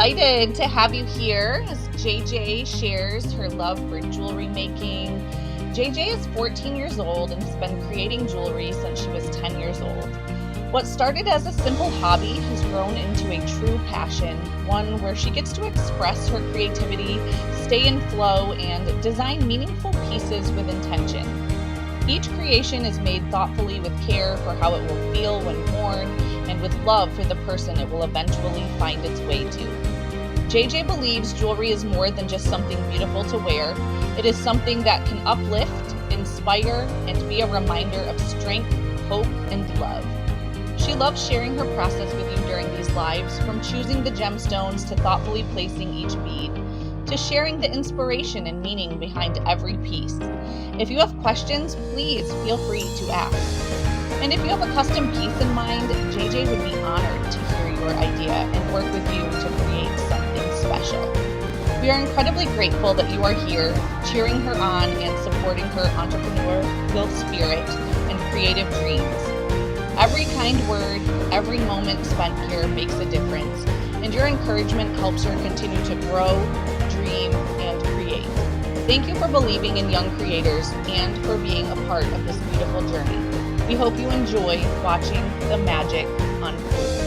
excited to have you here as JJ shares her love for jewelry making. JJ is 14 years old and has been creating jewelry since she was 10 years old. What started as a simple hobby has grown into a true passion, one where she gets to express her creativity, stay in flow, and design meaningful pieces with intention. Each creation is made thoughtfully with care for how it will feel when worn and with love for the person it will eventually find its way to. JJ believes jewelry is more than just something beautiful to wear. It is something that can uplift, inspire, and be a reminder of strength, hope, and love. She loves sharing her process with you during these lives, from choosing the gemstones to thoughtfully placing each bead, to sharing the inspiration and meaning behind every piece. If you have questions, please feel free to ask. And if you have a custom piece in mind, JJ would be honored to hear your idea and work with you to create something special. We are incredibly grateful that you are here, cheering her on and supporting her entrepreneurial spirit and creative dreams. Every kind word, every moment spent here makes a difference, and your encouragement helps her continue to grow, dream, and create. Thank you for believing in young creators and for being a part of this beautiful journey. We hope you enjoy watching the magic unfold.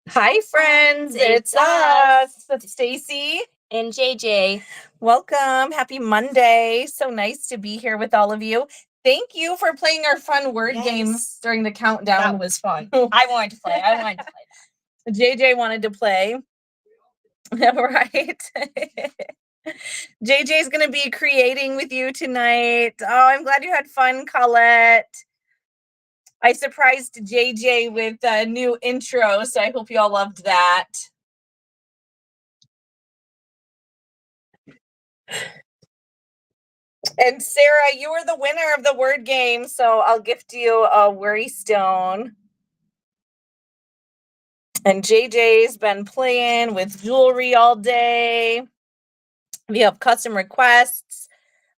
Hi, friends. It's us. It's Stacy and JJ. Welcome. Happy Monday. So nice to be here with all of you. Thank you for playing our fun word game during the countdown. That was fun. I wanted to play. JJ wanted to play. All right. JJ's going to be creating with you tonight. Oh, I'm glad you had fun, Colette. I surprised JJ with a new intro, so I hope you all loved that. And Sarah, you were the winner of the word game, so I'll gift you a worry stone. And JJ's been playing with jewelry all day. If you have custom requests,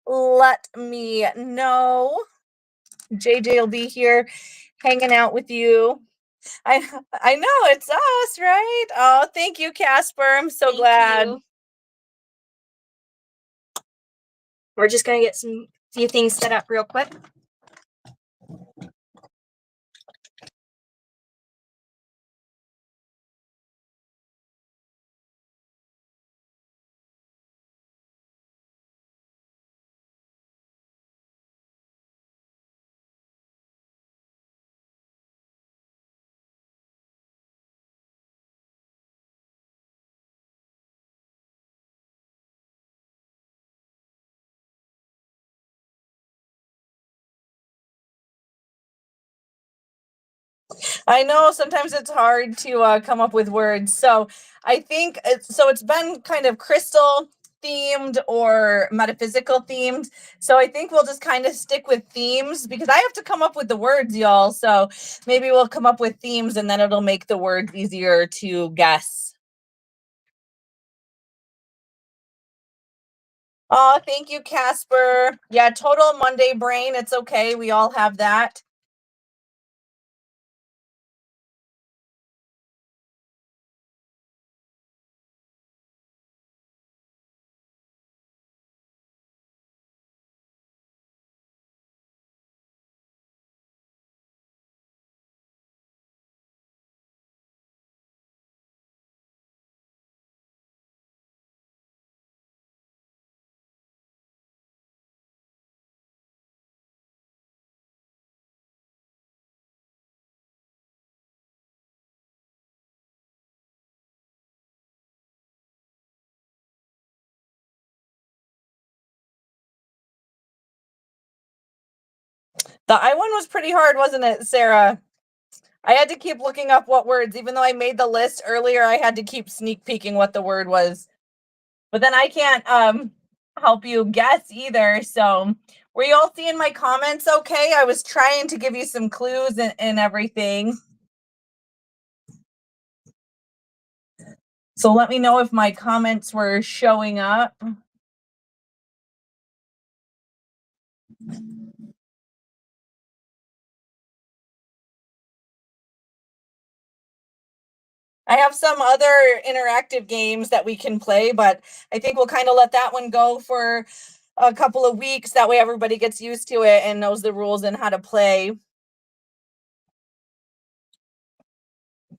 let me know. JJ will be here hanging out with you. I know, it's us, right? Oh, thank you, Casper. I'm so glad. You. We're just going to get few things set up real quick. I know sometimes it's hard to come up with words. So I think it's been kind of crystal themed or metaphysical themed. So I think we'll just kind of stick with themes because I have to come up with the words, y'all. So maybe we'll come up with themes and then it'll make the words easier to guess. Oh, thank you, Casper. Yeah, total Monday brain. It's okay. We all have that. The I one was pretty hard, wasn't it, Sarah? I had to keep looking up what words. Even though I made the list earlier, I had to keep sneak peeking what the word was. But then I can't help you guess either. So were you all seeing my comments okay? I was trying to give you some clues and everything. So let me know if my comments were showing up. I have some other interactive games that we can play, but I think we'll kind of let that one go for a couple of weeks. That way everybody gets used to it and knows the rules and how to play.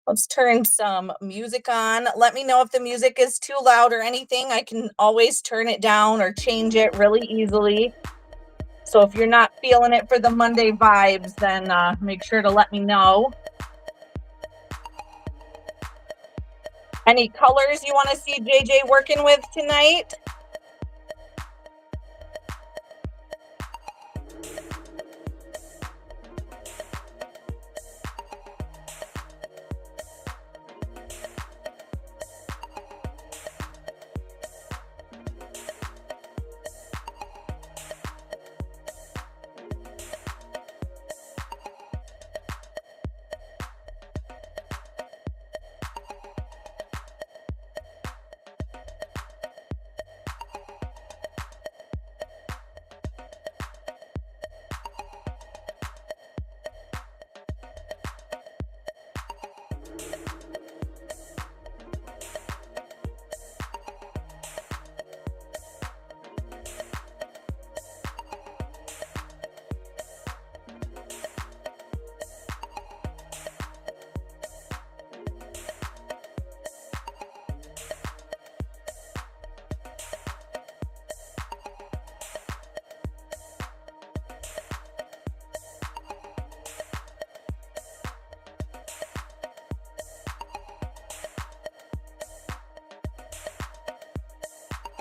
Let's turn some music on. Let me know if the music is too loud or anything. I can always turn it down or change it really easily. So if you're not feeling it for the Monday vibes, then make sure to let me know. Any colors you want to see JJ working with tonight?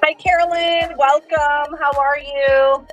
Hi, Carolyn. Welcome. How are you?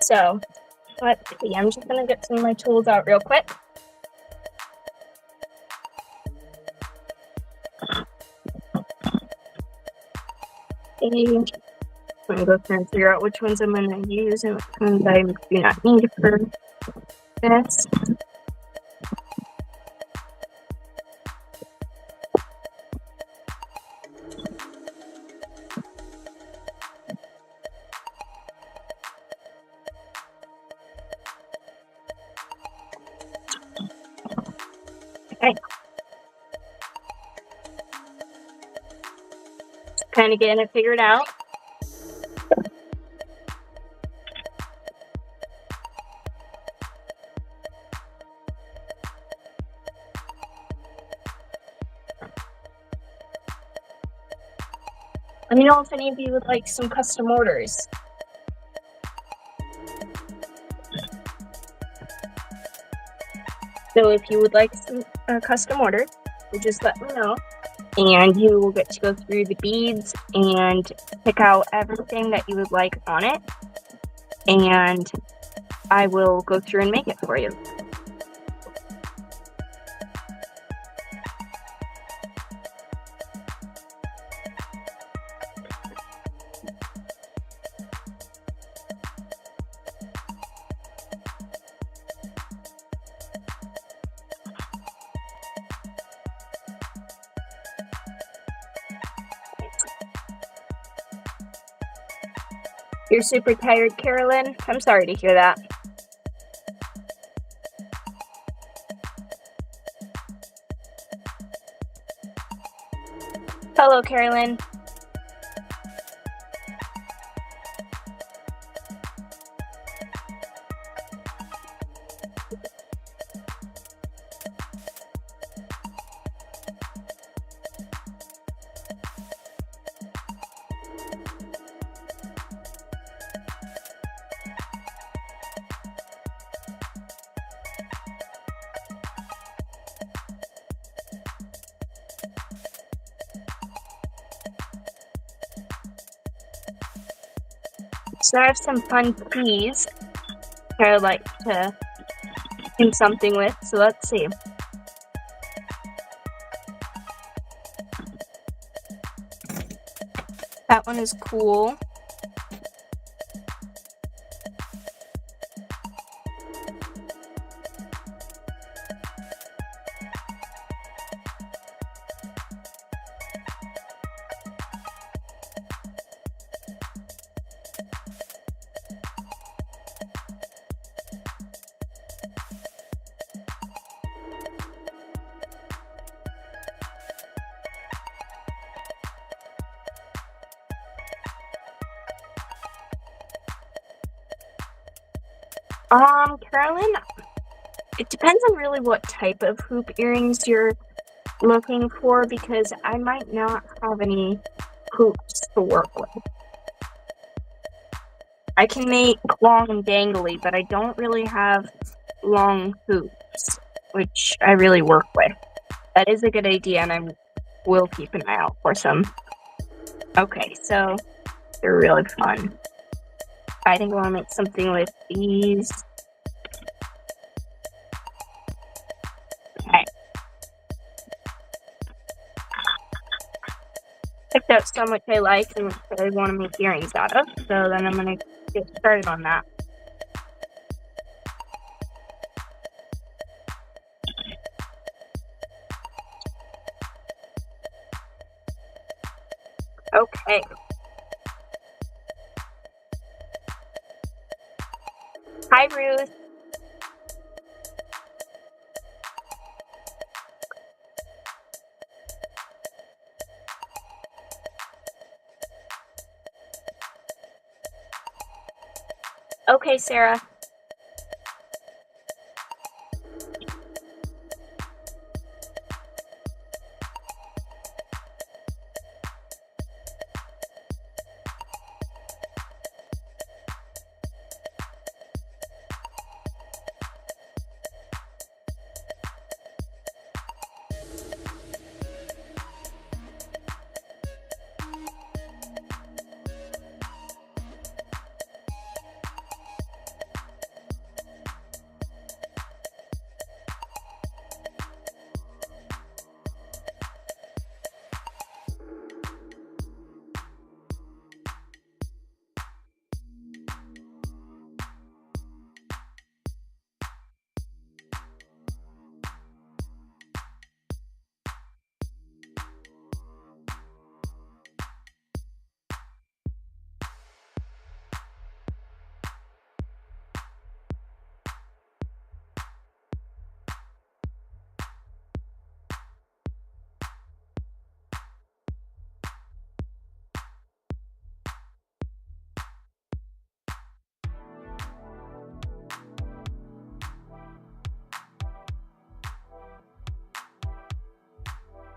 So let's see, I'm just gonna get some of my tools out real quick. And I'm gonna go through and figure out which ones I'm gonna use and which ones I do not need for this. Okay. Kind of getting it figured out. Let me know if any of you would like some custom orders. So if you would like some custom orders, you just let me know. And you will get to go through the beads and pick out everything that you would like on it. And I will go through and make it for you. You're super tired, Carolyn. I'm sorry to hear that. Hello, Carolyn. So I have some fun keys that I'd like to do something with. So let's see. That one is cool. Carolyn, it depends on really what type of hoop earrings you're looking for, because I might not have any hoops to work with. I can make long and dangly, but I don't really have long hoops, which I really work with. That is a good idea, and I will keep an eye out for some. Okay, so they're really fun. I think I want to make something with these. Okay. Picked out some which I like and which I want to make earrings out of, so then I'm going to get started on that. Okay. Hi, Ruth. Okay, Sarah.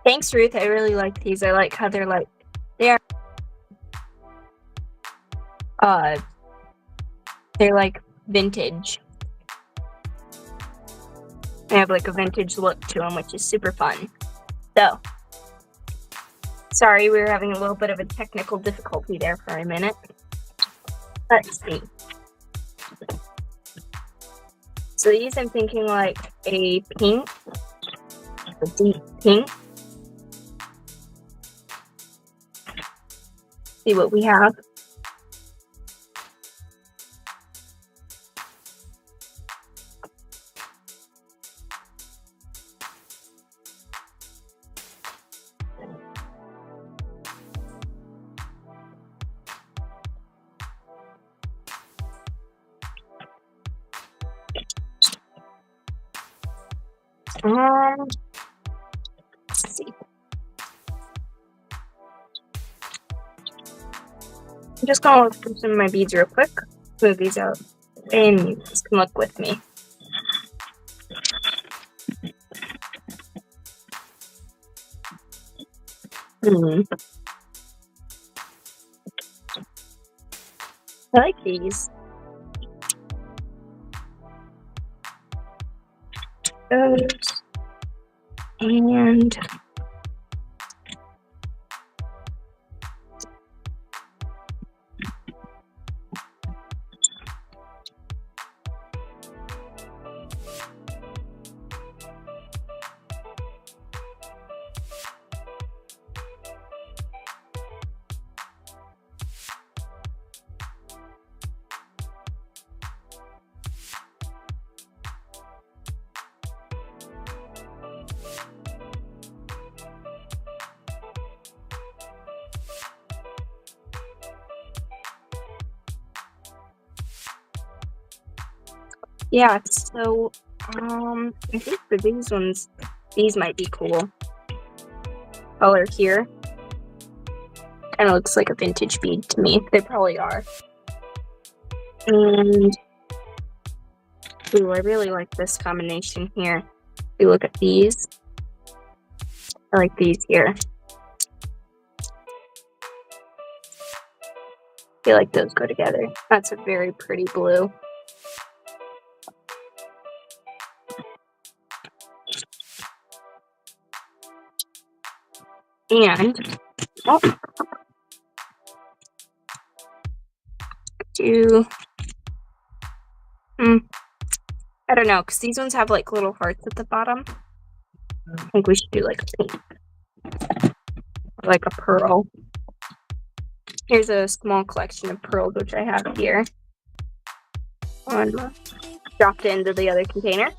Thanks, Ruth. I really like these. I like how they're like vintage. They have like a vintage look to them, which is super fun. So, sorry, we were having a little bit of a technical difficulty there for a minute. Let's see. So these I'm thinking like a pink, a deep pink. See what we have. Let's see. I'm just gonna look through some of my beads real quick, move these out, and you guys can look with me. I like these. Those. And yeah, so I think for these ones, these might be cool. Color here. Kind of looks like a vintage bead to me. They probably are. And ooh, I really like this combination here. If you look at these, I like these here. I feel like those go together. That's a very pretty blue. And oh, I don't know, because these ones have like little hearts at the bottom. I think we should do like a pink, or like a pearl. Here's a small collection of pearls, which I have here. Dropped it into the other container.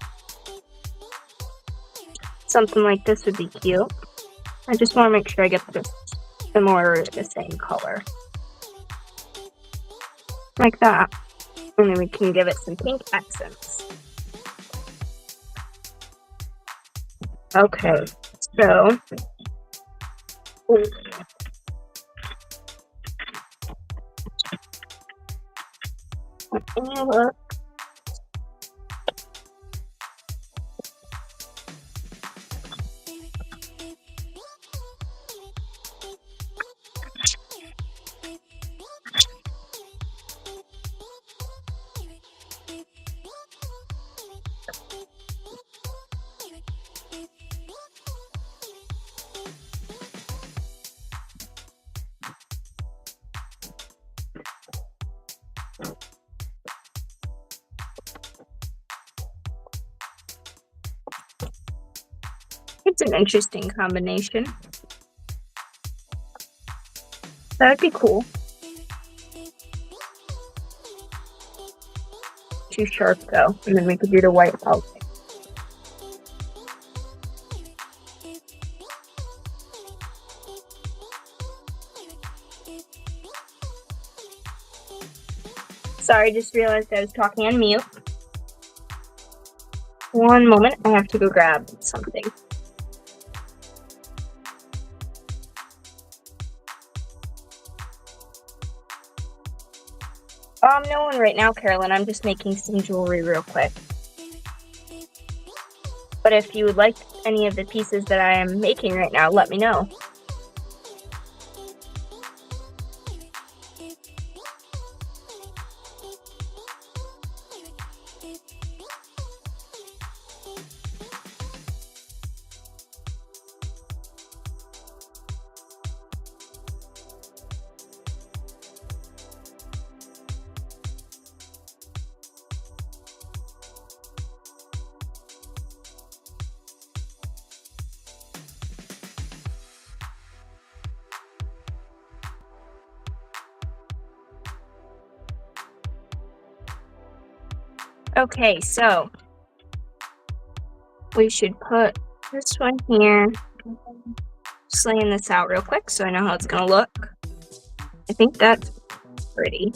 Something like this would be cute. I just want to make sure I get this similar, the same color. Like that. And then we can give it some pink accents. Okay, so let me look. It's an interesting combination. That would be cool. Too sharp though, and then we could do the white out. Sorry, just realized I was talking on mute. One moment, I have to go grab something. No one right now, Carolyn. I'm just making some jewelry real quick. But if you would like any of the pieces that I am making right now, let me know. Okay, so we should put this one here. Just laying this out real quick so I know how it's gonna look. I think that's pretty.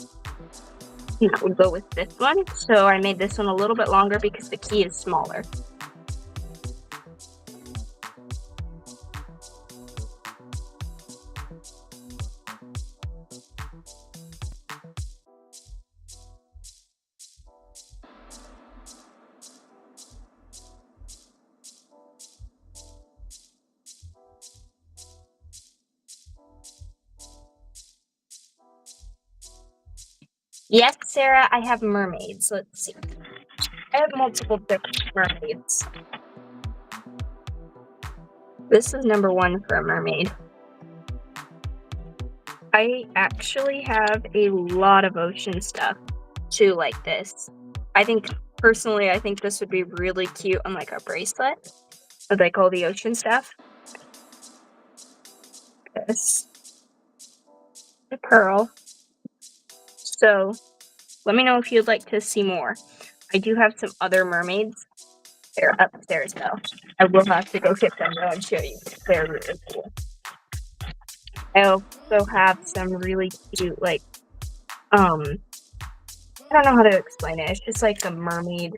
And that would go with this one. So I made this one a little bit longer because the key is smaller. Yes, Sarah, I have mermaids. Let's see. I have multiple different mermaids. This is number 1 for a mermaid. I actually have a lot of ocean stuff too, like this. Personally, I think this would be really cute on like a bracelet with like all the ocean stuff. This. The pearl. So, let me know if you'd like to see more. I do have some other mermaids. They're upstairs though. I will have to go get them though and show you. They're really cool. I also have some really cute, like, I don't know how to explain it. It's just like some mermaid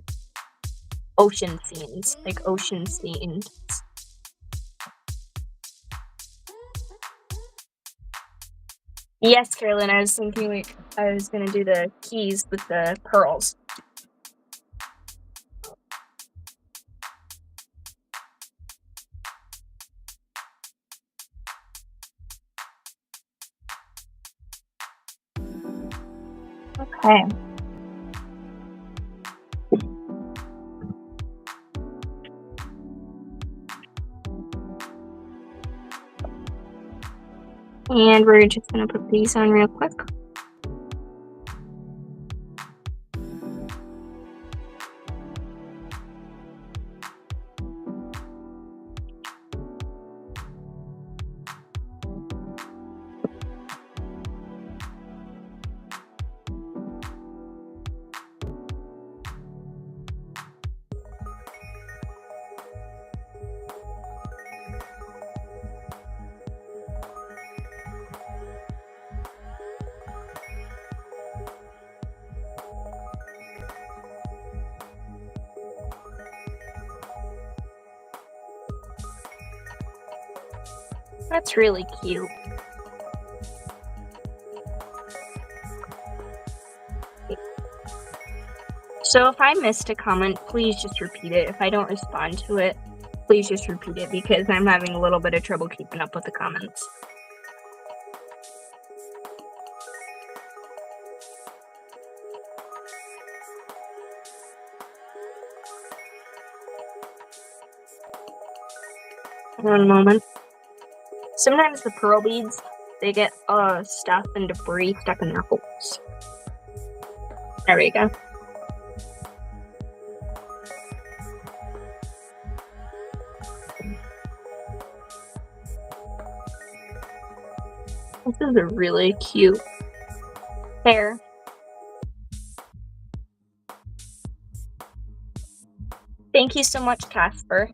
ocean scenes. Like ocean scenes. Yes, Carolyn, I was thinking I was gonna do the keys with the pearls. Okay. And we're just gonna put these on real quick. That's really cute. So if I missed a comment, please just repeat it. If I don't respond to it, please just repeat it because I'm having a little bit of trouble keeping up with the comments. One moment. Sometimes the pearl beads, they get stuff and debris stuck in their holes. There we go. This is a really cute pair. Thank you so much, Casper.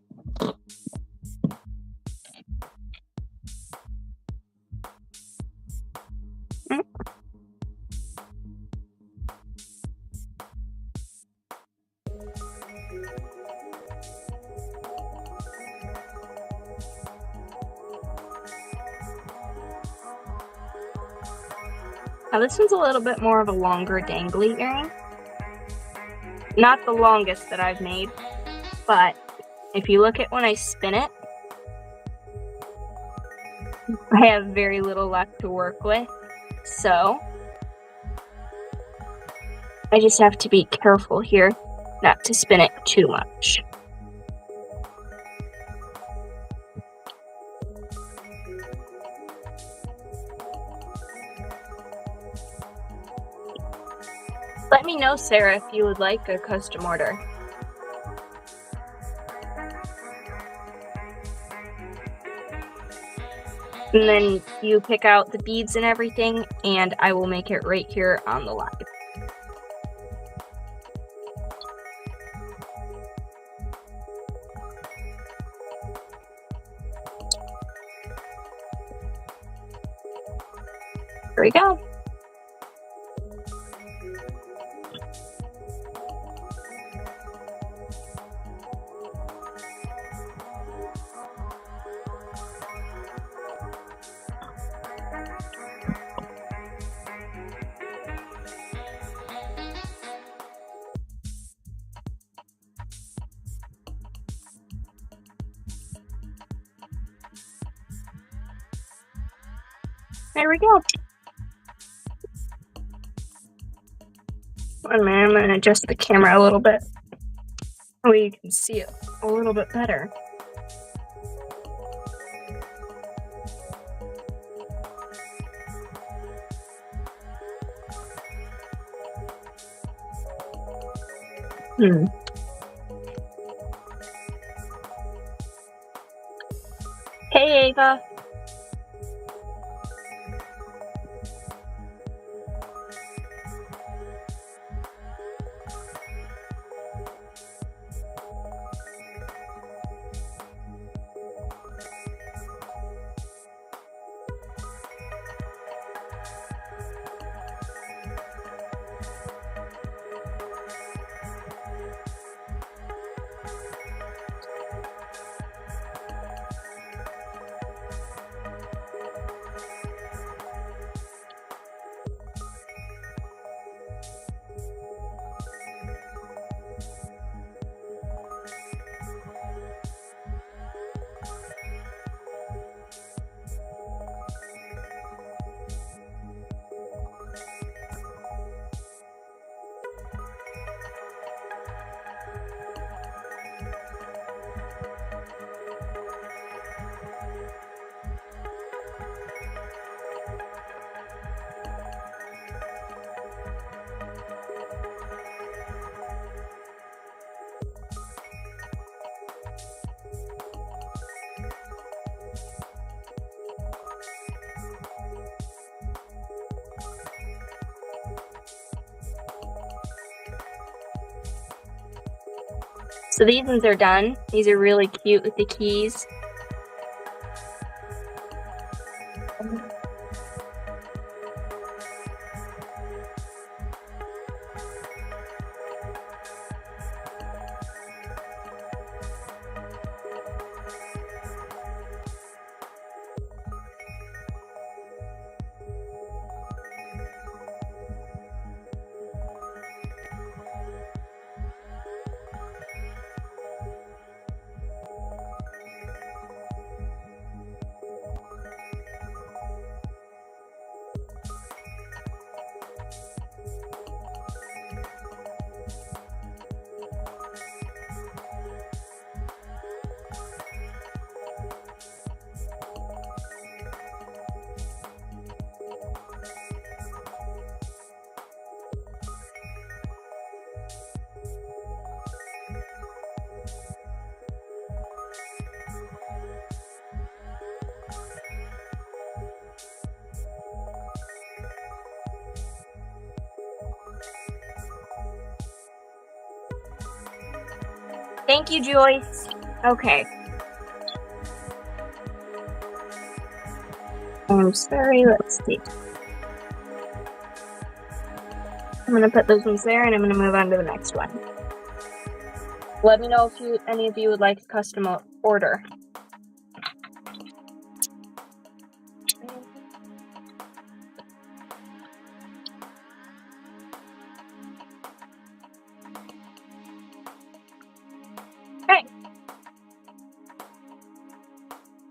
Now this one's a little bit more of a longer dangly earring. Not the longest that I've made, but if you look at when I spin it, I have very little left to work with, so I just have to be careful here not to spin it too much. Let me know, Sarah, if you would like a custom order. And then you pick out the beads and everything, and I will make it right here on the live. Here we go. There we go. One minute, I'm gonna adjust the camera a little bit so you can see it a little bit better. Hey, Ava. So these ones are done. These are really cute with the keys. Thank you, Joyce. Okay. I'm sorry, let's see. I'm gonna put those ones there and I'm gonna move on to the next one. Let me know if any of you would like a custom order. Okay.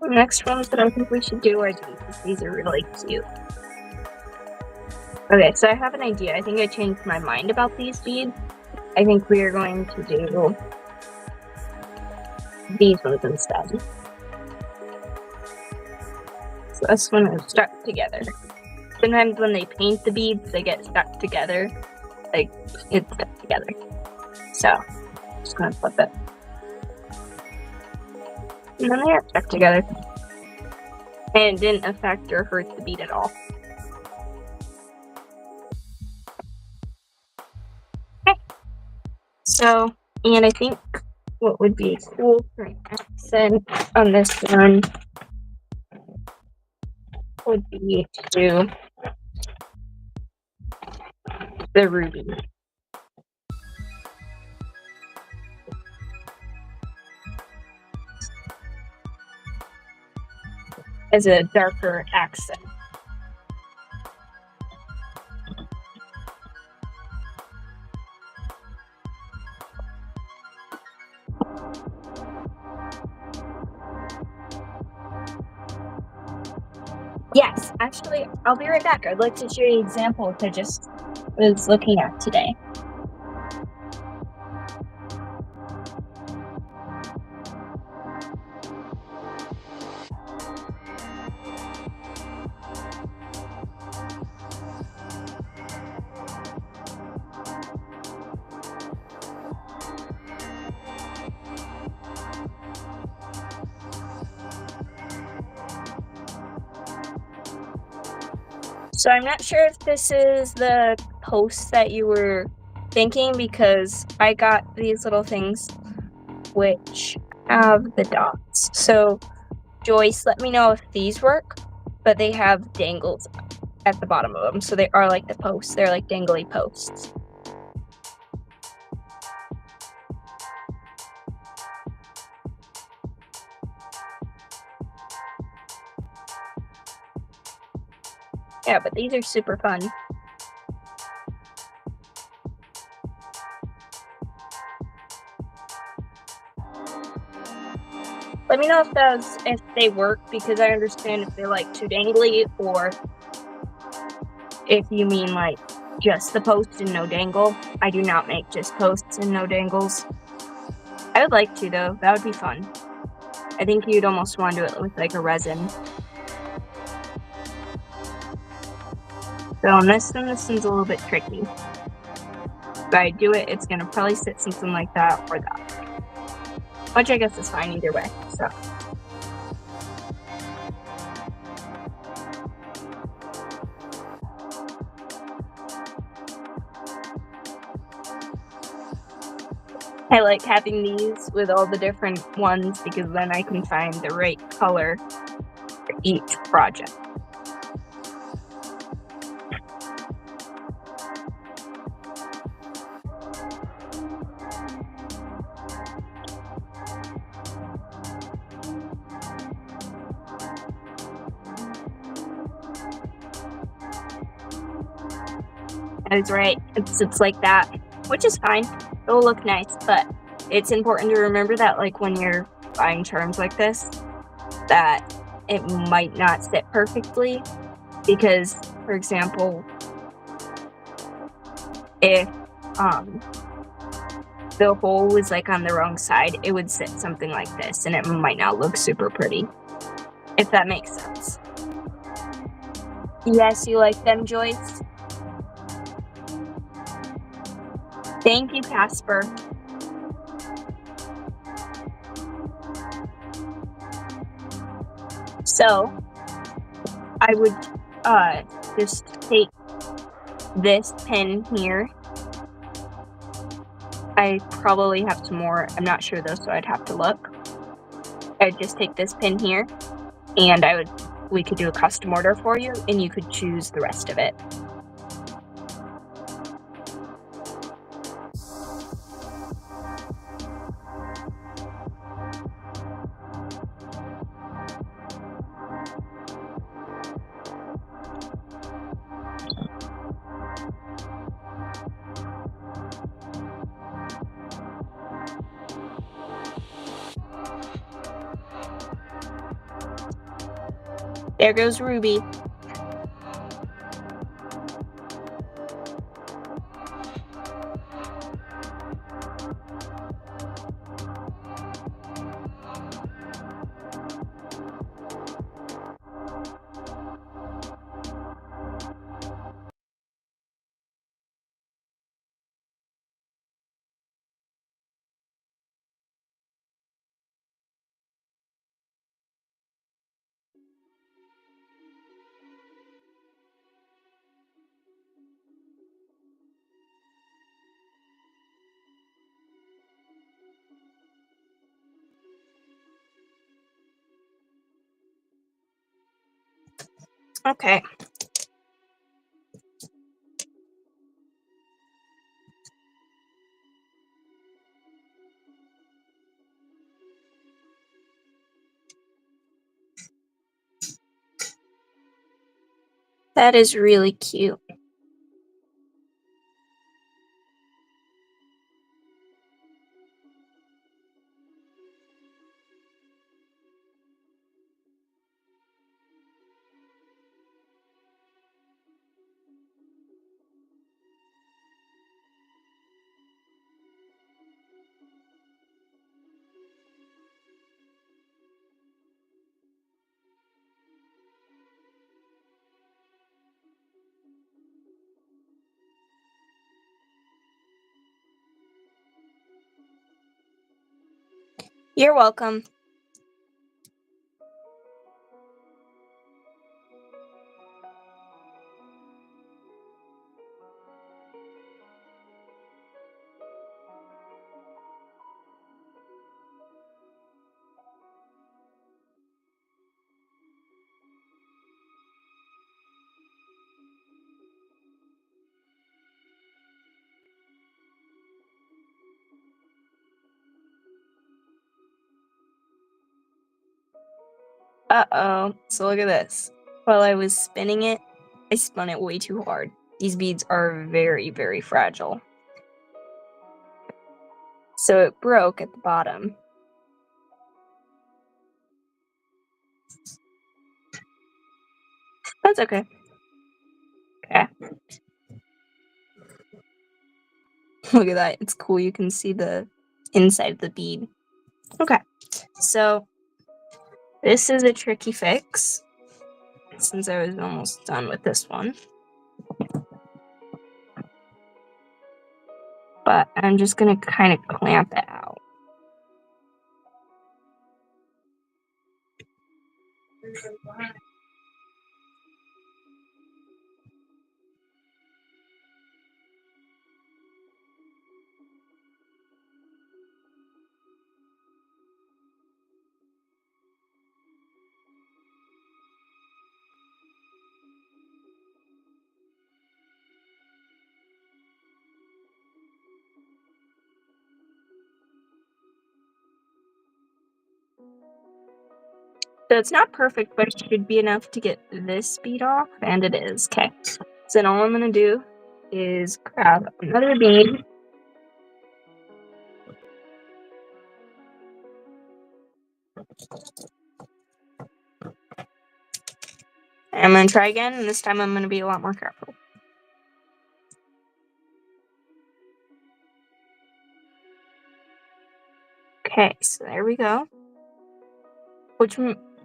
The next ones that I think we should do are these. These are really cute. Okay, so I have an idea. I think I changed my mind about these beads. I think we are going to do these ones instead. So this one is stuck together. Sometimes when they paint the beads, they get stuck together. Like, it's stuck together. So, just gonna flip it. And then they are stuck together. And it didn't affect or hurt the bead at all. Okay. So, and I think what would be cool for an accent on this one would be to do the ruby. As a darker accent. Yes, actually, I'll be right back. I'd like to show you an example which I just was looking at today. So I'm not sure if this is the post that you were thinking, because I got these little things which have the dots. So Joyce, let me know if these work, but they have dangles at the bottom of them. So they are like the posts. They're like dangly posts. Yeah, but these are super fun. Let me know if they work, because I understand if they're like too dangly, or if you mean like just the post and no dangle. I do not make just posts and no dangles. I would like to, though. That would be fun. I think you'd almost want to do it with like a resin. So on this one, this one's a little bit tricky. If I do it, it's gonna probably sit something like that or that. Which I guess is fine either way, so. I like having these with all the different ones, because then I can find the right color for each project. That is right. It's like that, which is fine. It'll look nice, but it's important to remember that, like, when you're buying charms like this, that it might not sit perfectly, because, for example, if the hole was like on the wrong side, it would sit something like this, and it might not look super pretty, if that makes sense. Yes, you like them, Joyce? Thank you, Casper. So, I would just take this pin here. I probably have some more. I'm not sure though, so I'd have to look. I'd just take this pin here, and we could do a custom order for you, and you could choose the rest of it. There goes Ruby. Okay. That is really cute. You're welcome. Uh-oh. So look at this. While I was spinning it, I spun it way too hard. These beads are very, very fragile. So it broke at the bottom. That's okay. Okay. Look at that. It's cool. You can see the inside of the bead. Okay. So this is a tricky fix since I was almost done with this one. But I'm just going to kind of clamp it out. So it's not perfect, but it should be enough to get this bead off, and it is. Okay. So then all I'm going to do is grab another bead. I'm going to try again, and this time I'm going to be a lot more careful. Okay, so there we go.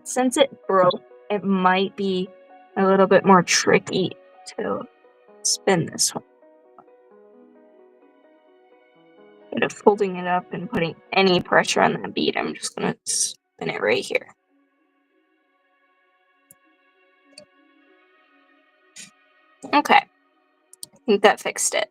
Since it broke, it might be a little bit more tricky to spin this one. Instead of folding it up and putting any pressure on that bead, I'm just going to spin it right here. Okay, I think that fixed it.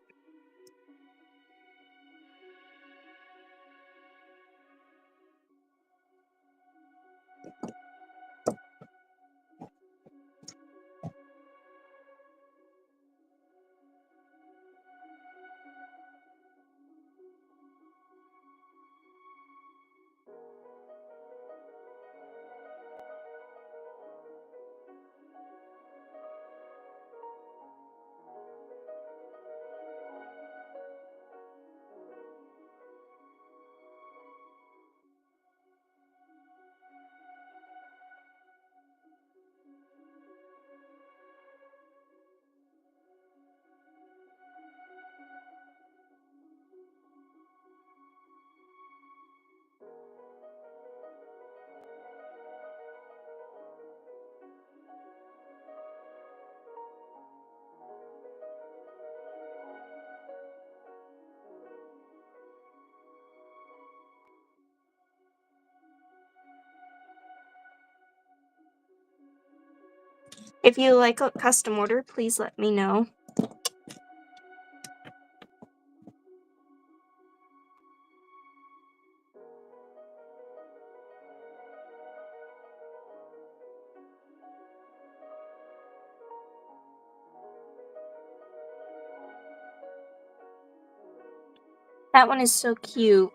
If you like a custom order, please let me know. That one is so cute.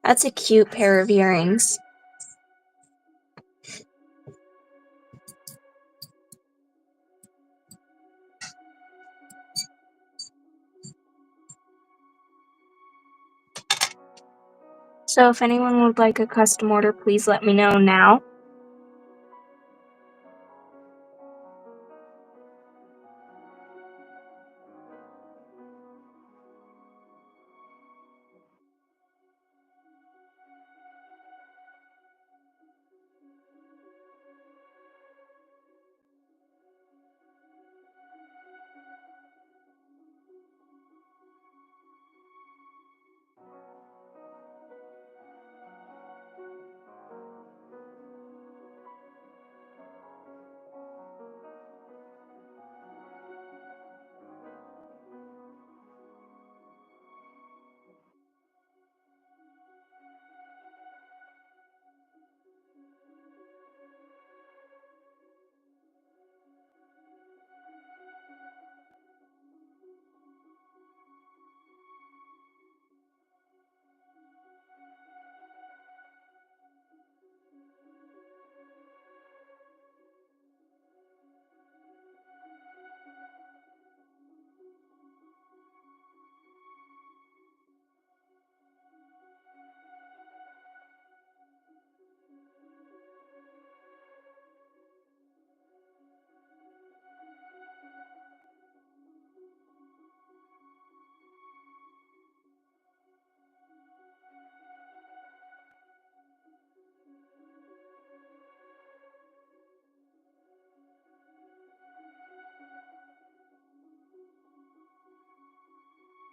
That's a cute pair of earrings. So if anyone would like a custom order, please let me know now.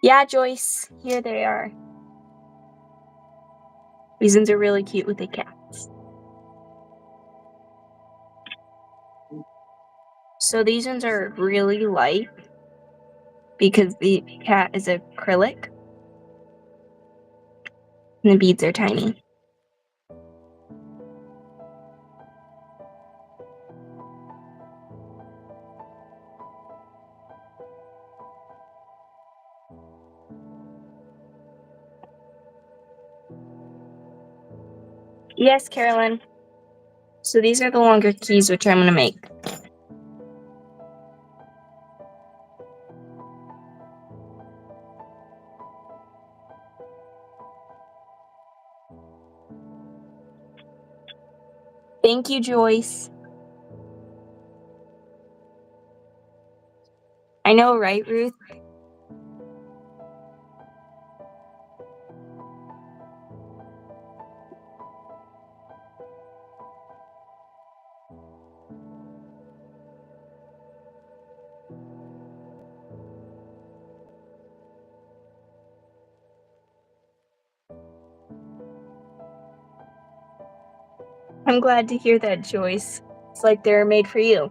Yeah, Joyce, here they are. These ones are really cute with the cats. So these ones are really light because the cat is acrylic and the beads are tiny. Yes, Carolyn. So these are the longer keys, which I'm going to make. Thank you, Joyce. I know, right, Ruth? I'm glad to hear that, Joyce. It's like they're made for you.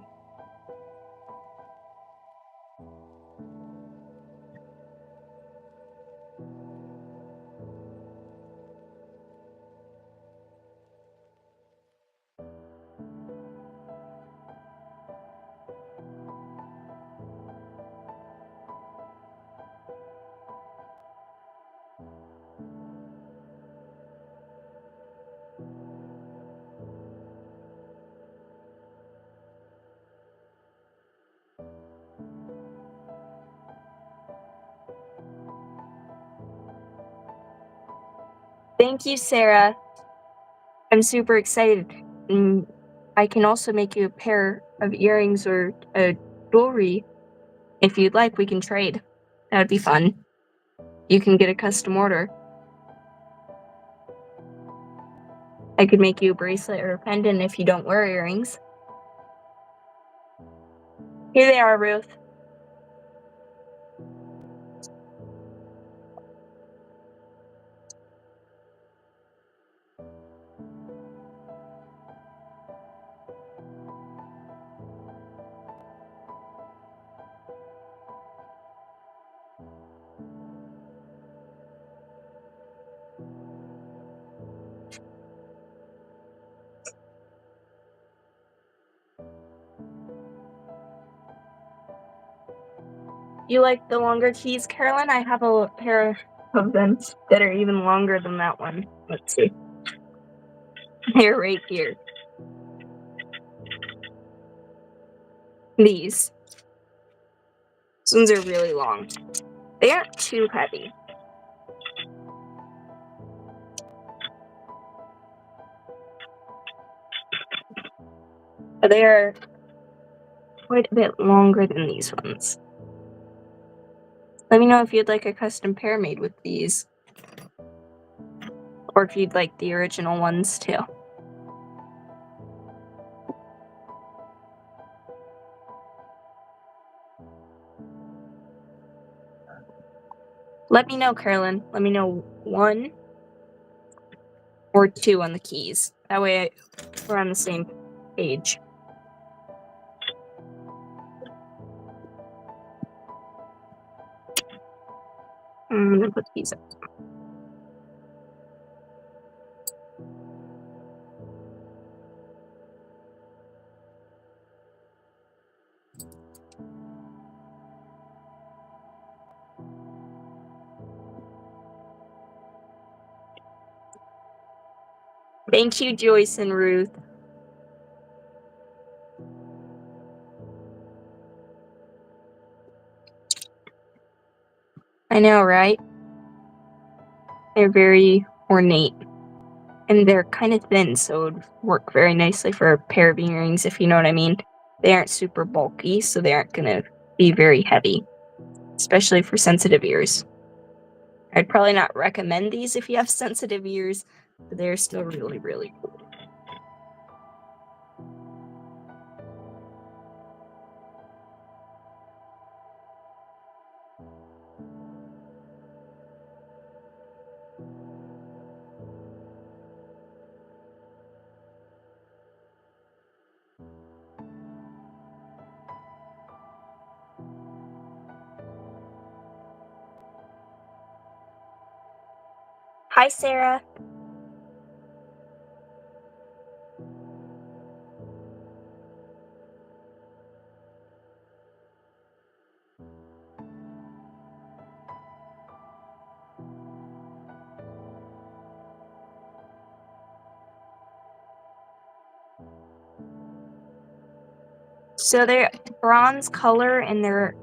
Thank you, Sarah. I'm super excited. I can also make you a pair of earrings or jewelry. If you'd like, we can trade. That would be fun. You can get a custom order. I could make you a bracelet or a pendant if you don't wear earrings. Here they are, Ruth. You like the longer keys, Carolyn? I have a pair of them that are even longer than that one. Let's see. They're right here. These. These ones are really long. They aren't too heavy. But they are quite a bit longer than these ones. Let me know if you'd like a custom pair made with these. Or if you'd like the original ones too. Let me know, Carolyn. Let me know 1 or 2 on the keys. That way we're on the same page. I'm gonna put these up. Thank you, Joyce and Ruth. I know, right? They're very ornate. And they're kind of thin, so it would work very nicely for a pair of earrings, if you know what I mean. They aren't super bulky, so they aren't going to be very heavy, especially for sensitive ears. I'd probably not recommend these if you have sensitive ears, but they're still really, really cool. Hi, Sarah. So they're bronze color and they're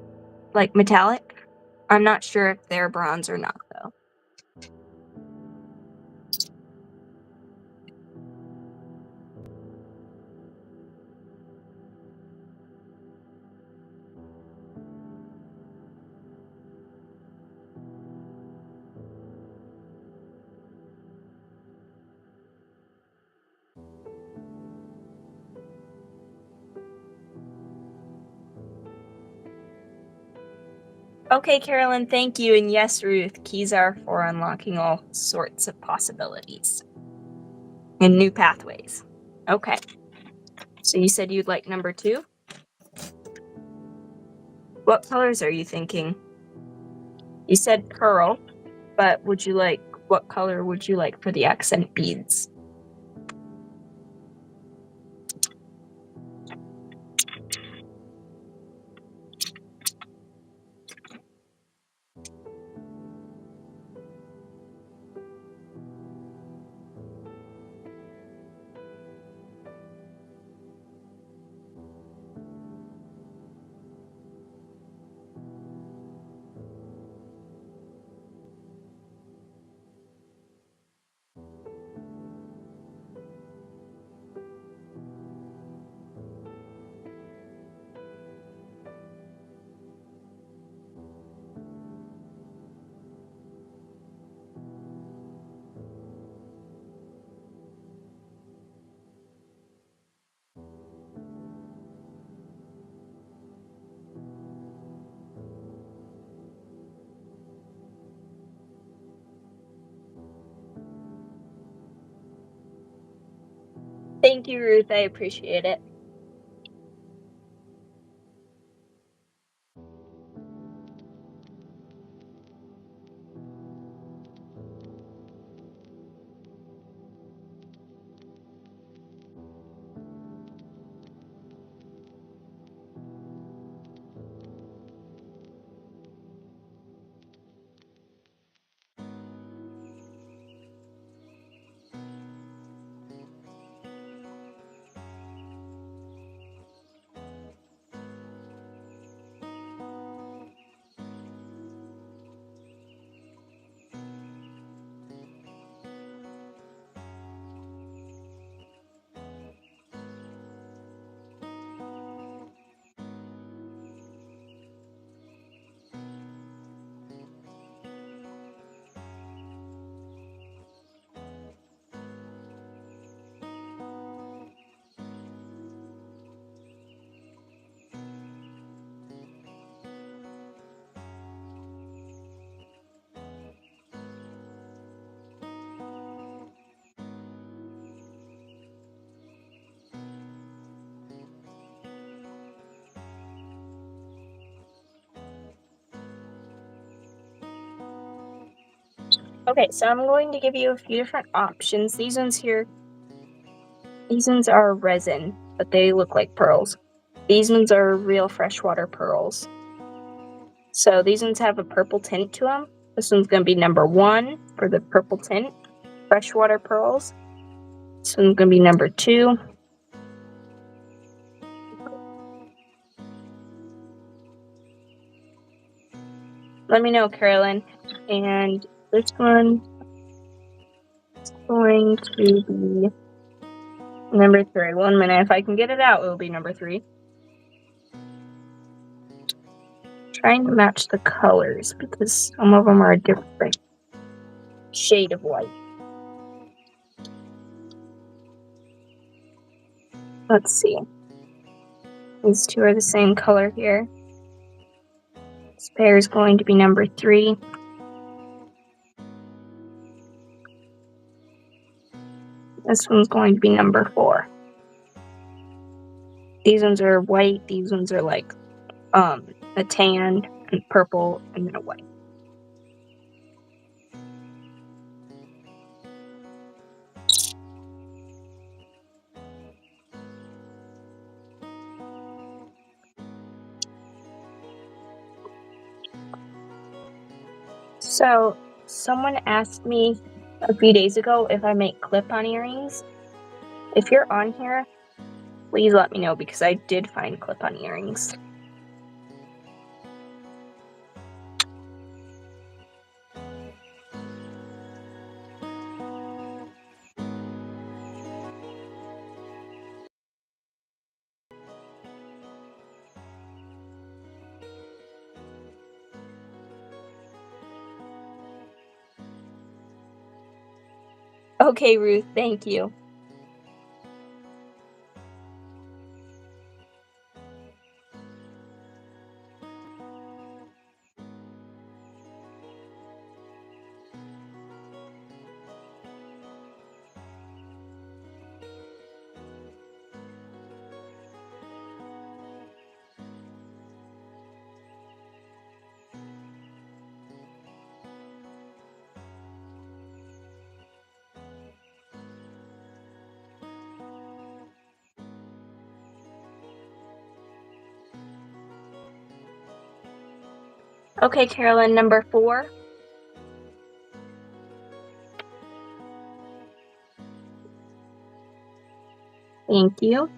like metallic. I'm not sure if they're bronze or not, though. Okay, Carolyn, thank you. And yes, Ruth, keys are for unlocking all sorts of possibilities and new pathways. Okay. So you said you'd like number 2? What colors are you thinking? You said pearl, but what color would you like for the accent beads? Thank you, Ruth. I appreciate it. Okay, so I'm going to give you a few different options. These ones are resin, but they look like pearls. These ones are real freshwater pearls. So these ones have a purple tint to them. This one's going to be number 1 for the purple tint, freshwater pearls. This one's going to be number 2. Let me know, Carolyn. And this one is going to be number 3. 1 minute. If I can get it out, it will be number 3. Trying to match the colors because some of them are a different shade of white. Let's see. These two are the same color here. This pair is going to be number 3. This one's going to be number 4. These ones are white. These ones are like a tan and purple and then a white. So, someone asked me a few days ago if I make clip-on earrings. If you're on here, please let me know because I did find clip-on earrings. Okay, Ruth, thank you. Okay, Carolyn, number 4. Thank you.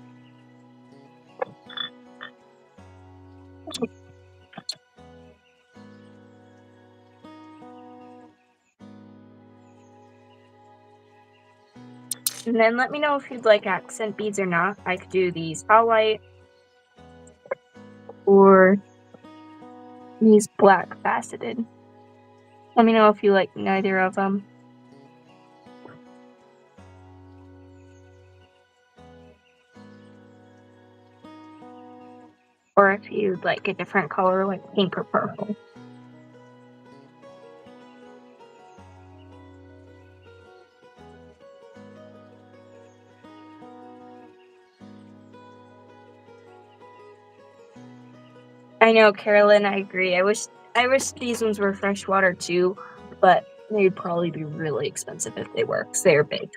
And then let me know if you'd like accent beads or not. I could do these highlight or these black faceted. Let me know if you like neither of them. Or if you'd like a different color like pink or purple. I know, Carolyn, I agree. I wish these ones were freshwater too, but they'd probably be really expensive if they were, because they are big.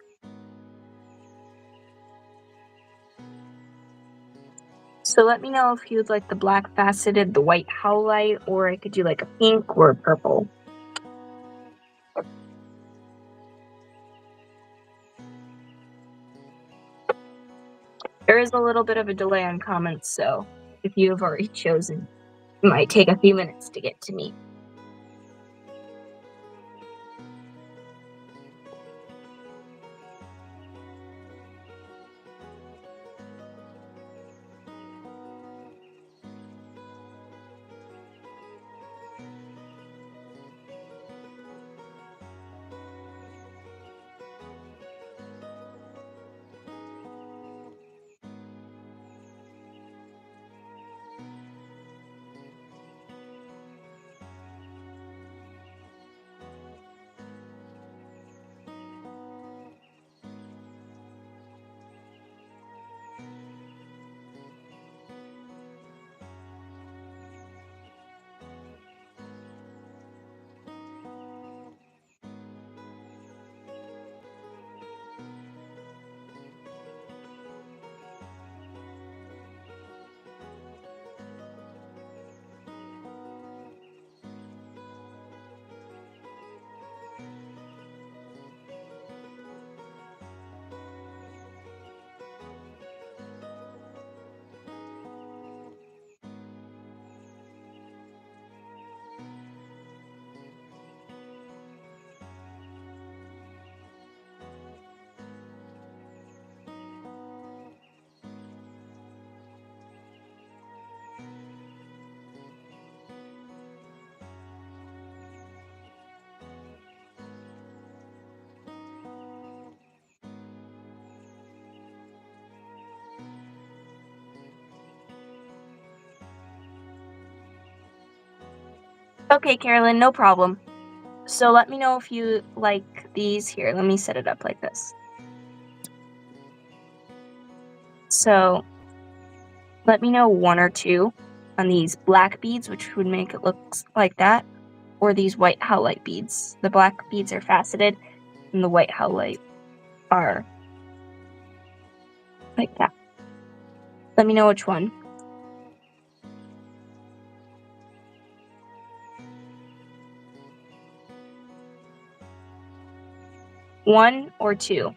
So let me know if you'd like the black faceted, the white howlite, or I could do like a pink or a purple. There is a little bit of a delay on comments, so if you have already chosen, it might take a few minutes to get to me. Okay, Carolyn, no problem. So let me know if you like these here. Let me set it up like this. So let me know 1 or 2 on these black beads, which would make it look like that, or these white howlite beads. The black beads are faceted, and the white howlite are like that. Let me know which one. 1 or 2?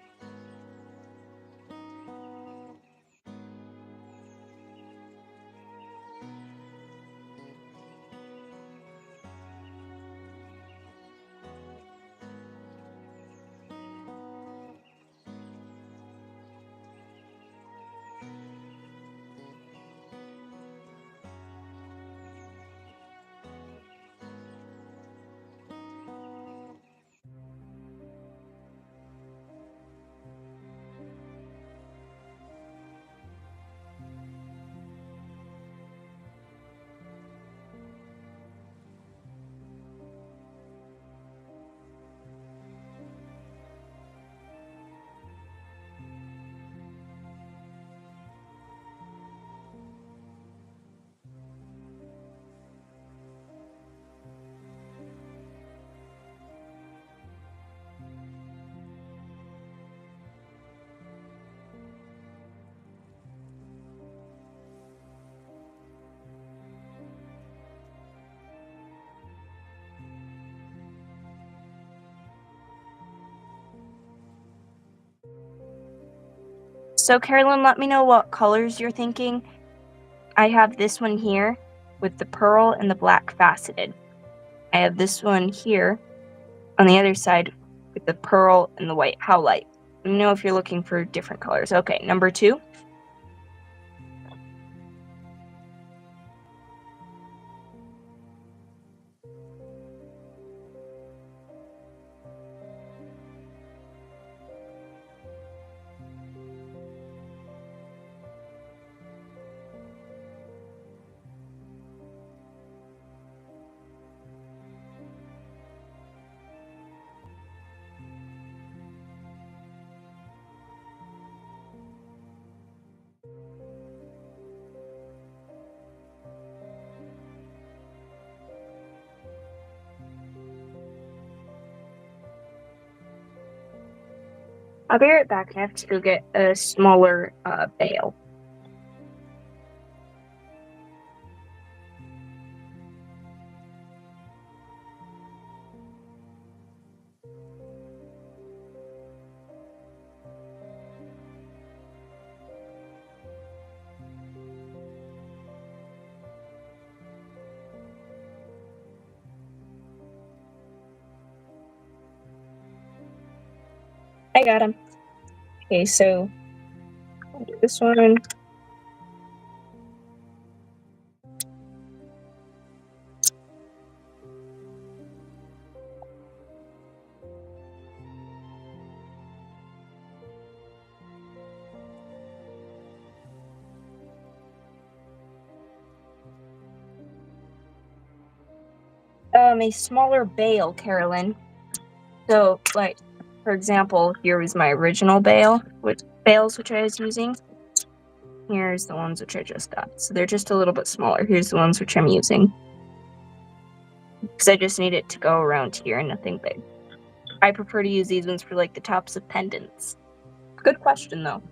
So Carolyn, let me know what colors you're thinking. I have this one here with the pearl and the black faceted. I have this one here on the other side with the pearl and the white howlite. Let me know if you're looking for different colors. Okay, number 2. I'll be right back. I have to go get a smaller bail. I got him. Okay, so I'll do this one. A smaller bail, Carolyn. So, like, for example, here was my original bails which I was using. Here's the ones which I just got. So they're just a little bit smaller. Here's the ones which I'm using. Because I just need it to go around here and nothing big. I prefer to use these ones for, like, the tops of pendants. Good question, though.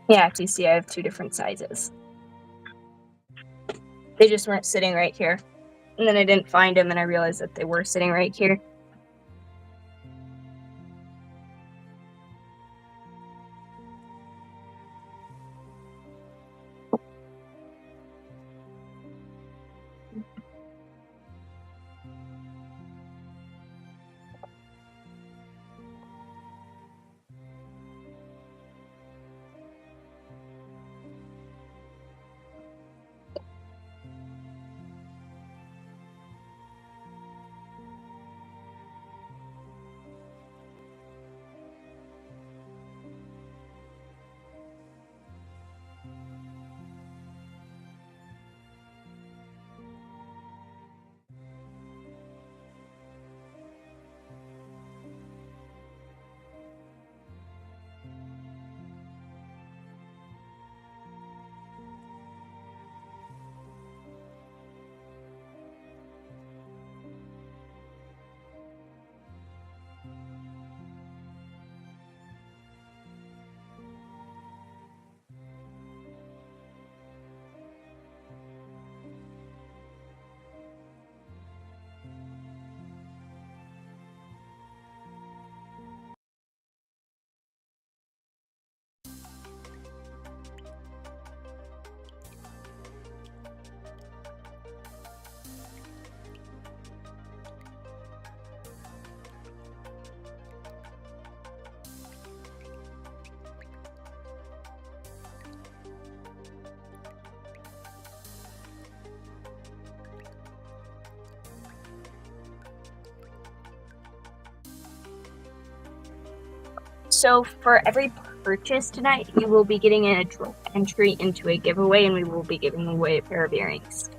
Yeah, you see I have 2 different sizes. They just weren't sitting right here. And then I didn't find them, and I realized that they were sitting right here. So for every purchase tonight, you will be getting an entry into a giveaway, and we will be giving away a pair of earrings.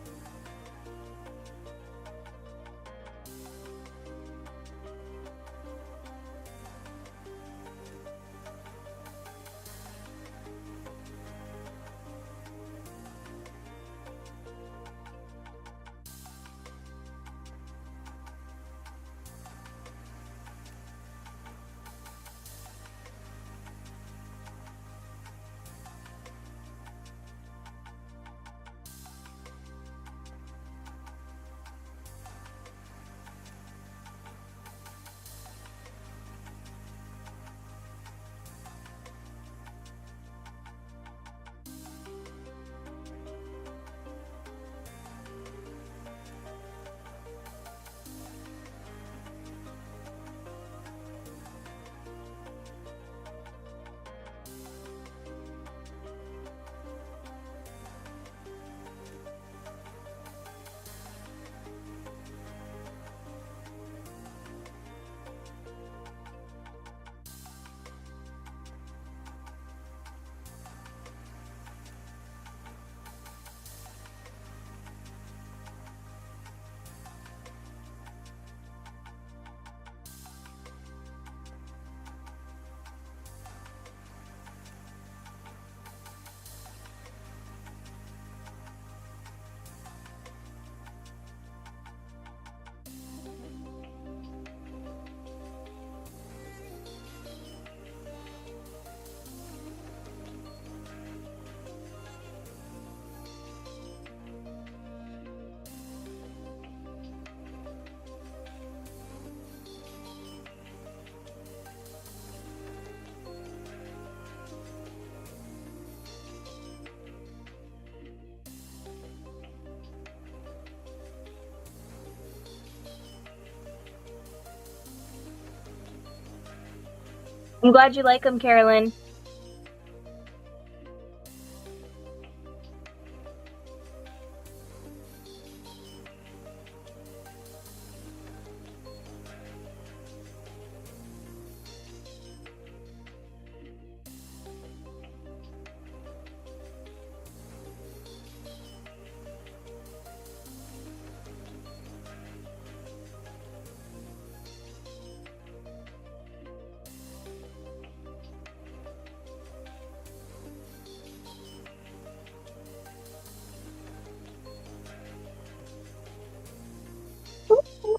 I'm glad you like them, Carolyn.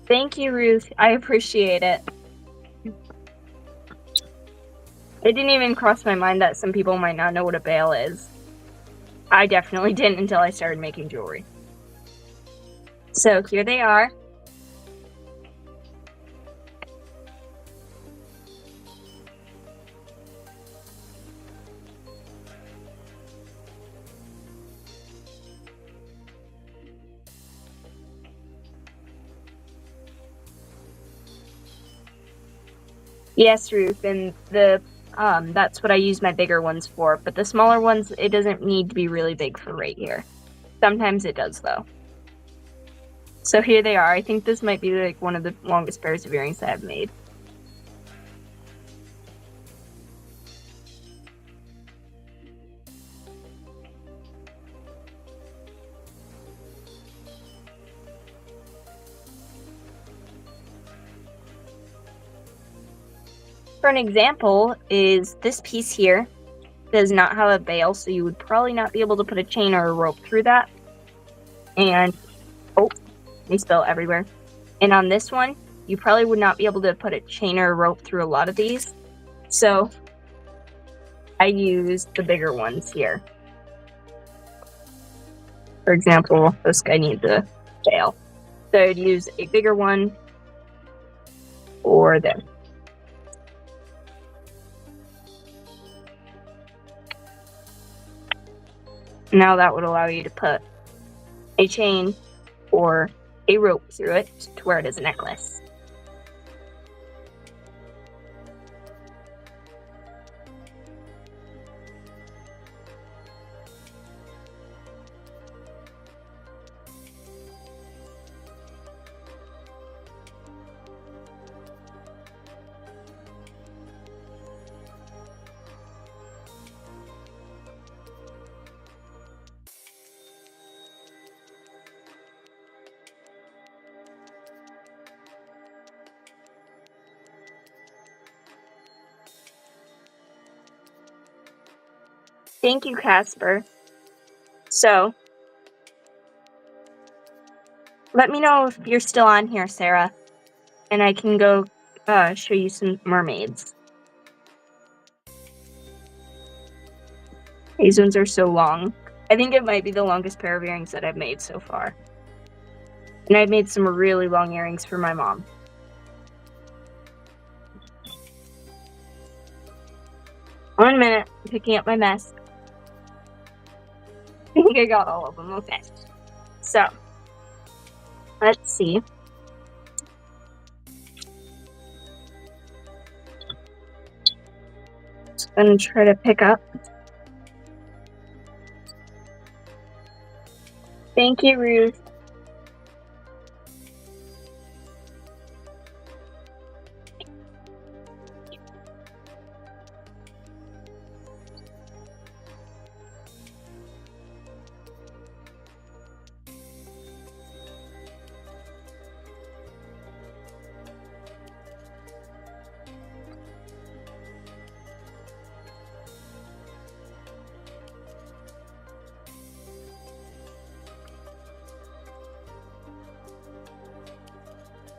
Thank you, Ruth. I appreciate it. It didn't even cross my mind that some people might not know what a bail is. I definitely didn't until I started making jewelry. So here they are. Yes, Ruth, and that's what I use my bigger ones for. But the smaller ones, it doesn't need to be really big for right here. Sometimes it does, though. So here they are. I think this might be like one of the longest pairs of earrings that I've made. For an example, is this piece here does not have a bail, so you would probably not be able to put a chain or a rope through that. And, oh, they spill everywhere. And on this one, you probably would not be able to put a chain or a rope through a lot of these. So I use the bigger ones here. For example, this guy needs a bail. So I'd use a bigger one or this. Now that would allow you to put a chain or a rope through it to wear it as a necklace. Thank you, Casper. So, let me know if you're still on here, Sarah, and I can go show you some mermaids. These ones are so long. I think it might be the longest pair of earrings that I've made so far. And I've made some really long earrings for my mom. One minute, I'm picking up my mess. I think I got all of them, okay. So, let's see. Just gonna try to pick up. Thank you, Ruth.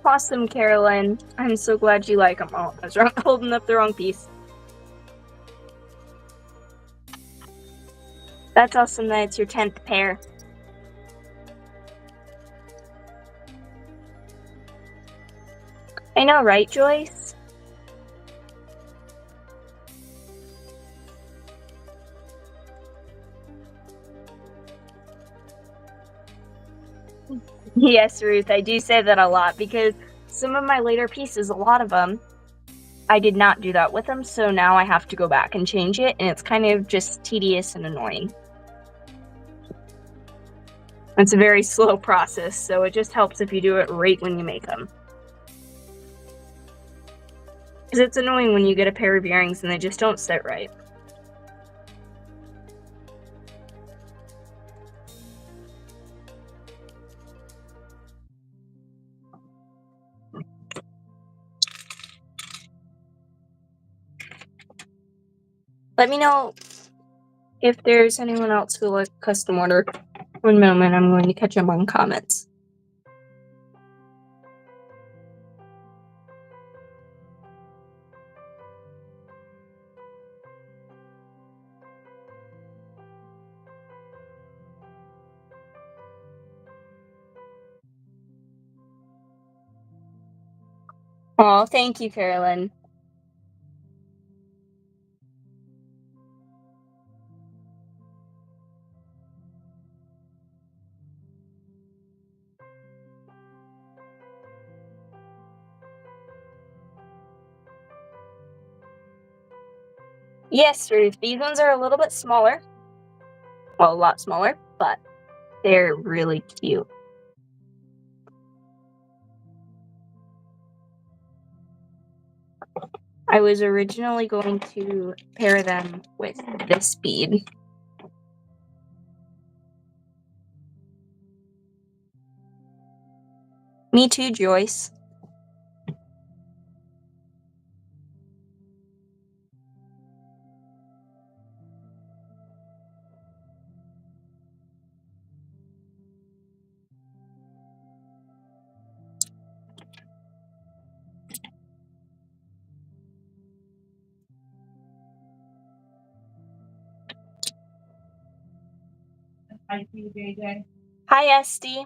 Awesome, Carolyn. I'm so glad you like them. Oh, I was holding up the wrong piece. That's awesome that it's your 10th pair. I know, right, Joyce? Yes, Ruth, I do say that a lot because some of my later pieces, a lot of them, I did not do that with them, so now I have to go back and change it, and it's kind of just tedious and annoying. It's a very slow process, so it just helps if you do it right when you make them. Because it's annoying when you get a pair of earrings and they just don't sit right. Let me know if there's anyone else who would like custom order. One moment, I'm going to catch up on comments. Oh, thank you, Carolyn. Yes, Ruth, these ones are a little bit smaller. Well, a lot smaller, but they're really cute. I was originally going to pair them with this bead. Me too, Joyce. Hi, JJ. Hi, Esty.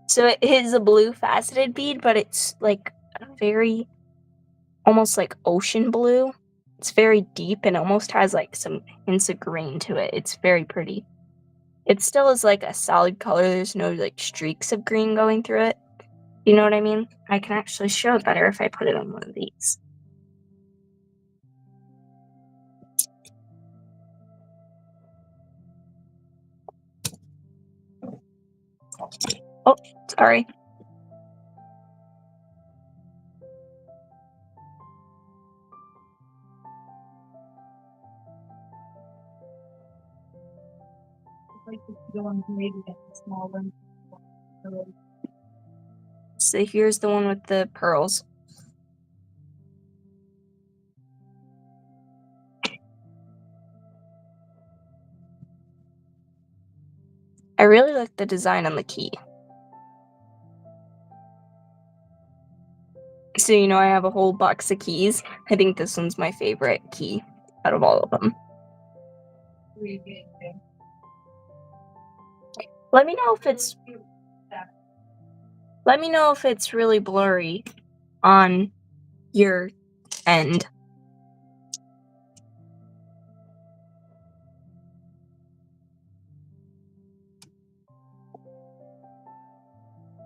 So it is a blue faceted bead, but it's like a very, almost like ocean blue. It's very deep and almost has like some hints of green to it. It's very pretty. It still is like a solid color. There's no like streaks of green going through it. You know what I mean? I can actually show it better if I put it on one of these. Oh, sorry. So here's the one with the pearls. I really like the design on the key. So, I have a whole box of keys. I think this one's my favorite key out of all of them. Let me know if it's really blurry on your end.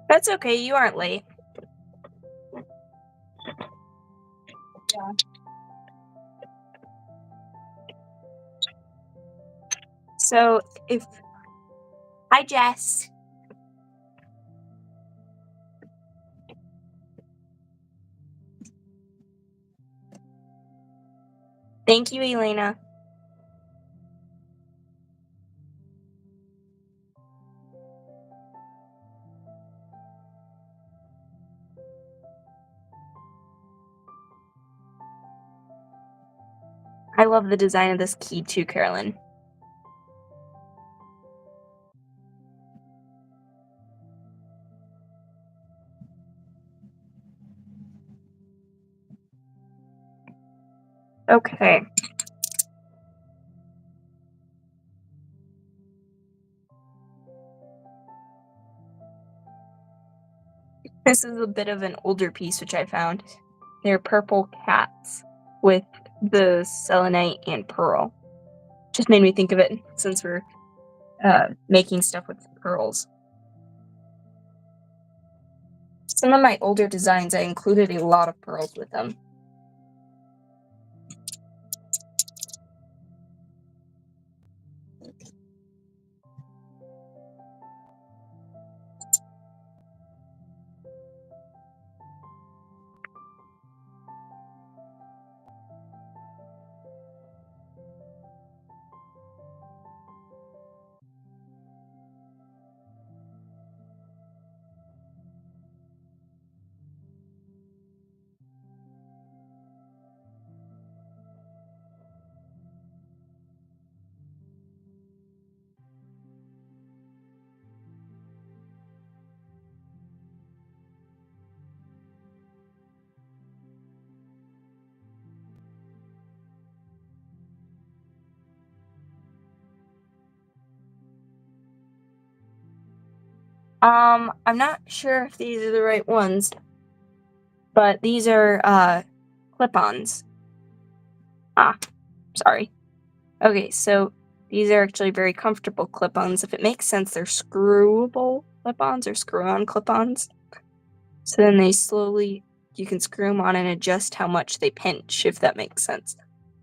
That's okay, you aren't late. Yeah. So hi Jess. Thank you, Elena. I love the design of this key too, Carolyn. Okay. This is a bit of an older piece which I found. They're purple cats with the selenite and pearl. Just made me think of it since we're making stuff with pearls. Some of my older designs, I included a lot of pearls with them. I'm not sure if these are the right ones, but these are clip-ons. Sorry. Okay, so these are actually very comfortable clip-ons. If it makes sense, they're screwable clip-ons or screw-on clip-ons. So then you can screw them on and adjust how much they pinch, if that makes sense.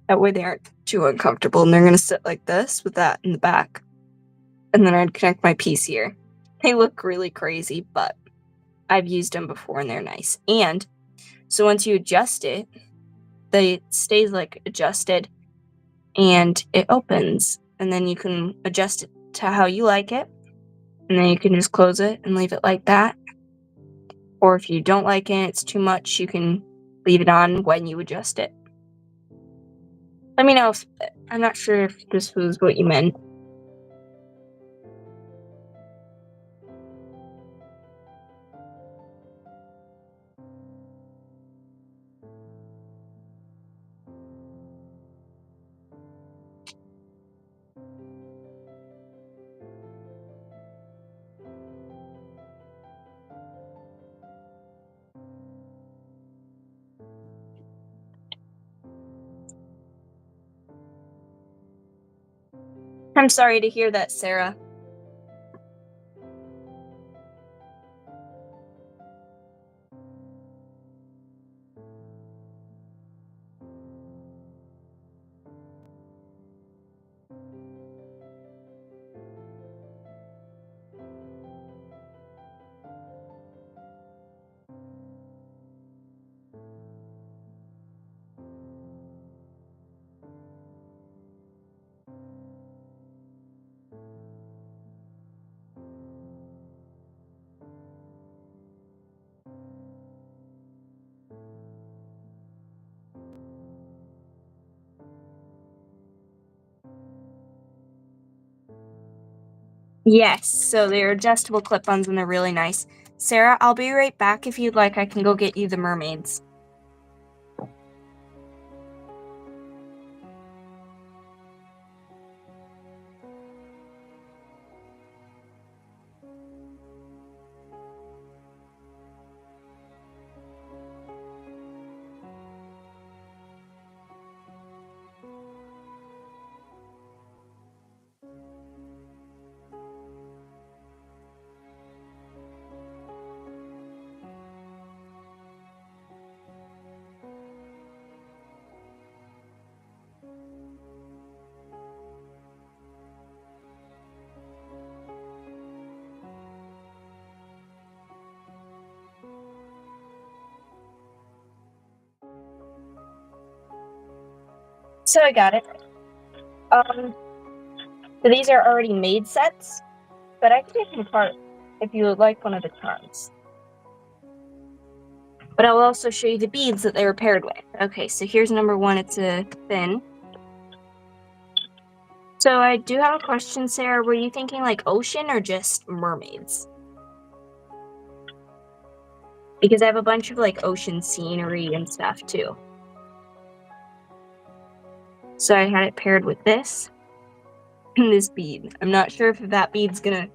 That way they aren't too uncomfortable, and they're going to sit like this with that in the back. And then I'd connect my piece here. They look really crazy, but I've used them before and they're nice. And so once you adjust it, it stays like adjusted and it opens, and then you can adjust it to how you like it, and then you can just close it and leave it like that. Or if you don't like it, it's too much, you can leave it on when you adjust it. Let me know if I'm not sure if this was what you meant. I'm sorry to hear that, Sarah. Yes, so they're adjustable clip-ons and they're really nice. Sarah, I'll be right back. If you'd like, I can go get you the mermaids. So I got it. So these are already made sets, but I can take them apart if you would like one of the charms. But I will also show you the beads that they were paired with. Okay, so here's number one. It's a fin. So I do have a question, Sarah. Were you thinking like ocean or just mermaids? Because I have a bunch of like ocean scenery and stuff too. So I had it paired with this and this bead. I'm not sure if that bead's gonna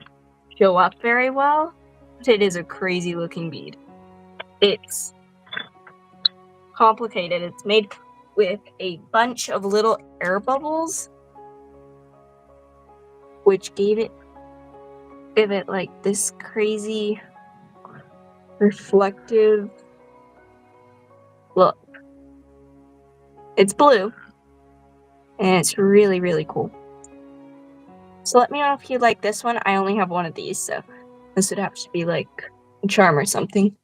show up very well, but it is a crazy looking bead. It's complicated. It's made with a bunch of little air bubbles, which give it like this crazy reflective look. It's blue, and it's really, really cool. So let me know if you like this one. I only have one of these, so this would have to be like a charm or something.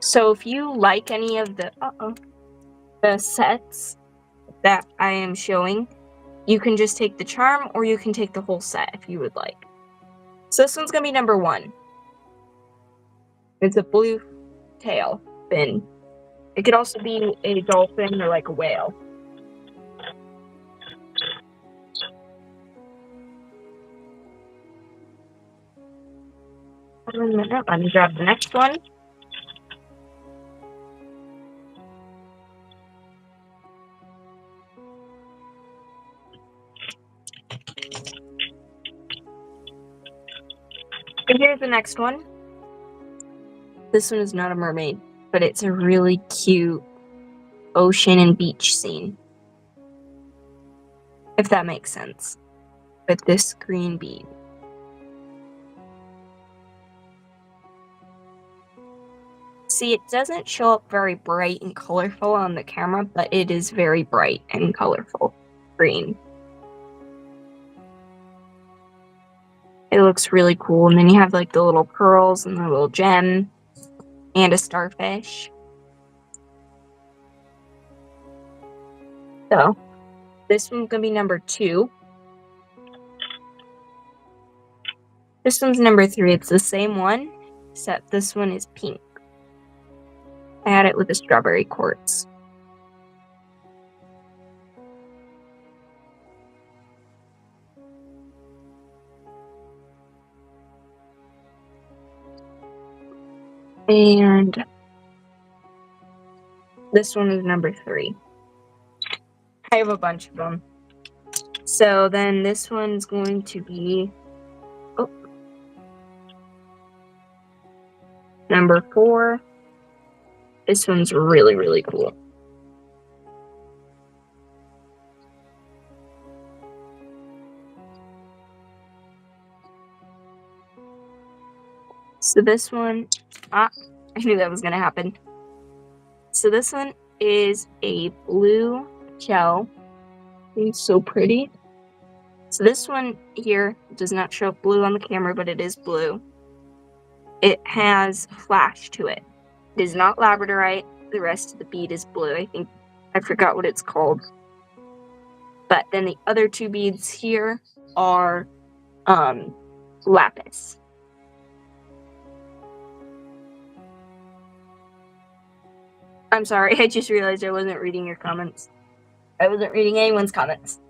So if you like any of the sets that I am showing, you can just take the charm or you can take the whole set if you would like. So this one's gonna be number one. It's a blue tail fin. It could also be a dolphin or like a whale. Let me grab the next one. And here's the next one. This one is not a mermaid, but it's a really cute ocean and beach scene. If that makes sense. With this green bead. See, it doesn't show up very bright and colorful on the camera, but it is very bright and colorful. Green. It looks really cool. And then you have like the little pearls and the little gem and a starfish. So, this one's gonna be number two. This one's number three. It's the same one, except this one is pink. I had it with a strawberry quartz. And this one is number three. I have a bunch of them. So then this one's going to be number four. This one's really, really cool. So this one, I knew that was going to happen. So this one is a blue shell. It's so pretty. So this one here does not show up blue on the camera, but it is blue. It has flash to it. It is not labradorite. The rest of the bead is blue. I forgot what it's called. But then the other two beads here are lapis. I'm sorry, I just realized I wasn't reading your comments. I wasn't reading anyone's comments.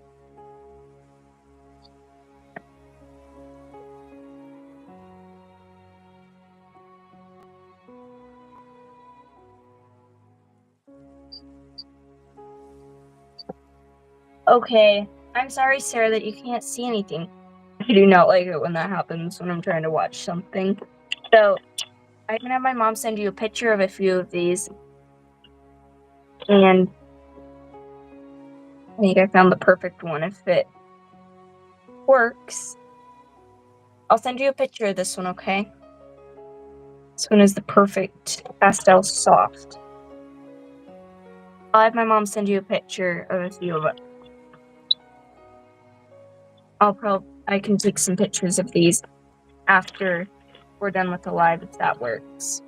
Okay, I'm sorry, Sarah, that you can't see anything. I do not like it when that happens when I'm trying to watch something. So, I can have my mom send you a picture of a few of these. And I think I found the perfect one if it works. I'll send you a picture of this one, okay? This one is the perfect pastel soft. I'll have my mom send you a picture of a few of them. I can take some pictures of these after we're done with the live if that works.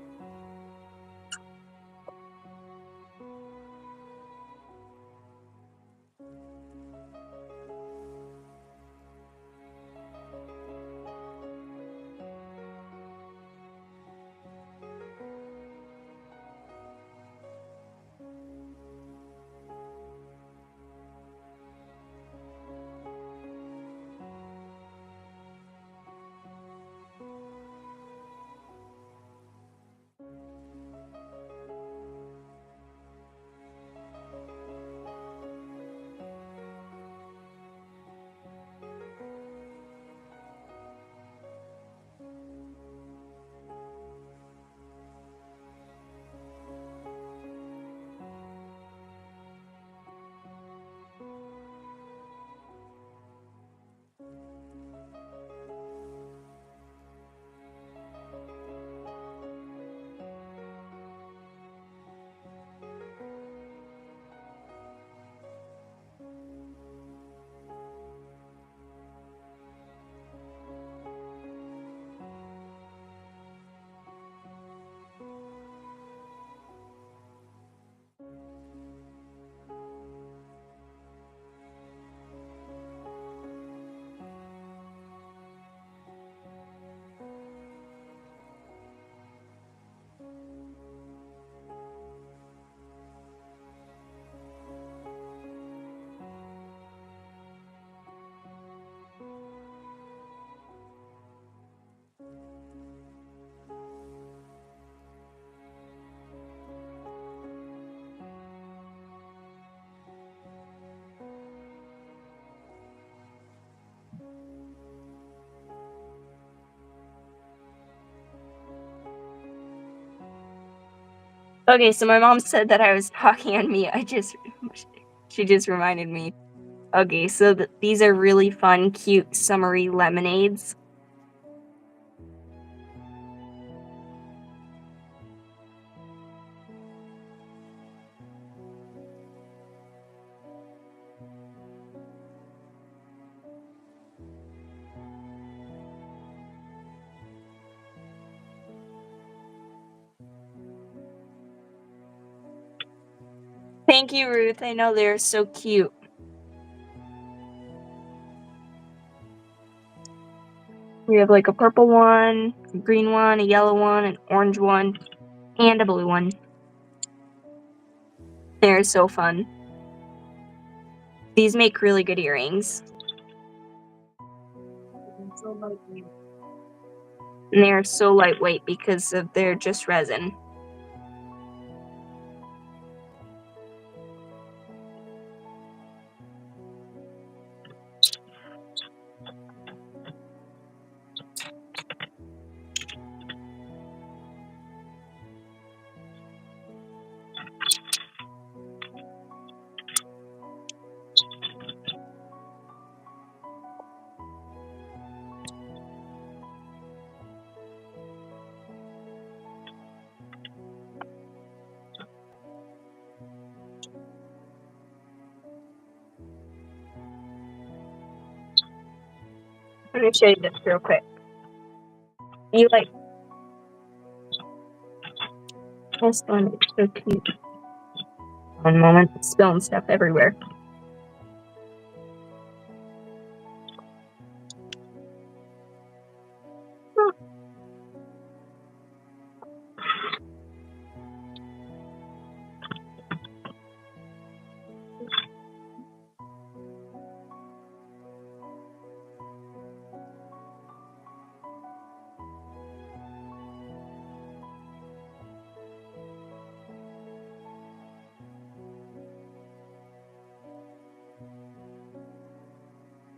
Okay, so my mom said that I was talking on me. She just reminded me. Okay, so these are really fun, cute, summery lemonades. Thank you, Ruth. I know they're so cute. We have like a purple one, a green one, a yellow one, an orange one, and a blue one. They're so fun. These make really good earrings. And they're so lightweight because they're just resin. Let me show you this real quick. You like this one? It's so cute. One moment, it's spilling stuff everywhere.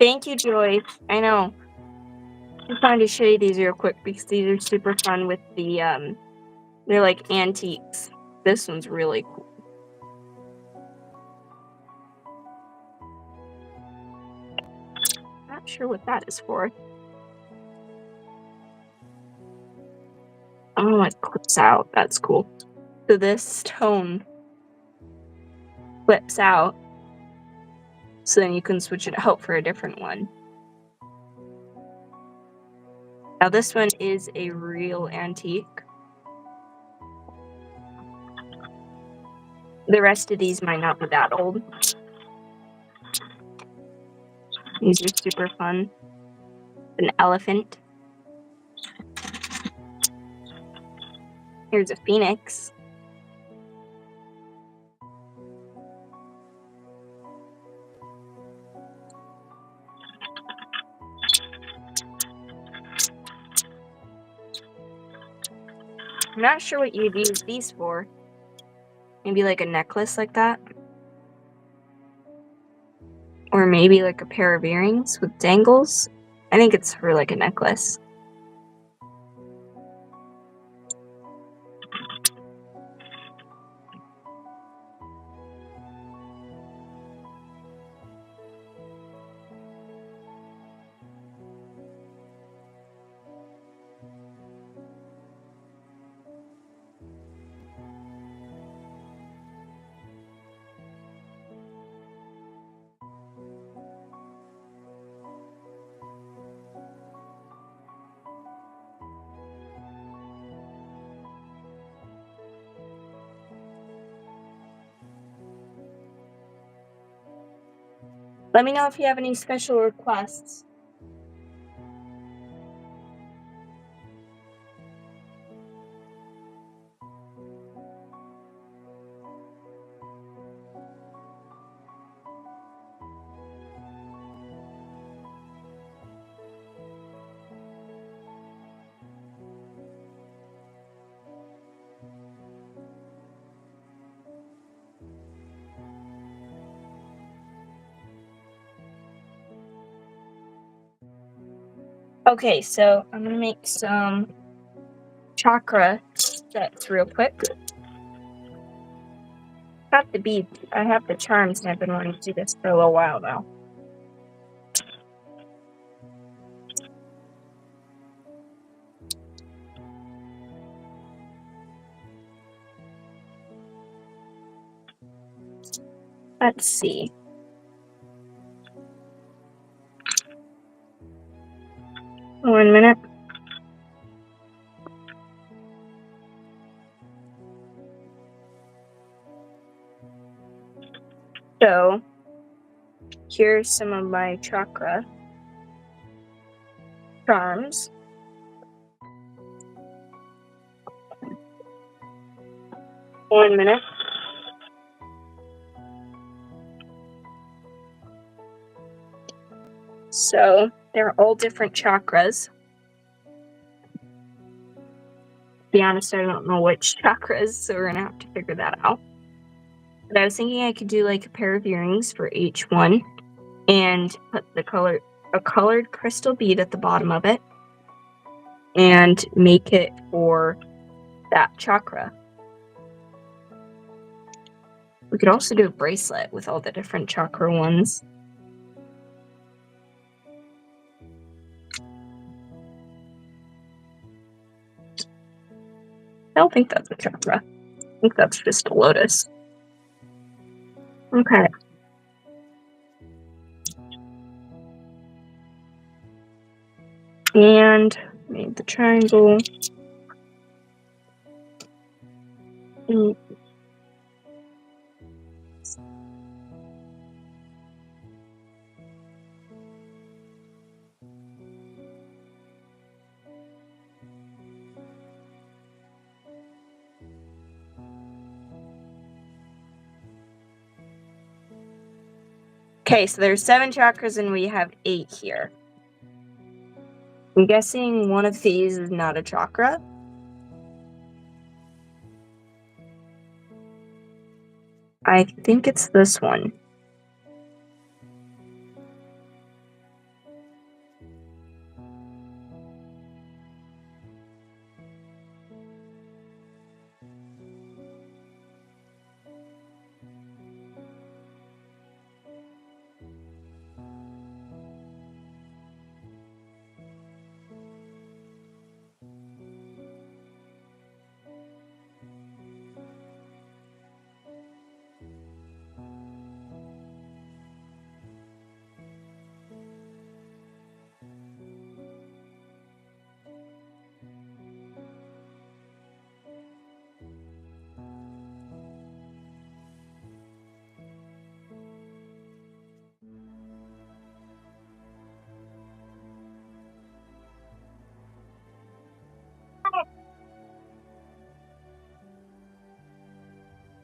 Thank you, Joy. I know. I'm trying to show you these real quick because these are super fun with the, they're like antiques. This one's really cool. Not sure what that is for. Oh, it clips out. That's cool. So this stone flips out. So then you can switch it out for a different one. Now this one is a real antique. The rest of these might not be that old. These are super fun. An elephant. Here's a phoenix. I'm not sure what you'd use these for. Maybe like a necklace like that. Or maybe like a pair of earrings with dangles. I think it's for like a necklace. Let me know if you have any special requests. Okay, so I'm gonna make some chakra sets real quick. Got the beads. I have the charms, and I've been wanting to do this for a little while now. Let's see. One minute. So, here's some of my chakra charms. One minute. So, they're all different chakras. To be honest, I don't know which chakras, so we're gonna have to figure that out. But I was thinking I could do like a pair of earrings for each one and put a colored crystal bead at the bottom of it and make it for that chakra. We could also do a bracelet with all the different chakra ones. I don't think that's a chakra. I think that's just a lotus. Okay. And made the triangle. Okay, so there's 7 chakras and we have 8 here. I'm guessing one of these is not a chakra. I think it's this one.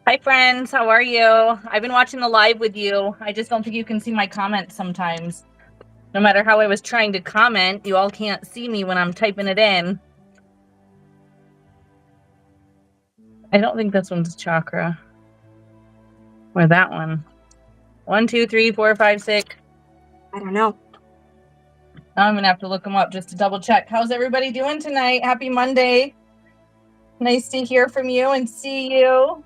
Hi, friends. How are you? I've been watching the live with you. I just don't think you can see my comments sometimes. No matter how I was trying to comment, you all can't see me when I'm typing it in. I don't think this one's chakra. Or that one. 1, 2, 3, 4, 5, 6. I don't know. I'm going to have to look them up just to double check. How's everybody doing tonight? Happy Monday. Nice to hear from you and see you.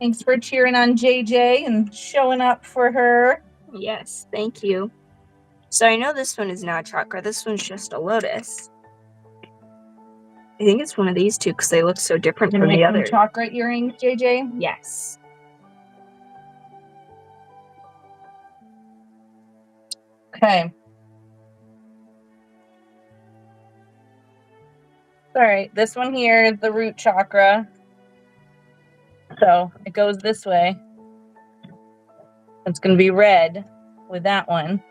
Thanks for cheering on JJ and showing up for her. Yes, thank you. So I know this one is not chakra. This one's just a lotus. I think it's one of these two because they look so different from the other. Chakra earrings, JJ? Yes. Okay. All right, this one here is the root chakra. So it goes this way. It's going to be red with that one.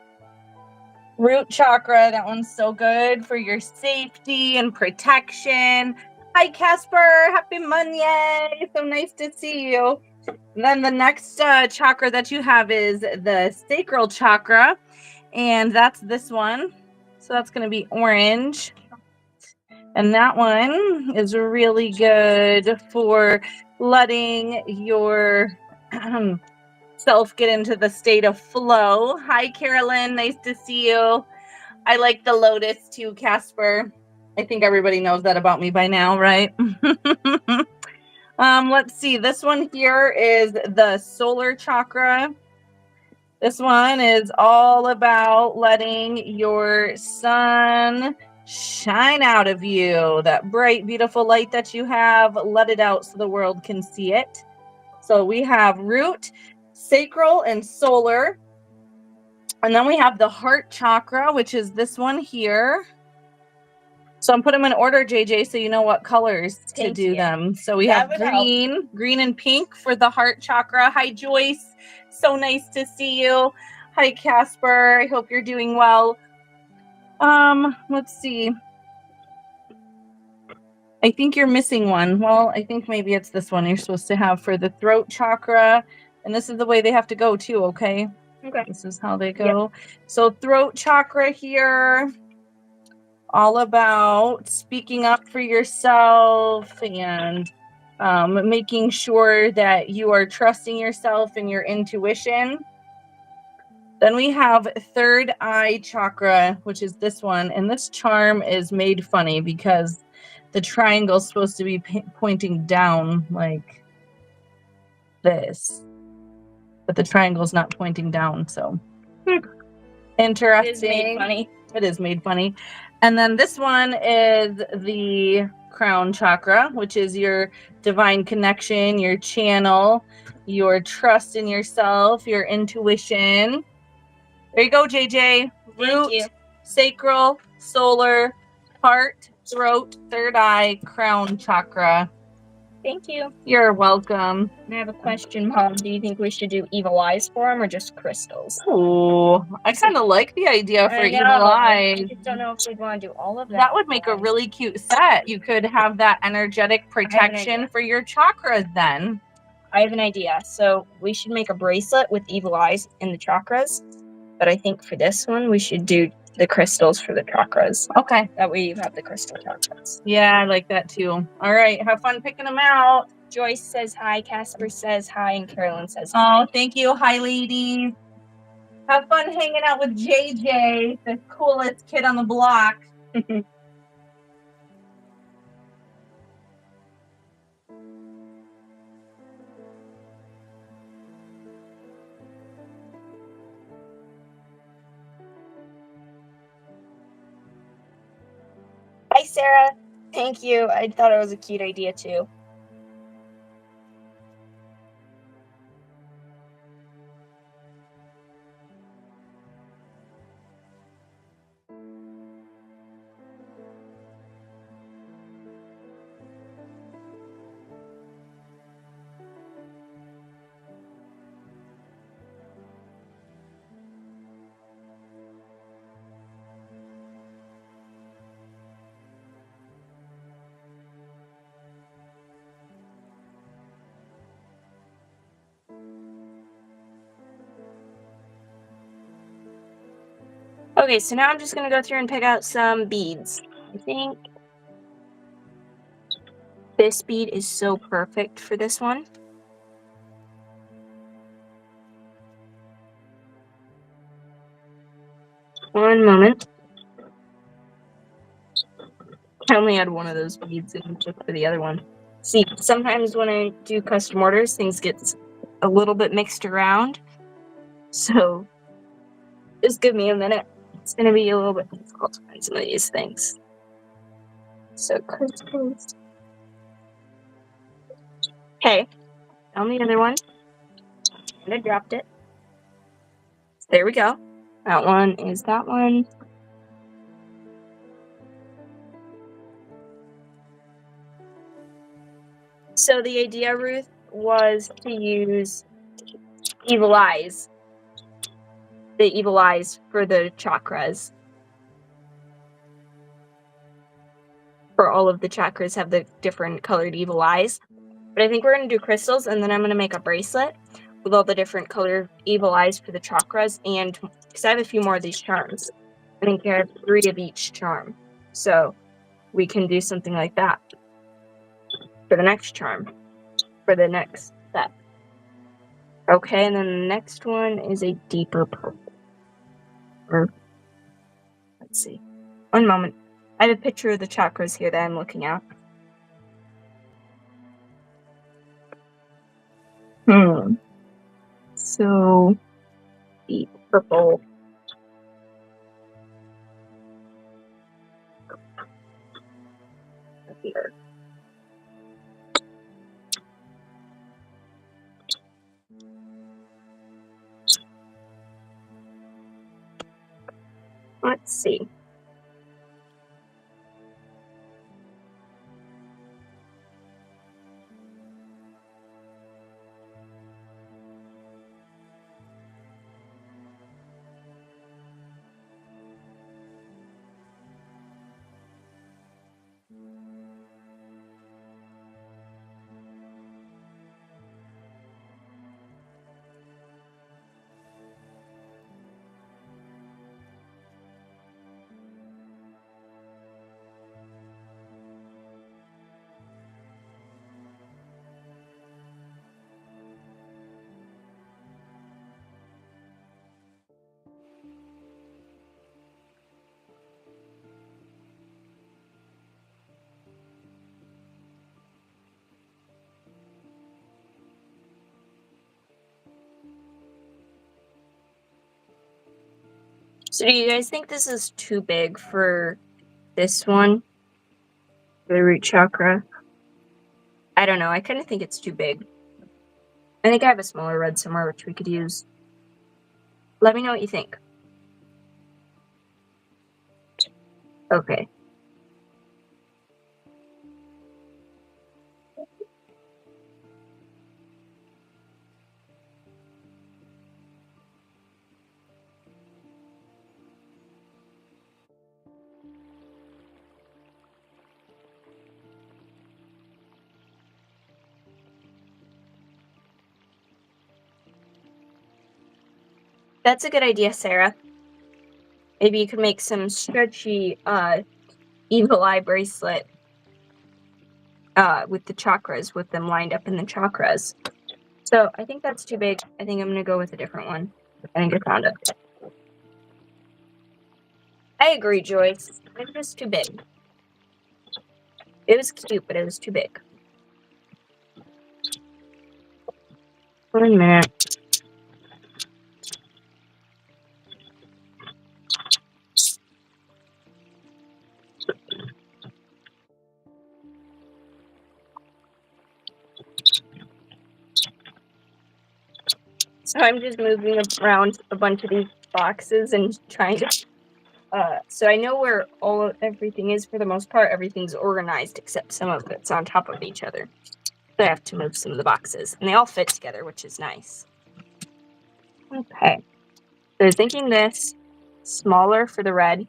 Root chakra, that one's so good for your safety and protection. Hi, Casper. Happy Monday. So nice to see you. And then the next chakra that you have is the sacral chakra, and that's this one. So that's going to be orange. And that one is really good for letting your self get into the state of flow. Hi, Carolyn. Nice to see you. I like the lotus too, Casper. I think everybody knows that about me by now, right? Let's see. This one here is the solar chakra. This one is all about letting your sun shine out of you. That bright, beautiful light that you have, let it out so the world can see it. So we have root, sacral, and solar. And then we have the heart chakra, which is this one here. So I'm putting them in order, JJ, so you know what colors to do them. So we have green and pink for the heart chakra. Hi, Joyce. So nice to see you. Hi, Casper. I hope you're doing well. Let's see. I think you're missing one. Well, I think maybe it's this one you're supposed to have for the throat chakra. And this is the way they have to go too, okay? Okay. This is how they go. Yep. So throat chakra here, all about speaking up for yourself and making sure that you are trusting yourself and your intuition. Then we have third eye chakra, which is this one. And this charm is made funny because the triangle is supposed to be pointing down like this. But the triangle is not pointing down, so interesting. It is made funny. It is made funny. And then this one is the crown chakra, which is your divine connection, your channel, your trust in yourself, your intuition. There you go, JJ. Root, sacral, solar, heart, throat, third eye, crown chakra. Thank you. You're welcome. I have a question, Mom. Do you think we should do evil eyes for them or just crystals? Oh, I kind of like the idea for evil eyes. I just don't know if we'd want to do all of that. That would make a really cute set. You could have that energetic protection for your chakras then. I have an idea. So we should make a bracelet with evil eyes in the chakras. But I think for this one, we should do the crystals for the chakras. Okay. That way you have the crystal chakras. Yeah, I like that too. All right. Have fun picking them out. Joyce says hi. Casper says hi. And Carolyn says hi. Oh, thank you. Hi, ladies. Have fun hanging out with JJ, the coolest kid on the block. Hi, Sarah. Thank you. I thought it was a cute idea, too. Okay, so now I'm just gonna go through and pick out some beads. I think this bead is so perfect for this one. One moment. I only had one of those beads and took for the other one. See, sometimes when I do custom orders, things get a little bit mixed around. So just give me a minute. It's gonna be a little bit difficult to find some of these things. So crystals. Okay, found the other one. And I dropped it. There we go. That one is that one. So the idea, Ruth, was to use evil eyes. The evil eyes for the chakras. For all of the chakras have the different colored evil eyes. But I think we're going to do crystals, and then I'm going to make a bracelet with all the different colored evil eyes for the chakras, and because I have a few more of these charms. I think I have 3 of each charm. So we can do something like that for the next charm, for the next set. Okay, and then the next one is a deeper purple. Or, let's see. One moment. I have a picture of the chakras here that I'm looking at. So, deep purple. Here. Let's see. So do you guys think this is too big for this one? The root chakra? I don't know. I kind of think it's too big. I think I have a smaller red somewhere which we could use. Let me know what you think. Okay. That's a good idea, Sarah. Maybe you could make some stretchy evil eye bracelet with the chakras, with them lined up in the chakras. So I think that's too big. I think I'm going to go with a different one. I think I found it. I agree, Joyce. It's just too big. It was cute, but it was too big. 1 minute. So I'm just moving around a bunch of these boxes and trying to so I know where everything is for the most part. Everything's organized except some of it's on top of each other. So I have to move some of the boxes, and they all fit together, which is nice. Okay, so thinking this smaller for the red.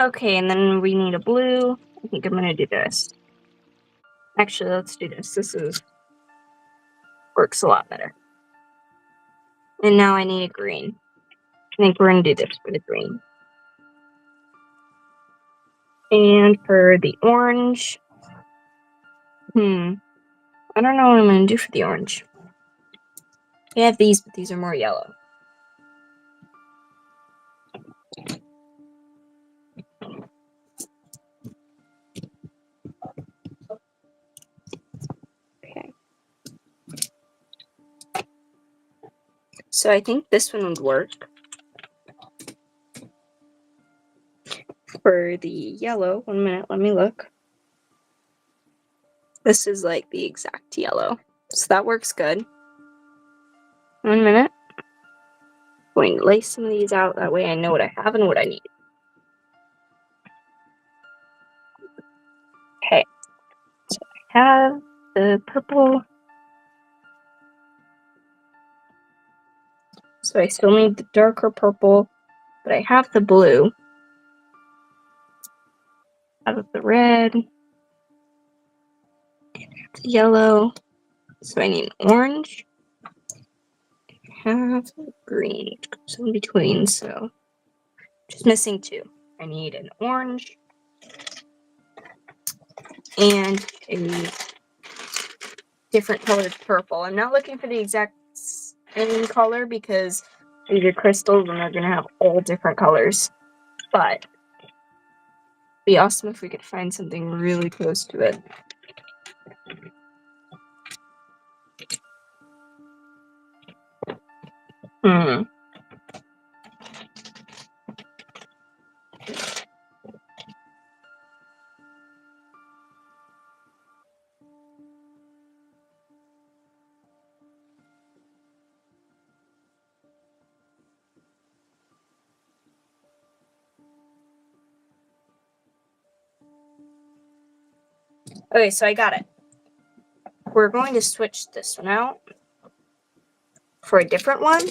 Okay, and then we need a blue. I think I'm gonna do this. Actually, let's do this. Works a lot better. And now I need a green. I think we're gonna do this for the green. And for the orange, I don't know what I'm gonna do for the orange. I have these, but these are more yellow. Okay. So I think this one would work. For the yellow, 1 minute, let me look. This is like the exact yellow. So that works good. 1 minute. Going to lace some of these out, that way I know what I have and what I need. Okay. So I have the purple. So I still need the darker purple, but I have the blue. Out of the red. The yellow. So I need an orange. I have green, which goes in between, so just missing two. I need an orange and a different colored purple. I'm not looking for the exact same color because these are crystals and they're gonna have all different colors. But it'd be awesome if we could find something really close to it. Okay, so I got it. We're going to switch this one out for a different one.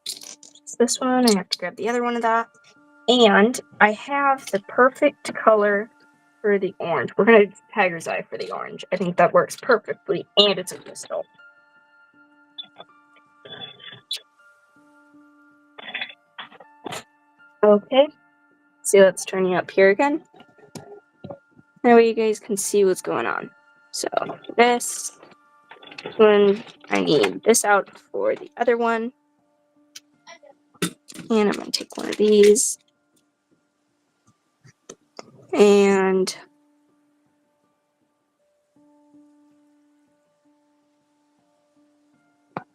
It's this one. I have to grab the other one of that. And I have the perfect color for the orange. We're going to do tiger's eye for the orange. I think that works perfectly, and it's a crystal. Okay, so let's turn you up here again. That way you guys can see what's going on. So this one, I need this out for the other one. And I'm going to take one of these. And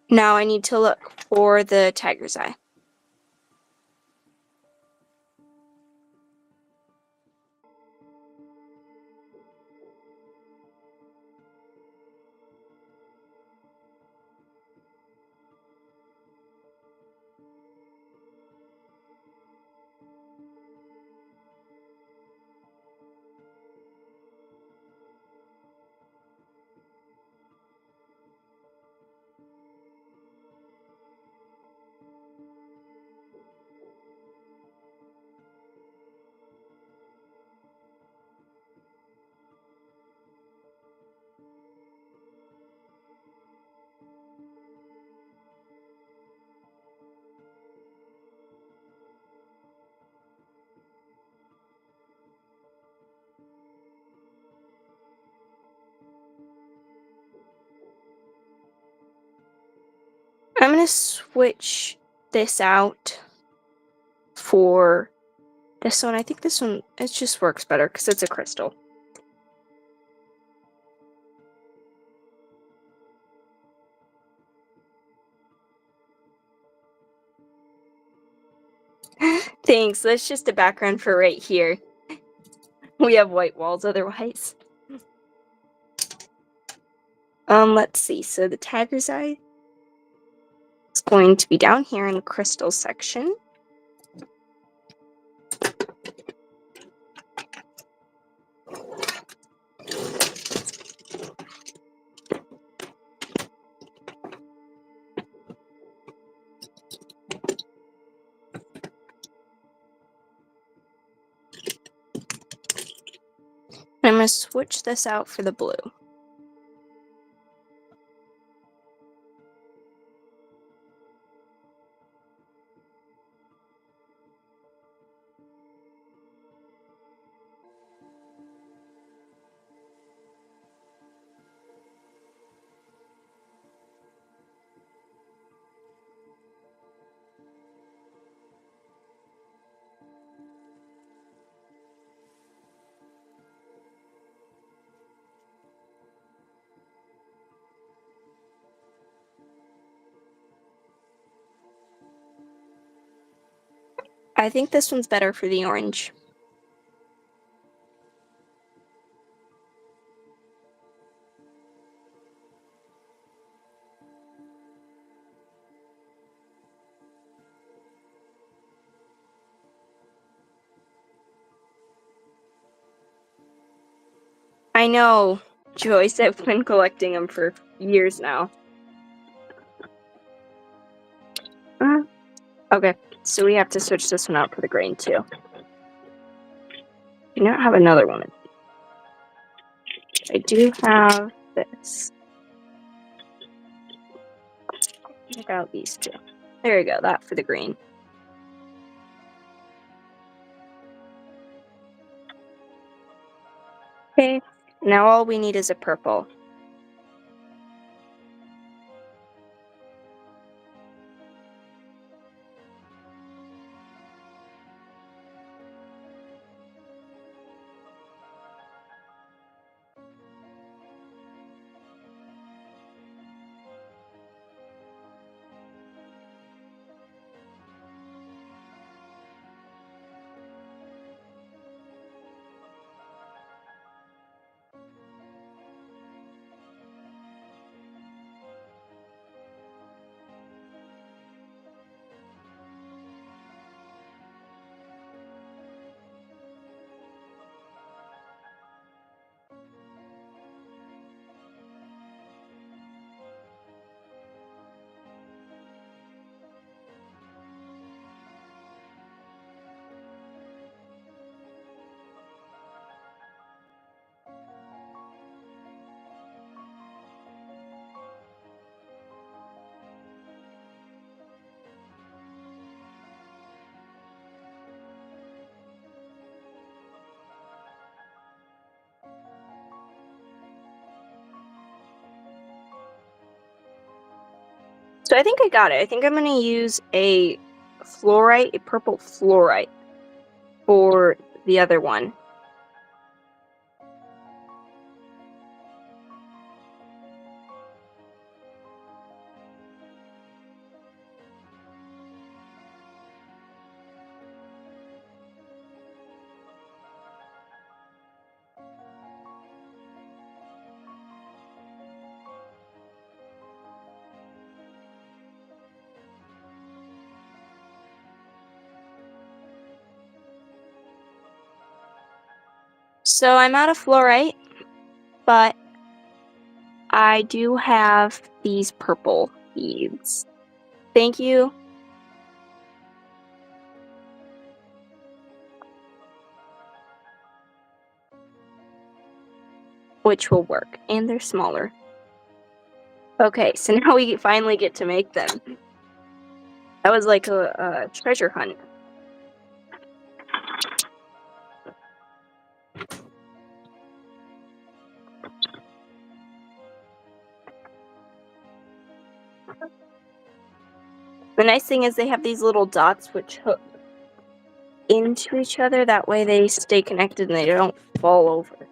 now I need to look for the tiger's eye. I'm going to switch this out for this one. I think this one, it just works better because it's a crystal. Thanks. That's just a background for right here. We have white walls otherwise. Let's see. So the tiger's eye is going to be down here in the crystal section. to switch this out for the blue. I think this one's better for the orange. I know, Joyce. I've been collecting them for years now. Okay, so we have to switch this one out for the green too. I don't have another one. I do have this. Check out these two. There you go, that for the green. Okay, now all we need is a purple. So I think I got it. I think I'm going to use a fluorite, a purple fluorite for the other one. So I'm out of fluorite, but I do have these purple beads. Thank you. Which will work, and they're smaller. Okay, so now we finally get to make them. That was like a treasure hunt. The nice thing is they have these little dots which hook into each other. That way they stay connected and they don't fall over.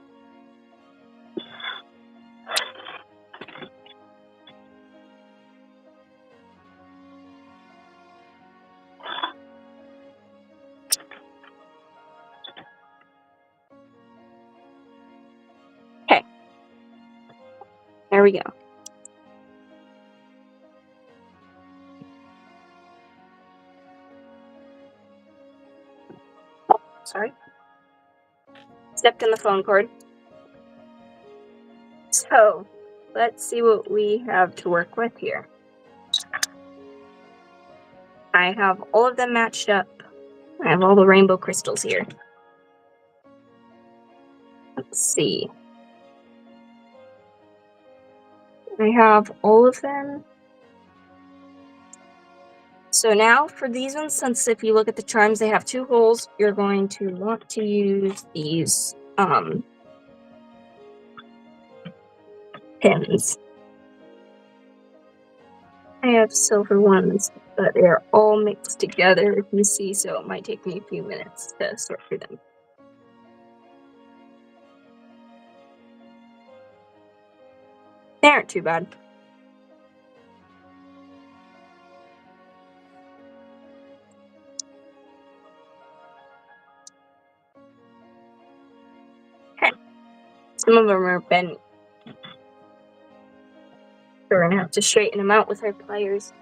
Okay. There we go. Oh, sorry. Stepped in the phone cord. So, let's see what we have to work with here. I have all of them matched up. I have all the rainbow crystals here. Let's see. I have all of them. So now for these ones, since if you look at the charms, they have 2 holes, you're going to want to use these pins. I have silver ones, but they're all mixed together, if you see, so it might take me a few minutes to sort through them. They aren't too bad. Okay. Some of them are bent. So we're gonna have to straighten them out with our pliers.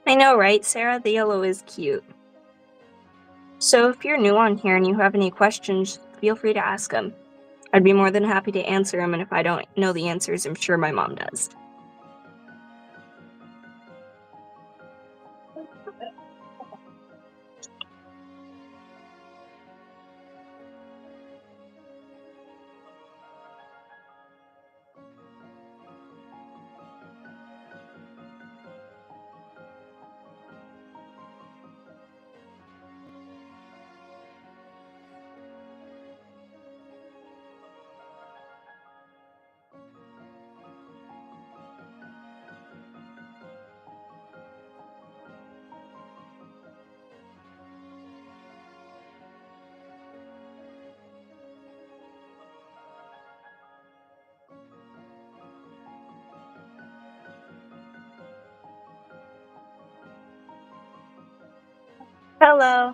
I know, right, Sarah? The yellow is cute. So if you're new on here and you have any questions, feel free to ask them. I'd be more than happy to answer them, and if I don't know the answers, I'm sure my mom does. Hello.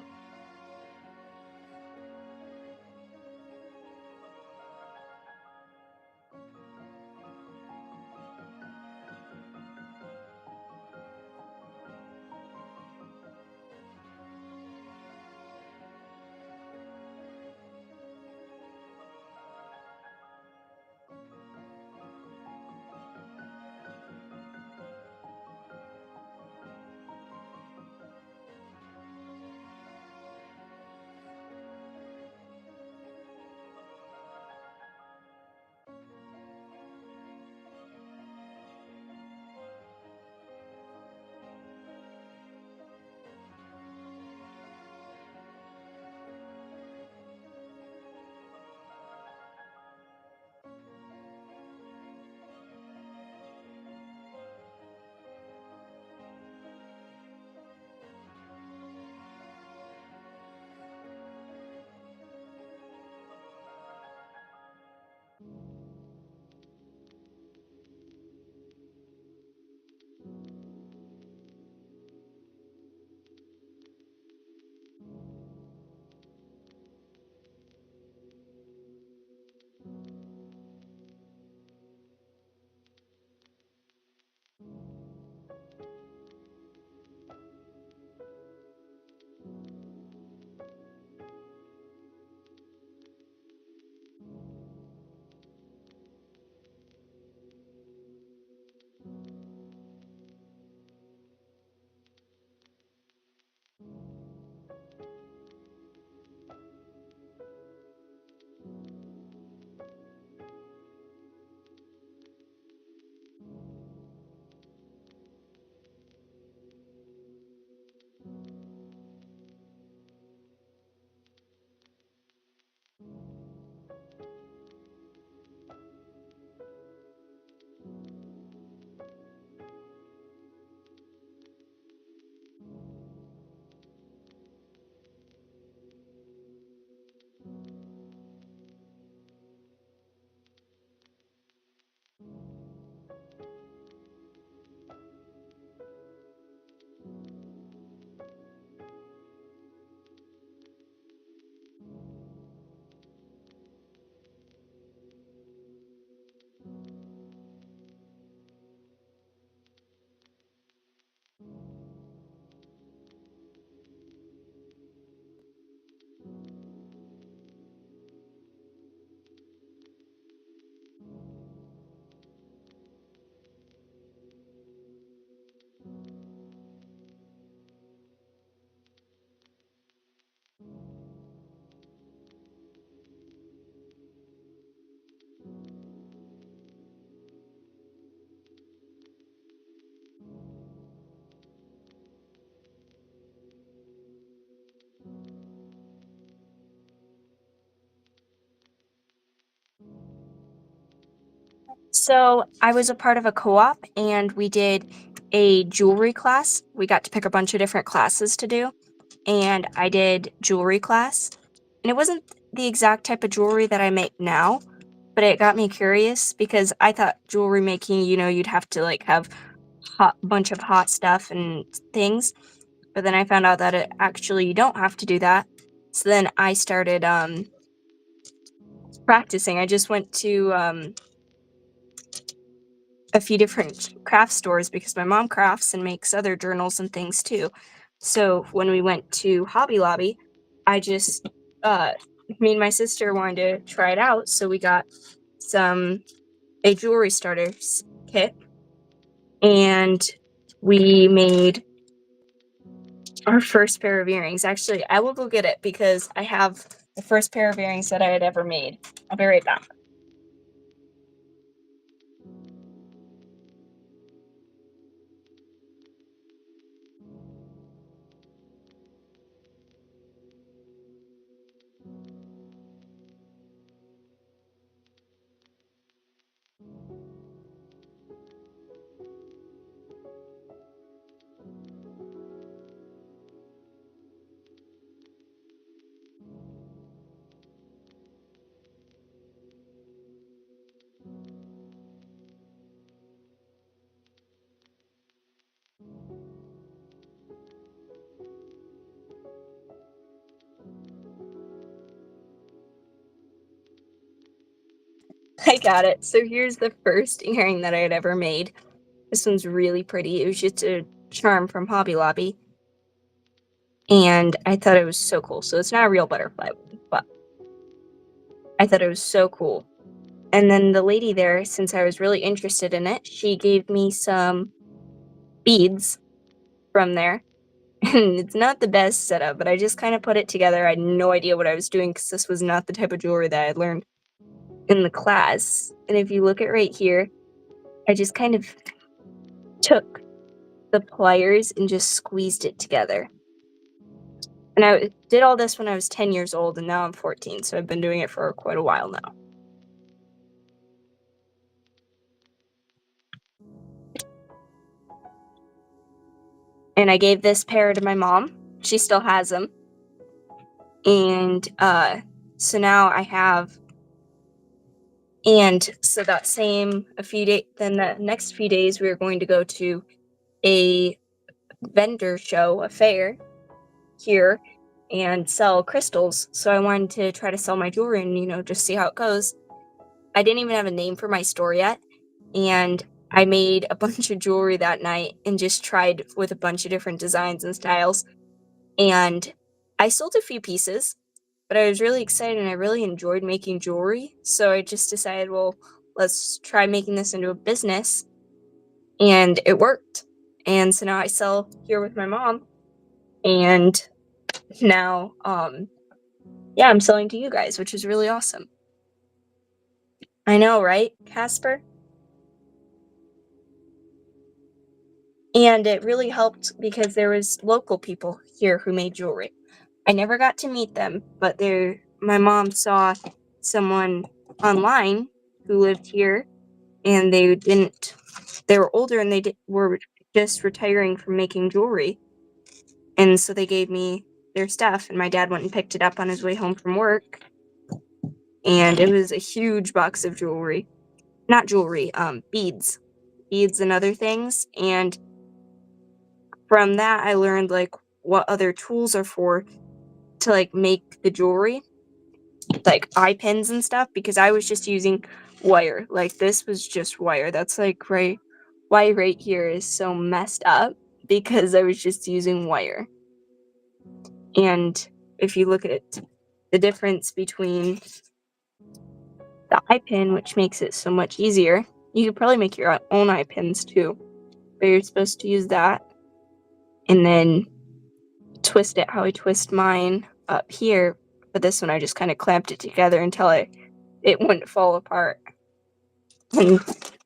So I was a part of a co-op and we did a jewelry class. We got to pick a bunch of different classes to do, and I did jewelry class. And it wasn't the exact type of jewelry that I make now, but it got me curious because I thought jewelry making, you'd have to like have hot bunch of hot stuff and things. But then I found out that it actually you don't have to do that. So then I started practicing. I just went to a few different craft stores because my mom crafts and makes other journals and things too. So when we went to Hobby Lobby, I just uh me and my sister wanted to try it out, so we got a jewelry starters kit, and we made our first pair of earrings. Actually, I will go get it because I have the first pair of earrings that I had ever made. I'll be right back. I got it. So here's the first earring that I had ever made. This one's really pretty. It was just a charm from Hobby Lobby, and I thought it was so cool. So it's not a real butterfly one, but I thought it was so cool. And then the lady there, since I was really interested in it, she gave me some beads from there. And it's not the best setup, but I just kind of put it together. I had no idea what I was doing because this was not the type of jewelry that I had learned in the class. And if you look at right here, I just kind of took the pliers and just squeezed it together. And I did all this when I was 10 years old, and now I'm 14, so I've been doing it for quite a while now. And I gave this pair to my mom. She still has them. And so now I have, and so that same a few days, then the next few days we were going to go to a vendor show, a fair here, and sell crystals. So I wanted to try to sell my jewelry and just see how it goes. I didn't even have a name for my store yet, and I made a bunch of jewelry that night and just tried with a bunch of different designs and styles. And I sold a few pieces, but I was really excited and I really enjoyed making jewelry. So I just decided, well, let's try making this into a business. And it worked. And so now I sell here with my mom. And now, yeah, I'm selling to you guys, which is really awesome. I know, right, Casper? And it really helped because there was local people here who made jewelry. I never got to meet them, but my mom saw someone online who lived here, and they were older and were just retiring from making jewelry. And so they gave me their stuff, and my dad went and picked it up on his way home from work. And it was a huge box of jewelry. Not jewelry, beads. Beads and other things. And from that I learned like what other tools are for to like make the jewelry, like eye pins and stuff, because I was just using wire. Like this was just wire. That's like why right here is so messed up, because I was just using wire. And if you look at it, the difference between the eye pin, which makes it so much easier, you could probably make your own eye pins too, but you're supposed to use that and then twist it how I twist mine up here. But this one I just kind of clamped it together until it wouldn't fall apart. And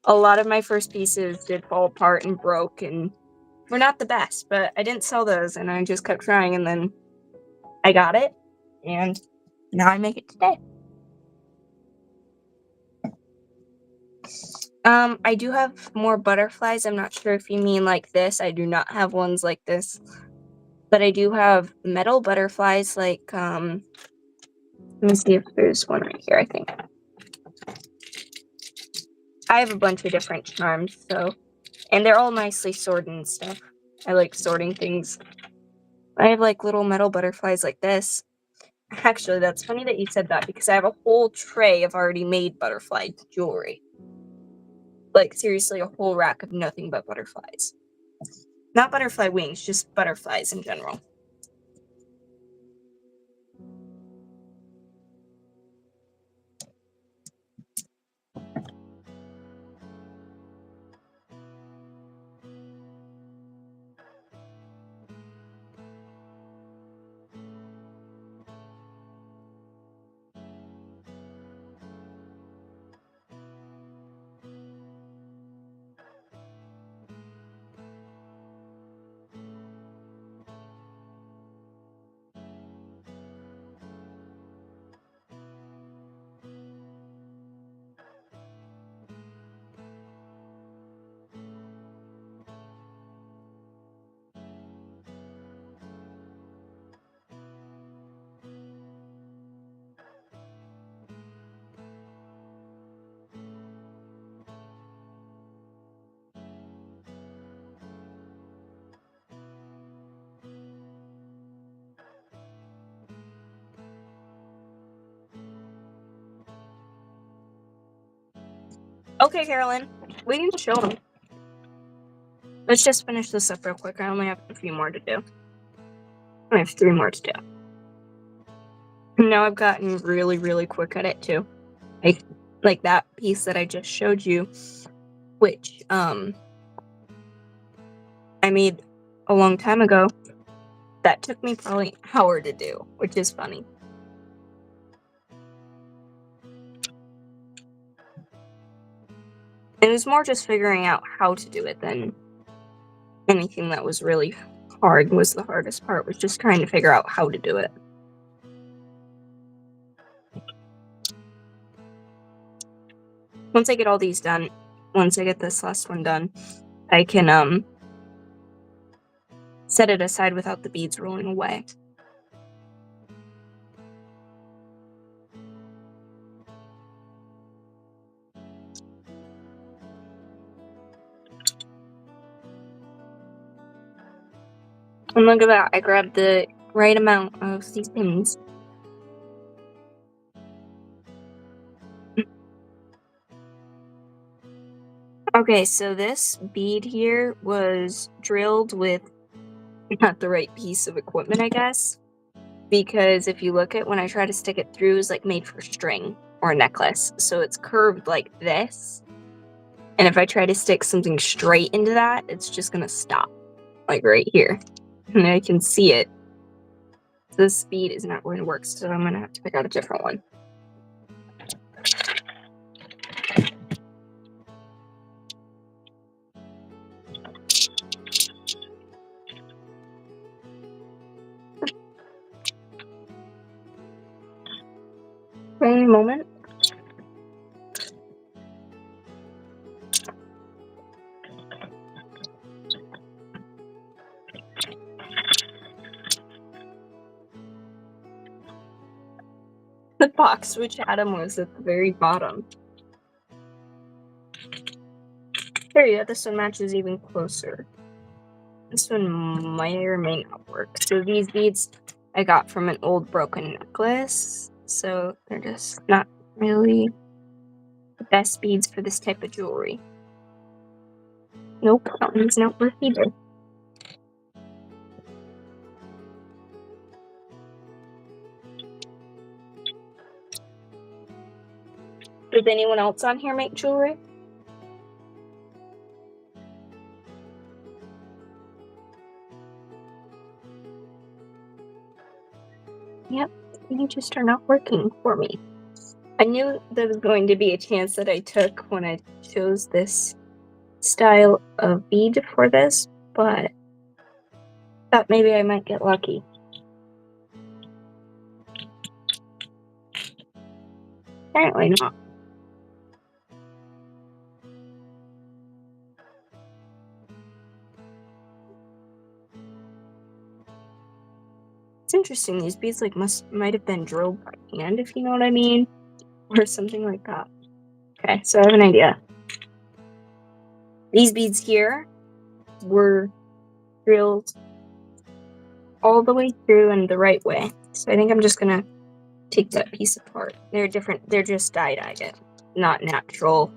a lot of my first pieces did fall apart and broke and were not the best, but I didn't sell those and I just kept trying, and then I got it, and now I make it today. I do have more butterflies. I'm not sure if you mean like this. I do not have ones like this. But I do have metal butterflies like, let me see if there's one right here, I think. I have a bunch of different charms, so, and they're all nicely sorted and stuff. I like sorting things. I have like little metal butterflies like this. Actually, that's funny that you said that because I have a whole tray of already made butterfly jewelry. Like, seriously, a whole rack of nothing but butterflies. Not butterfly wings, just butterflies in general. Okay, Carolyn, we can show them. Let's just finish this up real quick. I only have a few more to do. I have 3 more to do. Now I've gotten really, really quick at it too. Like that piece that I just showed you, which I made a long time ago. That took me probably an hour to do, which is funny. It was more just figuring out how to do it than anything that was really hard. Was the hardest part, was just trying to figure out how to do it. Once I get all these done, once I get this last one done, I can set it aside without the beads rolling away. And look at that, I grabbed the right amount of these pins. Okay, so this bead here was drilled with not the right piece of equipment, I guess. Because if you look at when I try to stick it through, it's like made for string or a necklace. So it's curved like this. And if I try to stick something straight into that, it's just gonna stop. Like right here. And I can see it. So this bead is not going to work, so I'm gonna have to pick out a different one. Wait a moment. The box which Adam was at the very bottom. There you go, this one matches even closer. This one may or may not work. So these beads I got from an old broken necklace. So they're just not really the best beads for this type of jewelry. Nope, that one's not worth either. Does anyone else on here make jewelry? Yep, they just are not working for me. I knew there was going to be a chance that I took when I chose this style of bead for this, but thought maybe I might get lucky. Apparently not. It's interesting. These beads like might have been drilled by hand, if you know what I mean, or something like that. Okay, so I have an idea. These beads here were drilled all the way through and the right way. So I think I'm just gonna take that piece apart. They're different. They're just dyed agate, not natural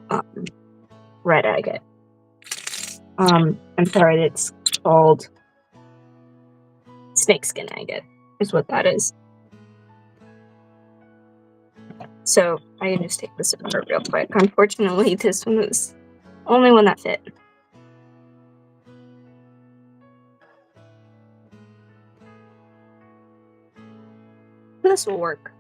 red agate. I'm sorry, it's called snakeskin agate, is what that is. So I can just take this apart real quick. Unfortunately, this one was the only one that fit. This will work.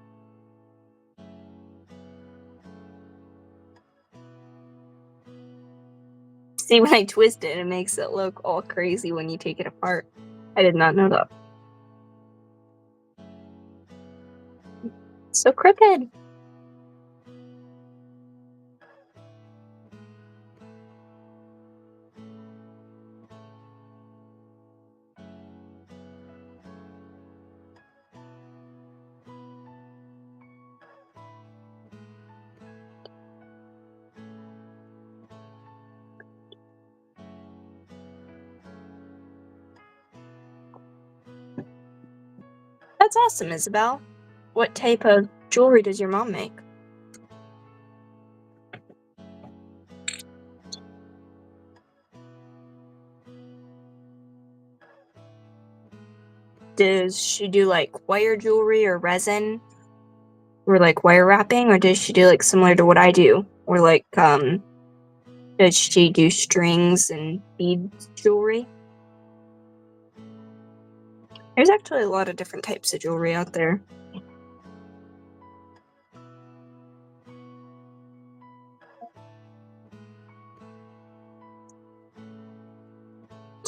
See, when I twist it, it makes it look all crazy when you take it apart. I did not know that. So crooked. That's awesome, Isabel. What type of jewelry does your mom make? Does she do like wire jewelry or resin? Or like wire wrapping? Or does she do like similar to what I do? Or like, does she do strings and beads jewelry? There's actually a lot of different types of jewelry out there.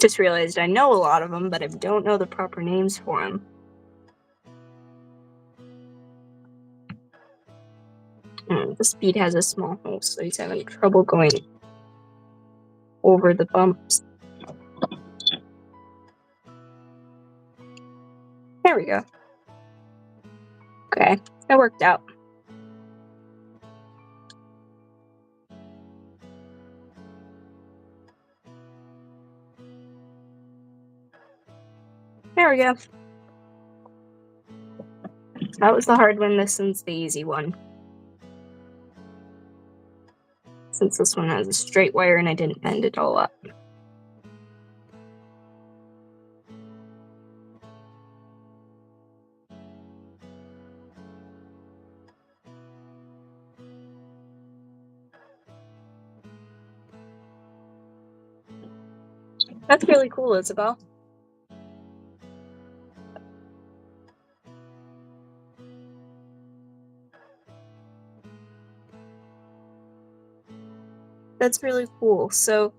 Just realized I know a lot of them, but I don't know the proper names for them. This bead has a small hole, so he's having trouble going over the bumps. There we go. Okay, that worked out. There we go. That was the hard one, this one's the easy one. Since this one has a straight wire and I didn't bend it all up. That's really cool, Isabel. That's really cool. So,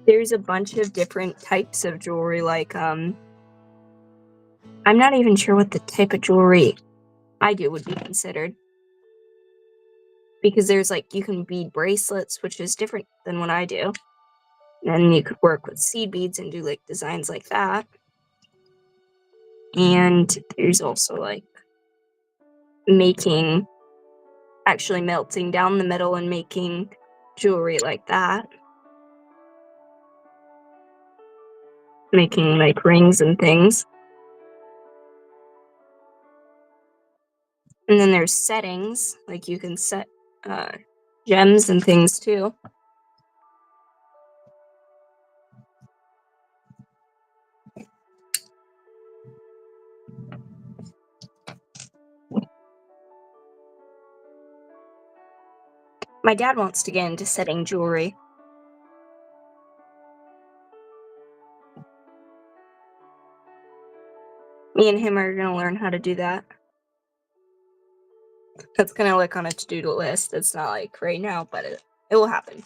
there's a bunch of different types of jewelry, like, I'm not even sure what the type of jewelry I do would be considered. Because there's, like, you can bead bracelets, which is different than what I do. And you could work with seed beads and do, like, designs like that. And there's also, like, actually melting down the metal and making jewelry like that. Making, like, rings and things. And then there's settings, like you can set gems and things too. My dad wants to get into setting jewelry. Me and him are going to learn how to do that. That's kind of like on a to-do list. It's not like right now, but it will happen.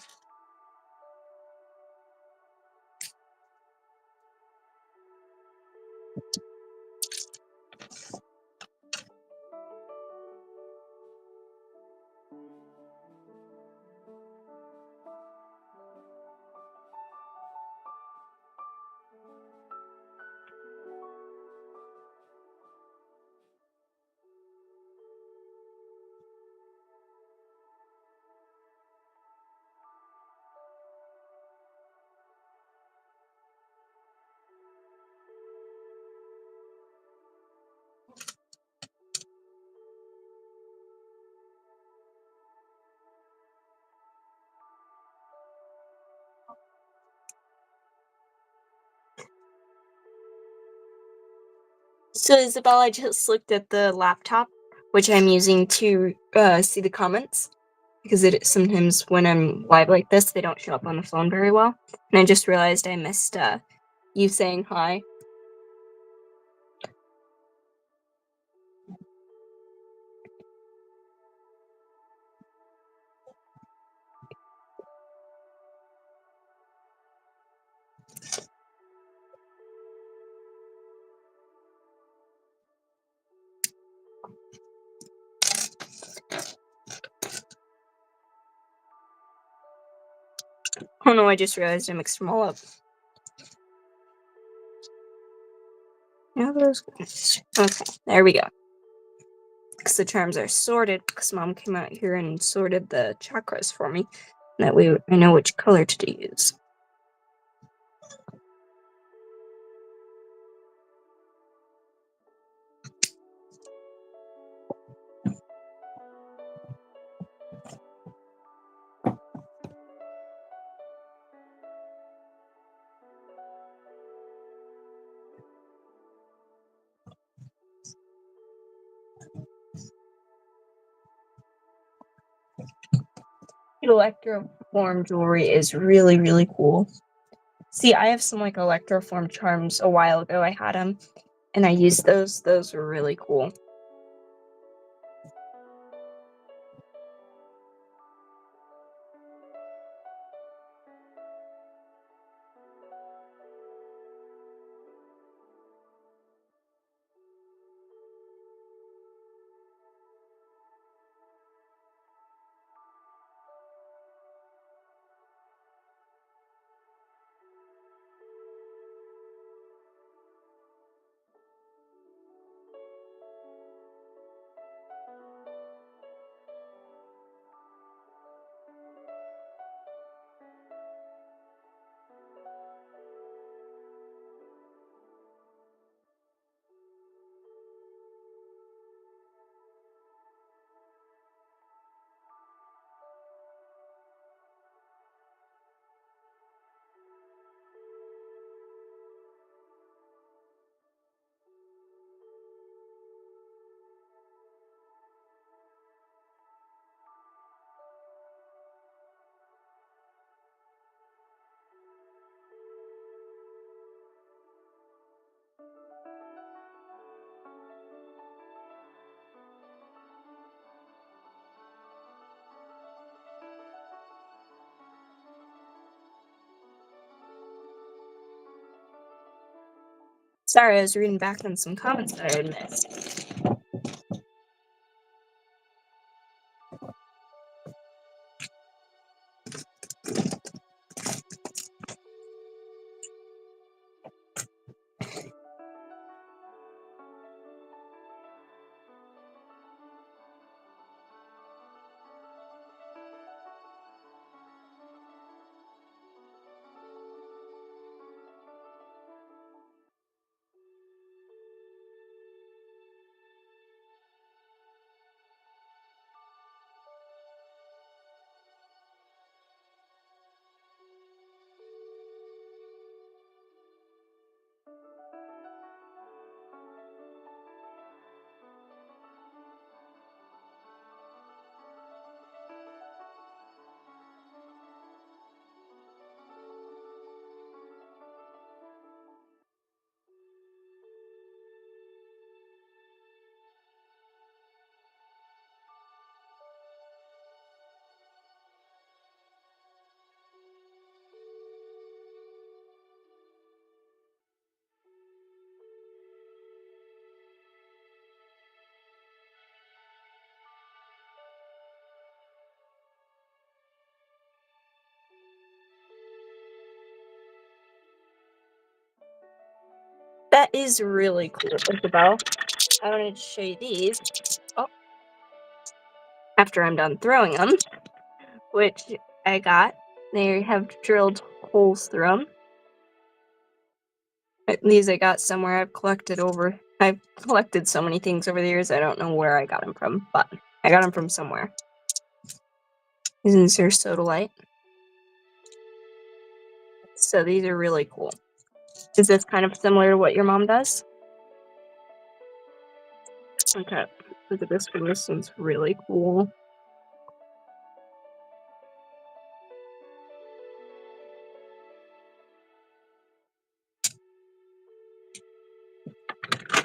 So Isabel, I just looked at the laptop, which I'm using to see the comments, because it sometimes when I'm live like this, they don't show up on the phone very well. And I just realized I missed you saying hi. Oh no, I just realized I mixed them all up. Now those guys. Okay, there we go. Because the charms are sorted, because Mom came out here and sorted the chakras for me. That way I know which color to use. Electroform jewelry is really, really cool. See, I have some like electroform charms a while ago. I had them, and I used those. Those were really cool. Sorry, I was reading back on some comments that I had missed. That is really cool, Isabel. I wanted to show you these. Oh, after I'm done throwing them, which I got. They have drilled holes through them. These I got somewhere. I've collected so many things over the years. I don't know where I got them from, but I got them from somewhere. These are sodalite. So these are really cool. Is this kind of similar to what your mom does? Okay, look at this one. This one's really cool.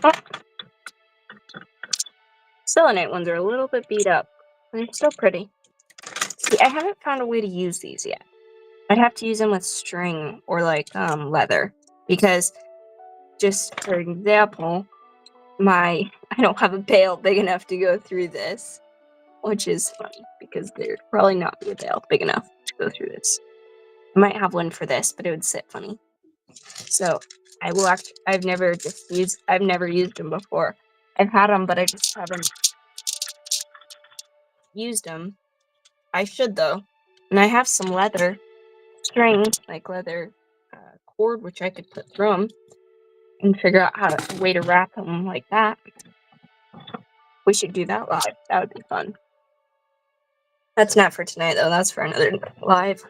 Oh, selenite ones are a little bit beat up, but they're still pretty. See, I haven't found a way to use these yet. I'd have to use them with string or like leather, because just for example, I don't have a bail big enough to go through this, which is funny because there'd probably not be a bail big enough to go through this. I might have one for this, but it would sit funny. So I will actually. I've never used them before. I've had them, but I just haven't used them. I should though, and I have some leather string, like leather cord, which I could put through them and figure out a way to wrap them like that. We should do that live. That would be fun. That's not for tonight though. That's for another live.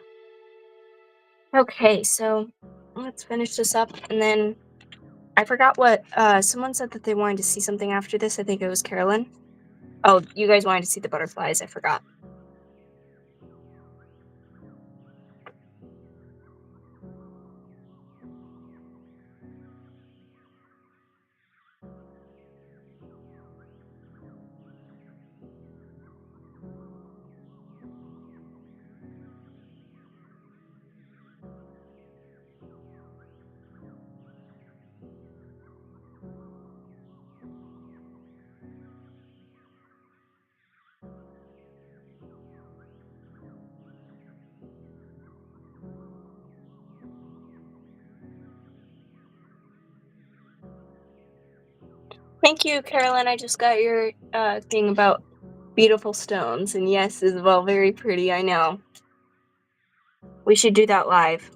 Okay, so let's finish this up, and then I forgot what someone said that they wanted to see something after this. I think it was Carolyn. Oh, you guys wanted to see the butterflies. I forgot. Thank you, Carolyn. I just got your thing about beautiful stones, and yes, Isabel, very pretty. I know. We should do that live.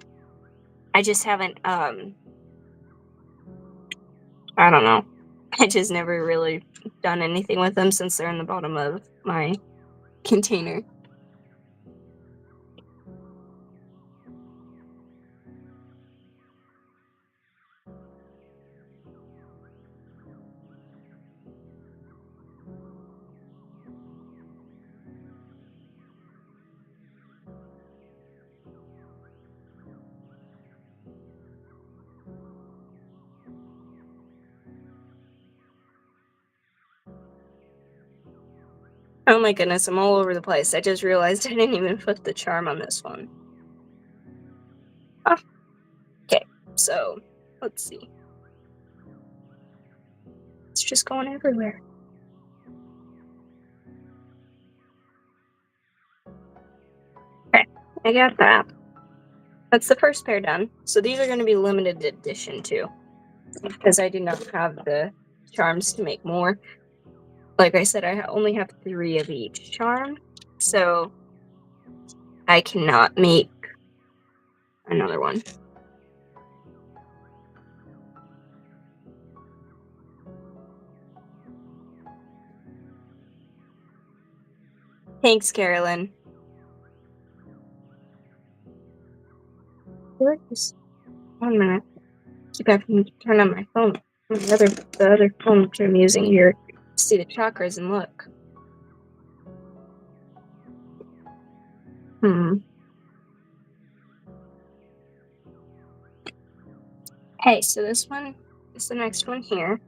I just haven't. I don't know. I just never really done anything with them since they're in the bottom of my container. Oh my goodness, I'm all over the place. I just realized I didn't even put the charm on this one. Ah, okay, so let's see. It's just going everywhere. Okay, I got that. That's the first pair done. So these are going to be limited edition too, because I do not have the charms to make more. Like I said, I only have 3 of each charm, so I cannot make another one. Thanks, Carolyn. Just 1 minute. See if I can turn on my phone. The other phone which I'm using here to see the chakras and look. Hey, so this one is the next one here.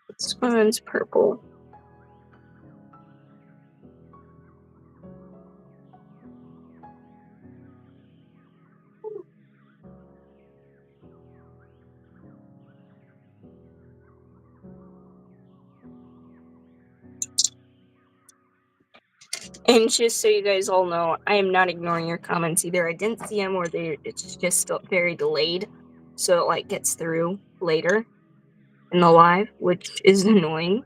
This one's purple. And just so you guys all know, I am not ignoring your comments either. I didn't see them, or it's just still very delayed, so it like gets through later in the live, which is annoying.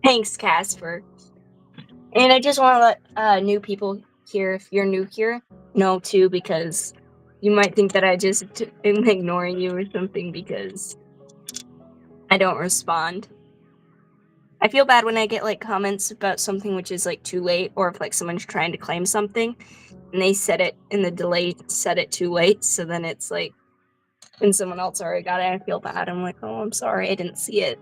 Thanks, Casper. And I just want to let new people here, if you're new here, know too, because you might think that I just am ignoring you or something because I don't respond. I feel bad when I get like comments about something which is like too late, or if like someone's trying to claim something and they said it in the delay, said it too late. So then it's like when someone else already got it, I feel bad. I'm like, oh, I'm sorry, I didn't see it.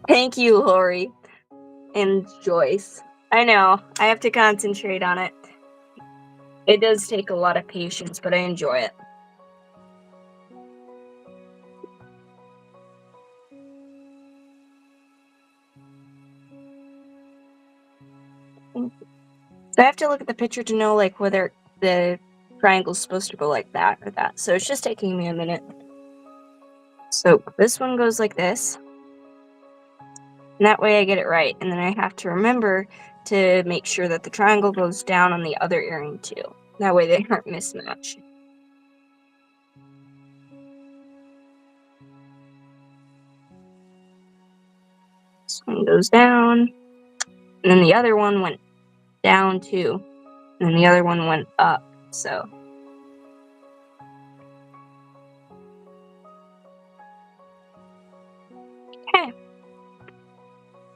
Thank you, Lori and Joyce. I know, I have to concentrate on it. It does take a lot of patience, but I enjoy it. So I have to look at the picture to know like whether the triangle's supposed to go like that or that. So it's just taking me a minute. So this one goes like this. And that way I get it right. And then I have to remember to make sure that the triangle goes down on the other earring too. That way they aren't mismatched. This one goes down. And then the other one went down too. And then the other one went up. So okay.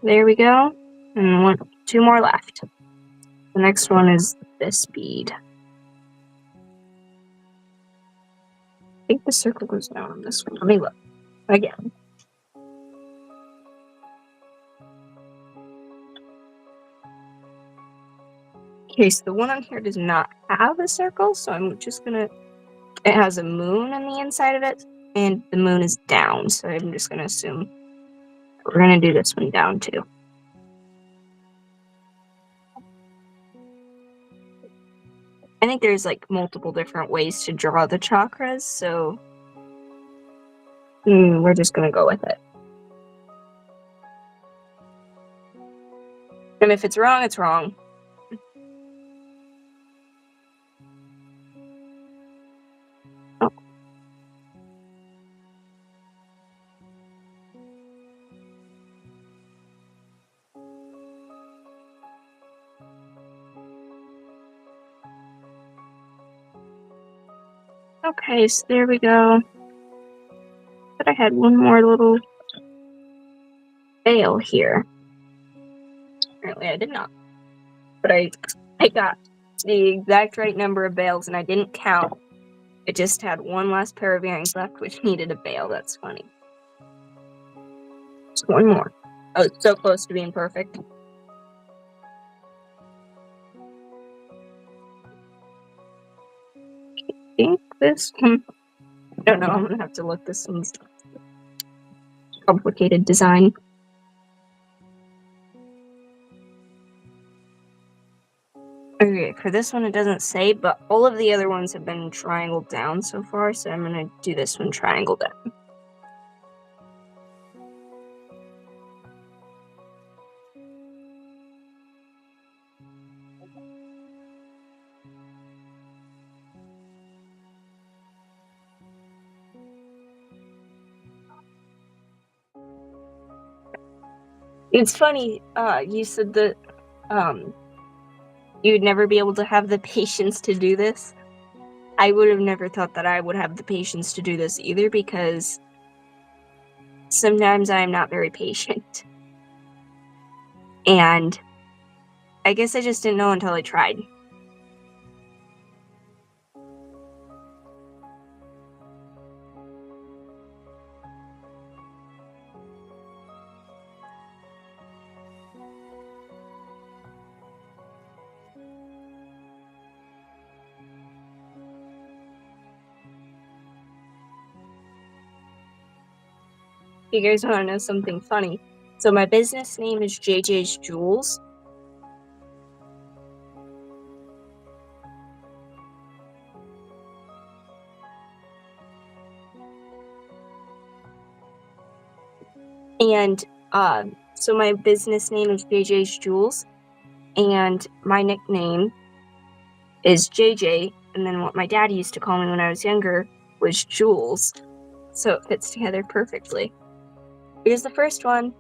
There we go. And two more left. The next one is this bead. I think the circle goes down on this one. Let me look again. Okay, so the one on here does not have a circle, so I'm just gonna... It has a moon on the inside of it, and the moon is down, so I'm just gonna assume we're gonna do this one down too. I think there's like multiple different ways to draw the chakras, so we're just gonna go with it. And if it's wrong, it's wrong. Oh. Okay, so there we go. But I had one more little veil here. Apparently I did not. But I got the exact right number of veils, and I didn't count. It just had one last pair of earrings left, which needed a veil. That's funny. Just one more. Oh, it's so close to being perfect. I think this one... I don't know, I'm gonna have to look. This one's complicated design. Okay, for this one it doesn't say, but all of the other ones have been triangled down so far, so I'm gonna do this one triangled down. It's funny, you said that you'd never be able to have the patience to do this. I would have never thought that I would have the patience to do this either, because sometimes I am not very patient. And I guess I just didn't know until I tried. You guys want to know something funny? So my business name is JJ's Jewels. And so my business name is JJ's Jewels, and my nickname is JJ, and then what my dad used to call me when I was younger was Jules. So it fits together perfectly. Here's the first one.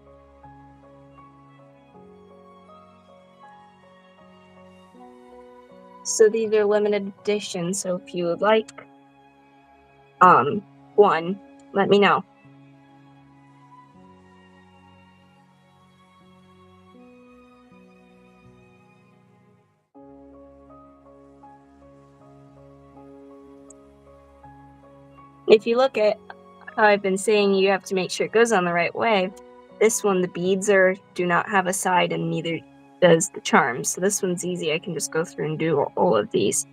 So these are limited edition, so if you would like one, let me know. If you look at how I've been saying you have to make sure it goes on the right way, this one, the beads do not have a side, and neither does the charms. So this one's easy. I can just go through and do all of these.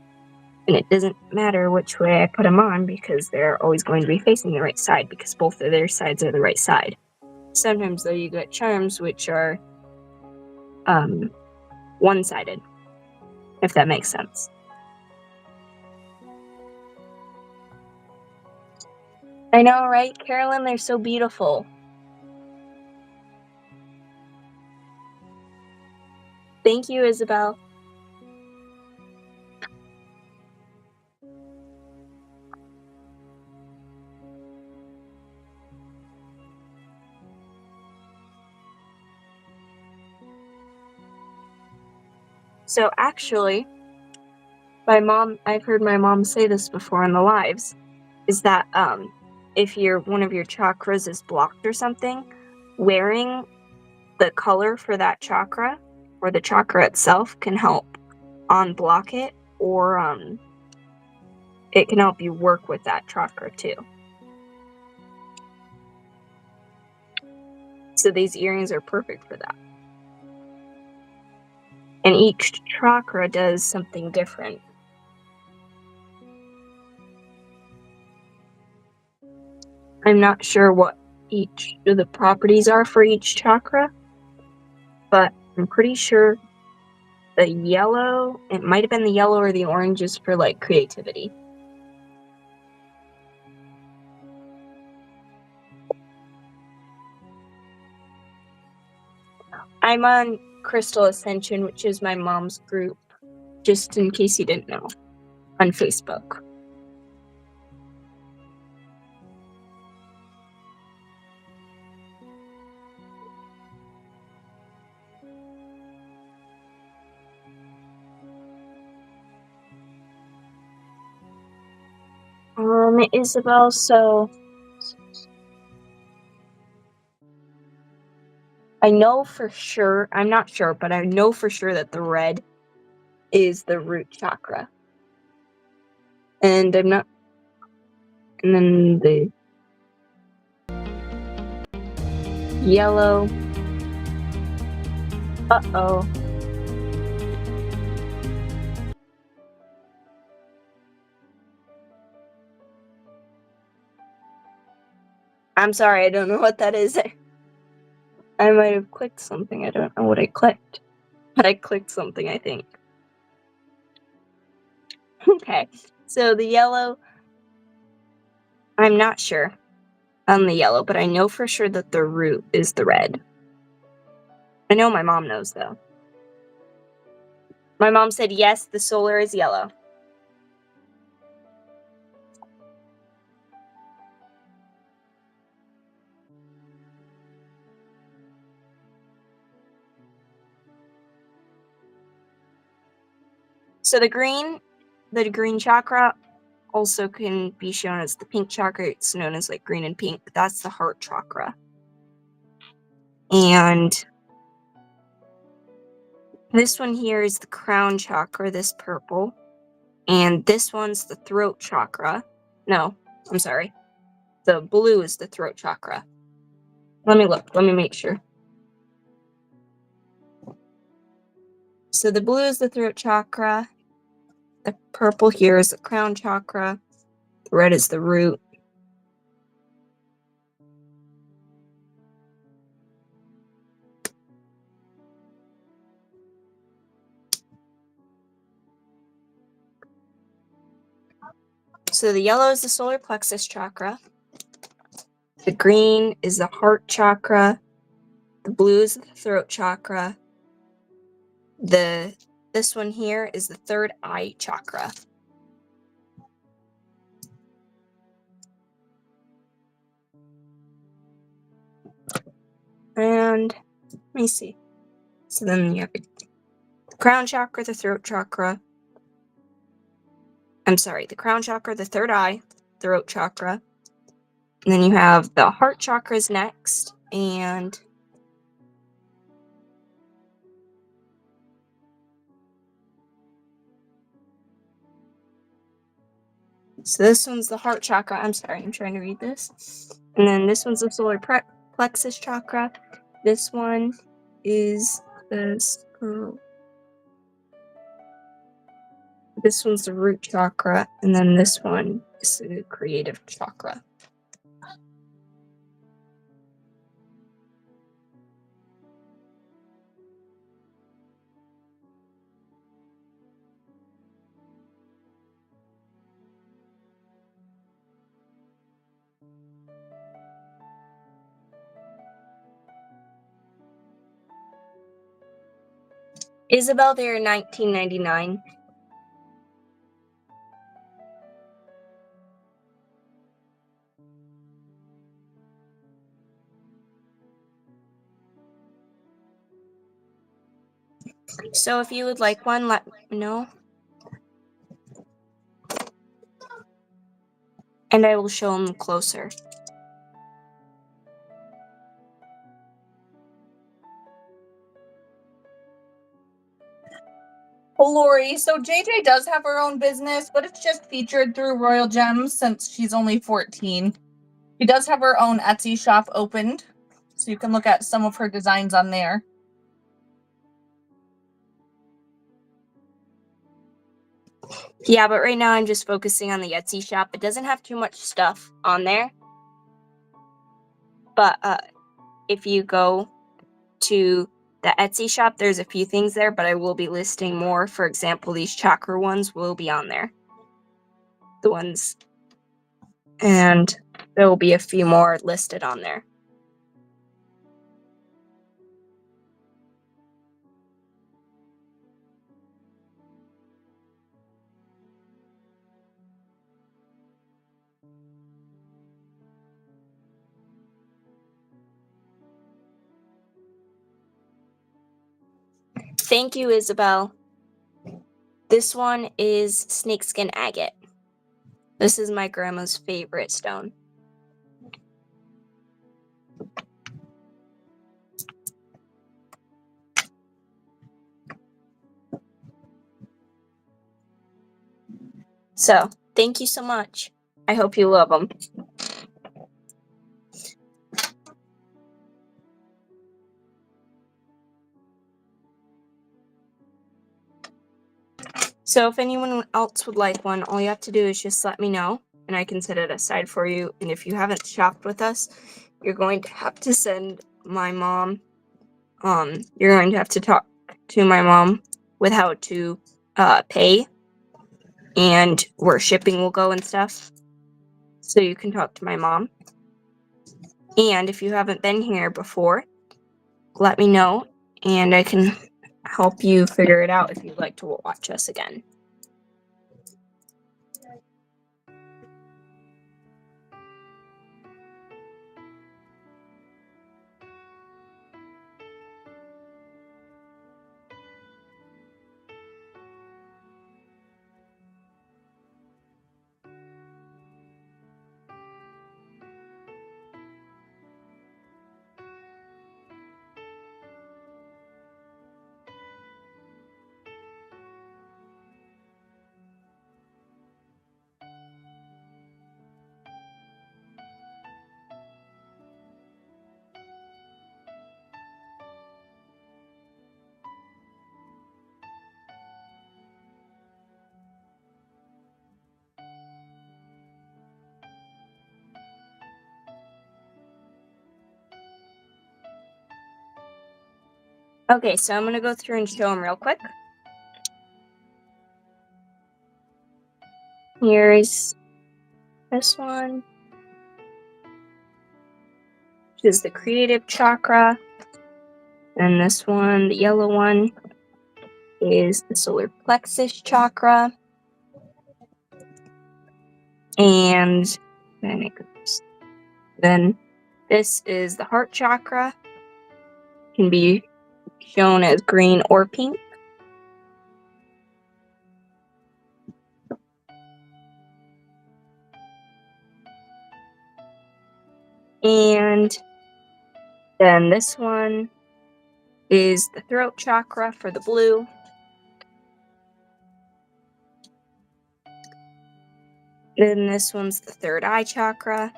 And it doesn't matter which way I put them on, because they're always going to be facing the right side, because both of their sides are the right side. Sometimes, though, you get charms which are one-sided, if that makes sense. I know, right, Carolyn? They're so beautiful. Thank you, Isabel. So actually, I've heard my mom say this before in the lives, is that if one of your chakras is blocked or something, wearing the color for that chakra or the chakra itself can help unblock it, or it can help you work with that chakra too. So these earrings are perfect for that. And each chakra does something different. I'm not sure what each of the properties are for each chakra, but I'm pretty sure the yellow, it might have been the yellow or the orange, is for like creativity. I'm on Crystal Ascension, which is my mom's group, just in case you didn't know, on Facebook. Isabel, so I know for sure, I'm not sure, but I know for sure that the red is the root chakra. And I'm not, and then the yellow, uh-oh. I'm sorry, I don't know what that is. I might have clicked something, I don't know what I clicked. But I clicked something, I think. Okay, so the yellow, I'm not sure on the yellow, but I know for sure that the root is the red. I know my mom knows, though. My mom said, yes, the solar is yellow. So the green chakra also can be shown as the pink chakra. It's known as like green and pink. That's the heart chakra. And this one here is the crown chakra, this purple. And this one's the throat chakra. No, I'm sorry. The blue is the throat chakra. Let me look. Let me make sure. So the blue is the throat chakra. The purple here is the crown chakra. The red is the root. So the yellow is the solar plexus chakra. The green is the heart chakra. The blue is the throat chakra. This one here is the third eye chakra. And let me see. So then you have the crown chakra, the throat chakra. I'm sorry, the crown chakra, the third eye, throat chakra. And then you have the heart chakras next, and so this one's the heart chakra. I'm sorry, I'm trying to read this. And then this one's the solar plexus chakra. This one is this. This one's the root chakra, and then this one is the creative chakra. Isabel there in 1999. So if you would like one, let me know. And I will show them closer. Well, Lori, so JJ does have her own business, but it's just featured through Royal Gems since she's only 14. She does have her own Etsy shop opened, so you can look at some of her designs on there. Yeah, but right now I'm just focusing on the Etsy shop. It doesn't have too much stuff on there. But if you go to the Etsy shop, there's a few things there, but I will be listing more. For example, these chakra ones will be on there. The ones, and there will be a few more listed on there. Thank you, Isabel. This one is snakeskin agate. This is my grandma's favorite stone. So, thank you so much. I hope you love them. So if anyone else would like one, all you have to do is just let me know, and I can set it aside for you. And if you haven't shopped with us, you're going to have to send my mom, you're going to have to talk to my mom with how to pay and where shipping will go and stuff. So you can talk to my mom. And if you haven't been here before, let me know, and I can help you figure it out if you'd like to watch us again. Okay, so I'm going to go through and show them real quick. Here's this one, which is the creative chakra. And this one, the yellow one, is the solar plexus chakra. And then this is the heart chakra. Can be shown as green or pink. And then this one is the throat chakra for the blue. Then this one's the third eye chakra.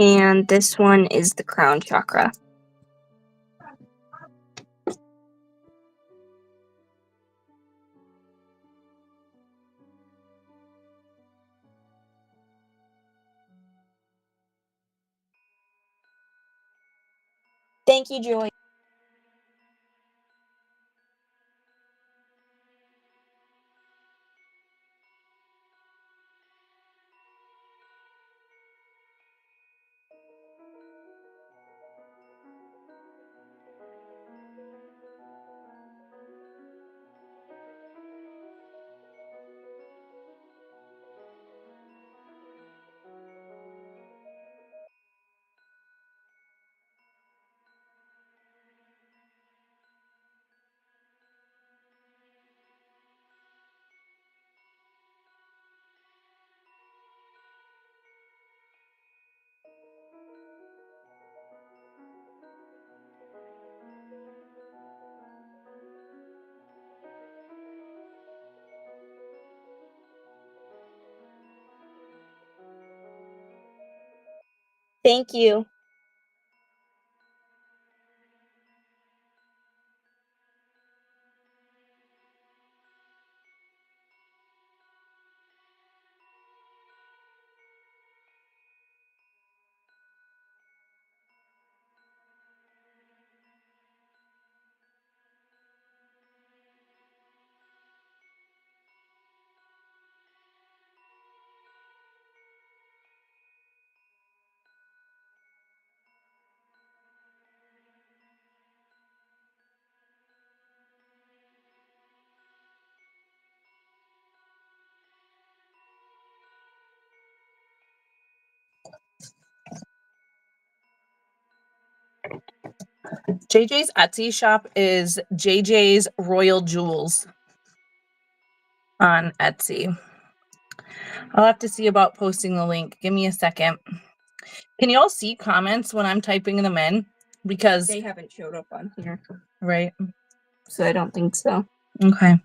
And this one is the crown chakra. Thank you, Joy. Thank you. JJ's Etsy shop is JJ's Royal Jewels on Etsy. I'll have to see about posting the link. Give me a second. Can you all see comments when I'm typing them in? Because They haven't showed up on here, right. so I don't think so. Okay.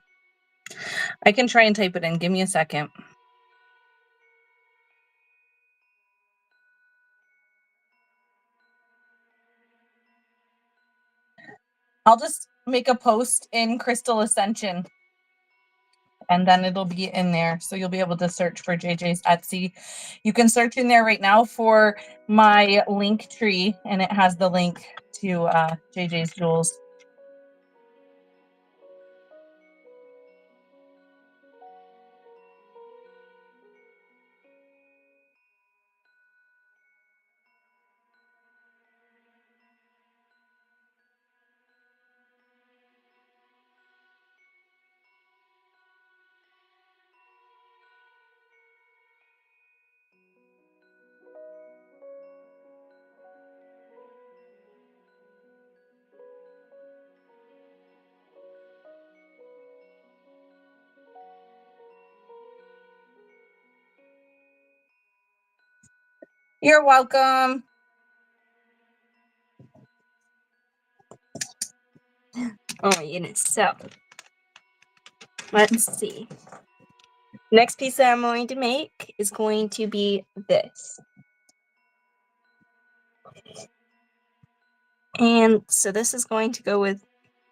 I can try and type it in. Give me a second. I'll just make a post in Crystal Ascension and then it'll be in there. So you'll be able to search for JJ's Etsy. You can search in there right now for my link tree and it has the link to JJ's Jewels. You're welcome. Oh my goodness. So, let's see. Next piece that I'm going to make is going to be this. And so this is going to go with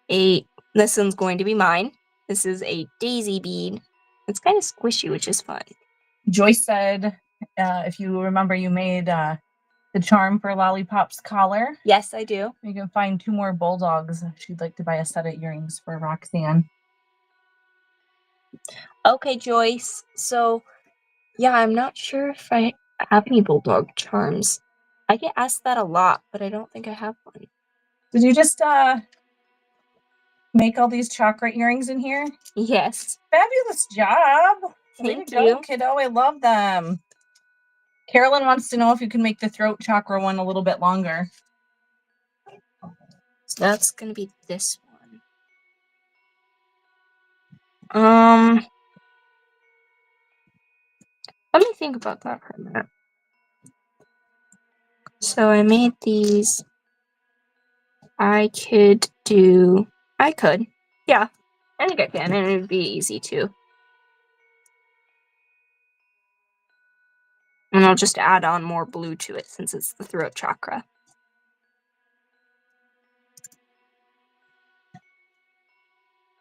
this one's going to be mine. This is a daisy bead. It's kind of squishy, which is fun. Joyce said, if you remember, you made the charm for Lollipop's collar. Yes, I do. You can find 2 more bulldogs. She'd like to buy a set of earrings for Roxanne. Okay, Joyce. So, yeah, I'm not sure if I have any bulldog charms. I get asked that a lot, but I don't think I have one. Did you just make all these chakra earrings in here? Yes. Fabulous job. Way Thank to go, you. kiddo. I love them. Carolyn wants to know if you can make the throat chakra one a little bit longer. So that's going to be this one. Let me think about that for a minute. So I made these. I could. Yeah, I think I can, and it would be easy too. And I'll just add on more blue to it since it's the throat chakra.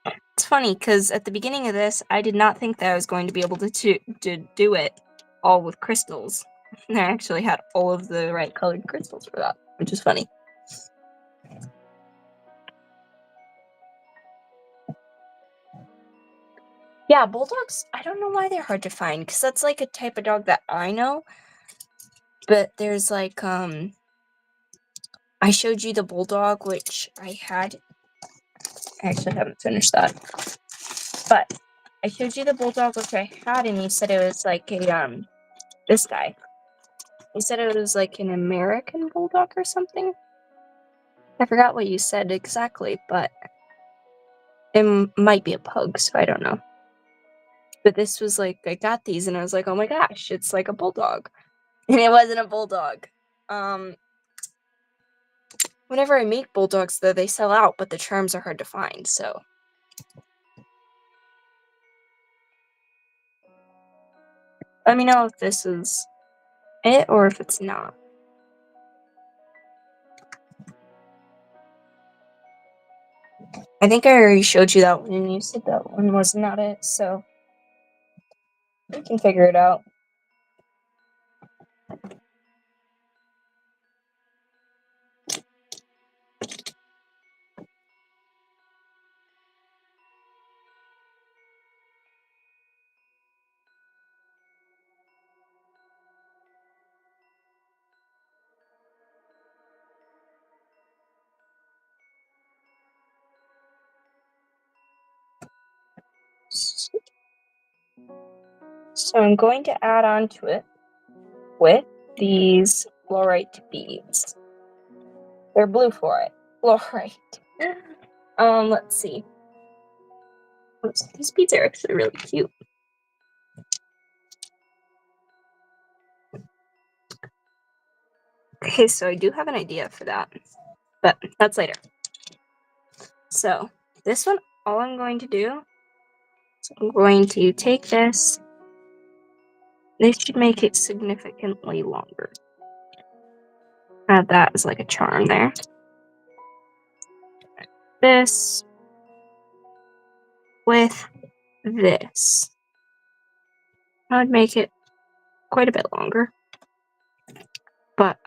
It's funny because at the beginning of this, I did not think that I was going to be able to do it all with crystals. And I actually had all of the right colored crystals for that, which is funny. Yeah, bulldogs, I don't know why they're hard to find, because that's like a type of dog that I know. But there's like, I showed you the bulldog, which I actually haven't finished that. But I showed you the bulldog, which I had, and you said it was like this guy. You said it was like an American bulldog or something? I forgot what you said exactly, but it might be a pug, so I don't know. But this was like, I got these and I was like, oh my gosh, it's like a bulldog. And it wasn't a bulldog. Whenever I make bulldogs, though, they sell out, but the charms are hard to find, so. Let me know if this is it or if it's not. I think I already showed you that one, and you said that one was not it, so we can figure it out. So I'm going to add on to it with these fluorite beads. They're blue fluorite. Let's see. Oops, these beads are actually really cute. Okay, so I do have an idea for that, but that's later. So this one, all I'm going to do is I'm going to take this. This should make it significantly longer. Add that as like a charm there. This with this. I would make it quite a bit longer. But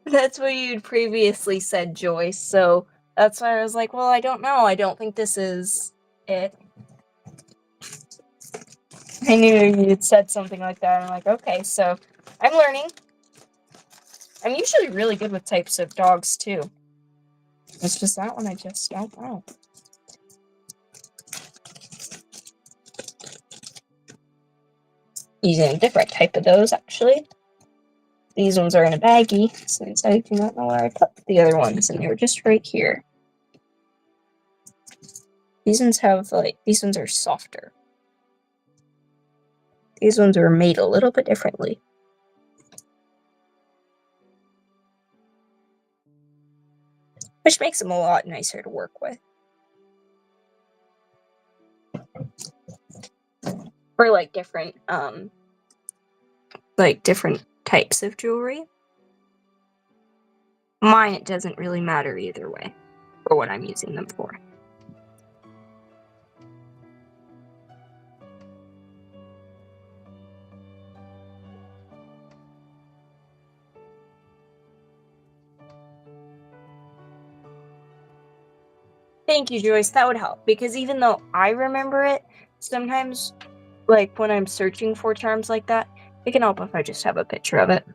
that's what you'd previously said, Joyce. So that's why I was like, well, I don't know. I don't think this is it. I knew you'd said something like that. I'm like, okay, so I'm learning. I'm usually really good with types of dogs, too. It's just that one I just don't know. Using a different type of those, actually. These ones are in a baggie, since I do not know where I put the other ones, and they were just right here. These ones have, like, these ones are softer. These ones were made a little bit differently. Which makes them a lot nicer to work with. For, like, different types of jewelry. Mine, it doesn't really matter either way for what I'm using them for. Thank you, Joyce. That would help, because even though I remember it, sometimes, like, when I'm searching for charms like that, it can help if I just have a picture of it.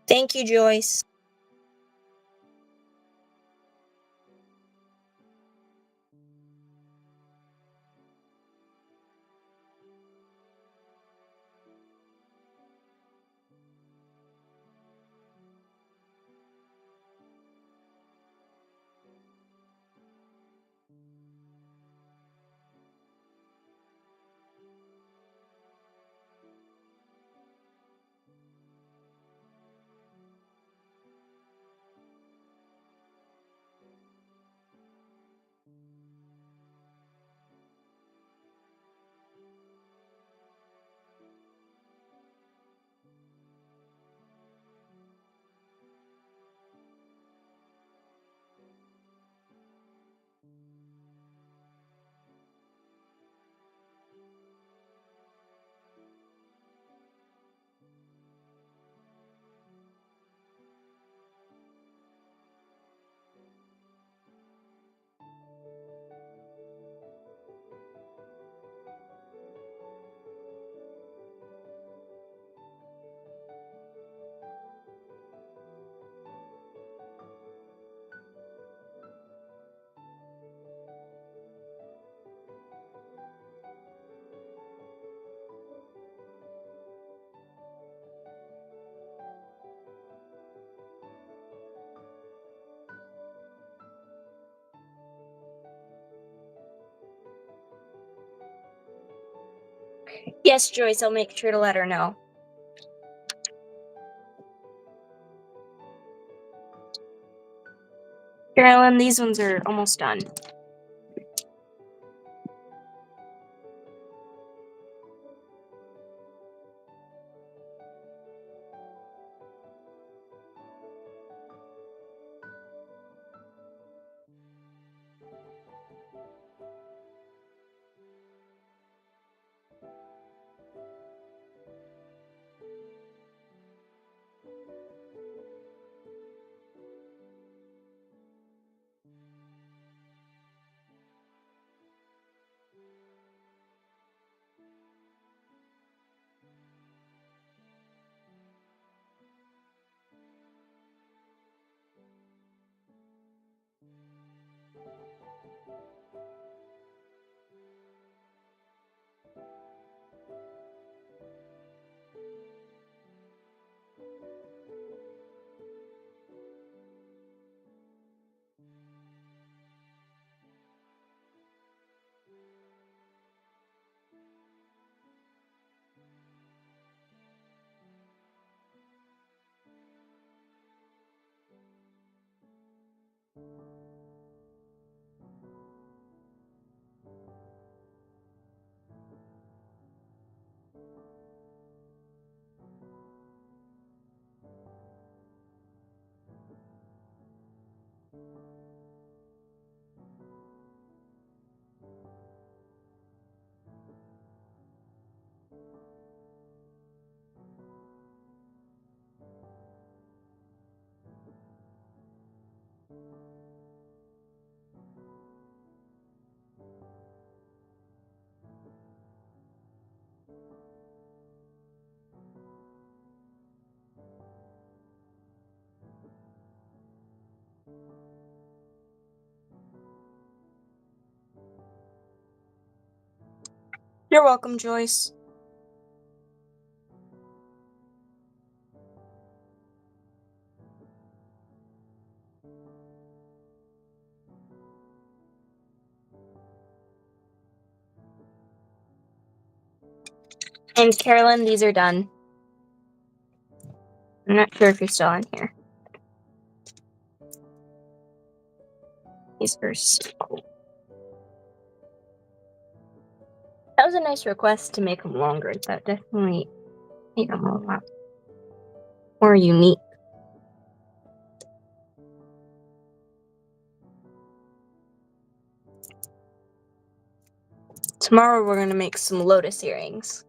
Thank you, Joyce. Yes, Joyce, I'll make sure to let her know. Carolyn, these ones are almost done. You're welcome, Joyce. And Carolyn, these are done. I'm not sure if you're still on here. These are so cool. That was a nice request to make them longer. That definitely made them a lot more unique. Tomorrow we're going to make some lotus earrings.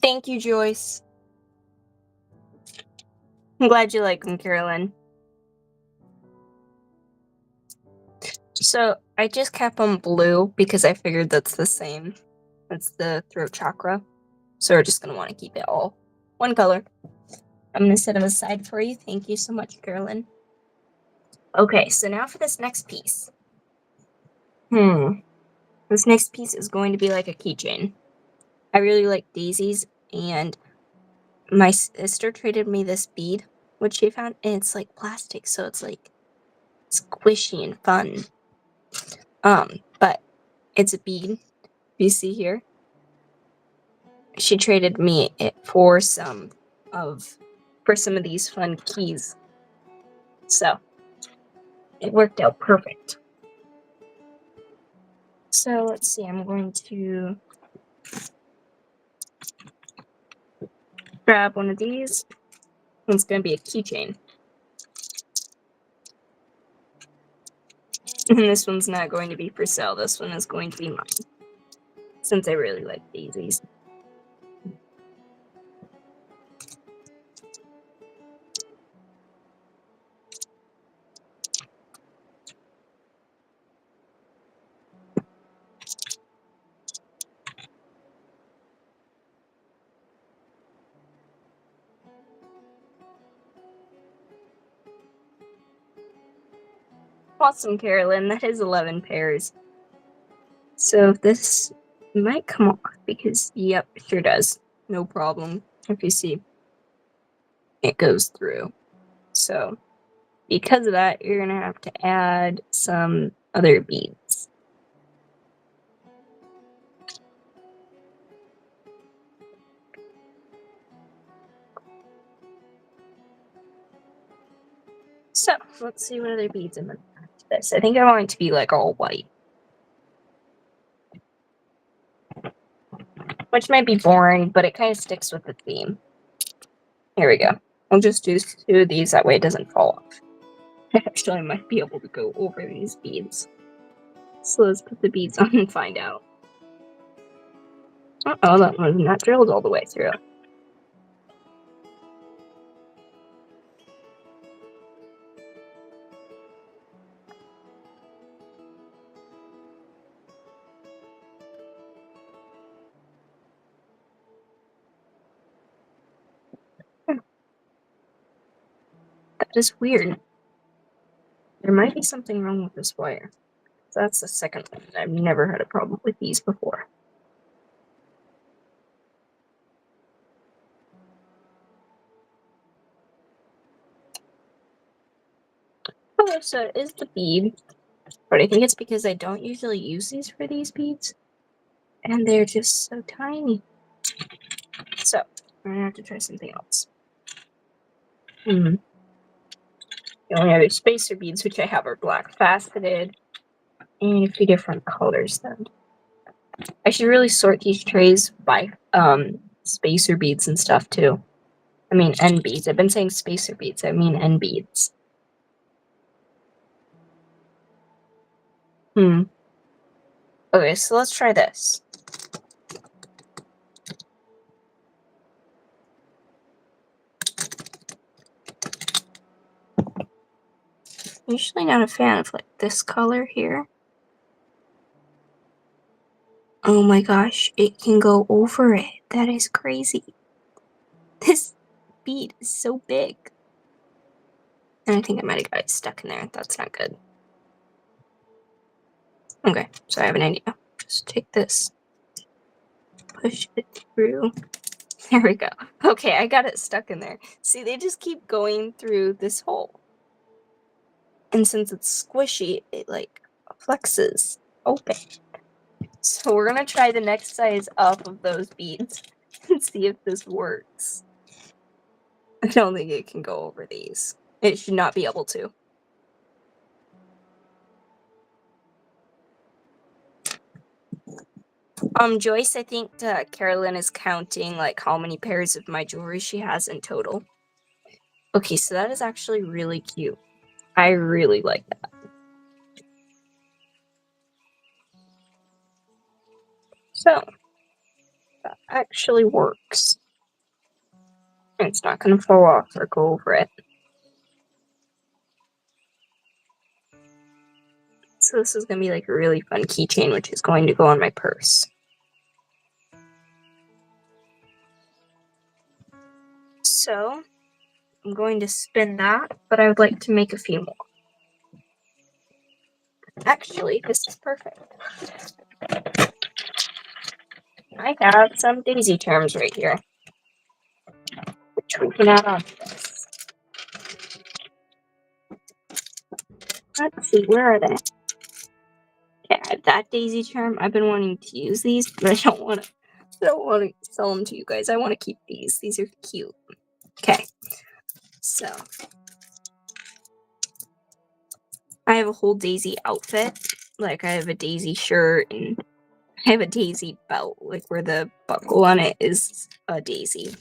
Thank you, Joyce. I'm glad you like them, Carolyn. So I just kept them blue because I figured that's the same. That's the throat chakra. So we're just going to want to keep it all one color. I'm going to set them aside for you. Thank you so much, Carolyn. Okay, so now for this next piece. This next piece is going to be like a keychain. I really like daisies, and my sister traded me this bead, which she found, and it's like plastic, so it's like squishy and fun. But it's a bead. You see here? She traded me it for some of these fun keys. So it worked out perfect. So let's see, I'm going to grab one of these. It's going to be a keychain. And this one's not going to be for sale. This one is going to be mine, since I really like daisies. Awesome, Carolyn. That is 11 pairs. So this might come off because, yep, sure does. No problem. If you see, it goes through. So because of that, you're going to have to add some other beads. So let's see what other beads I'm going to add to this. I think I want it to be like all white. Which might be boring, but it kind of sticks with the theme. Here we go. I'll just do 2 of these, that way it doesn't fall off. Actually, I might be able to go over these beads. So let's put the beads on and find out. Uh-oh, that one was not drilled all the way through. That is weird. There might be something wrong with this wire. So that's the second one. I've never had a problem with these before. Oh, so it is the bead. But I think it's because I don't usually use these for these beads. And they're just so tiny. So, I'm gonna have to try something else. The only other spacer beads which I have are black faceted and a few different colors then. I should really sort these trays by spacer beads and stuff too. I mean end beads. I've been saying spacer beads. I mean end beads. Okay, so let's try this. Usually not a fan of like this color here. Oh my gosh, it can go over it. That is crazy. This bead is so big. And I think I might have got it stuck in there. That's not good. Okay, so I have an idea. Just take this, push it through. There we go. Okay, I got it stuck in there. See, they just keep going through this hole. And since it's squishy, it like flexes open. So we're gonna try the next size up of those beads and see if this works. I don't think it can go over these. It should not be able to. Joyce, I think Carolyn is counting like how many pairs of my jewelry she has in total. Okay, so that is actually really cute. I really like that. So, that actually works. And it's not going to fall off or go over it. So this is going to be like a really fun keychain, which is going to go on my purse. So, I'm going to spin that, but I would like to make a few more. Actually, this is perfect. I have some daisy charms right here, which we can add on to this. Let's see, where are they? Okay, I have that daisy charm. I've been wanting to use these, but I don't want to sell them to you guys. I want to keep these. These are cute. Okay, so I have a whole daisy outfit. Like, I have a daisy shirt and I have a daisy belt, like where the buckle on it is a daisy.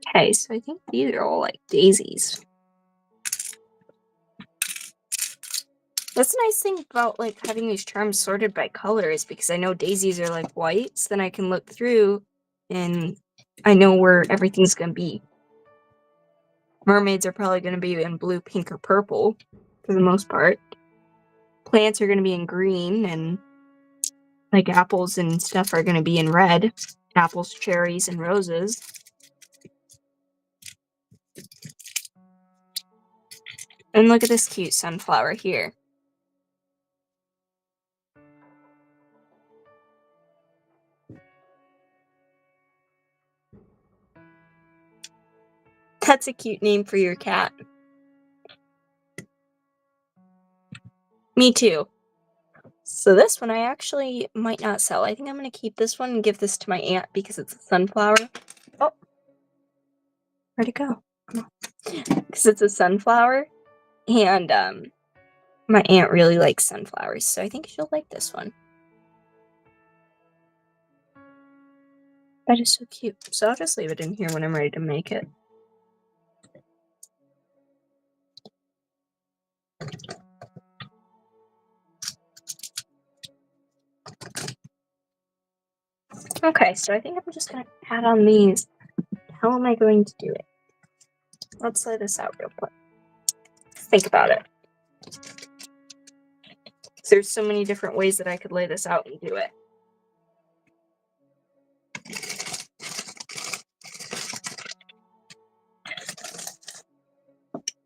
Okay, so I think these are all like daisies. That's the nice thing about like having these charms sorted by color is because I know daisies are like white, so then I can look through and I know where everything's gonna be. Mermaids are probably gonna be in blue, pink, or purple for the most part. Plants are gonna be in green, and like apples and stuff are gonna be in red. Apples, cherries, and roses. And look at this cute sunflower here. That's a cute name for your cat. Me too. So this one I actually might not sell. I think I'm going to keep this one and give this to my aunt because it's a sunflower. Oh, where'd it go? Because it's a sunflower, and my aunt really likes sunflowers, so I think she'll like this one. That is so cute. So I'll just leave it in here when I'm ready to make it. Okay, so I think I'm just going to add on these. How am I going to do it? Let's lay this out real quick. Think about it. There's so many different ways that I could lay this out and do it.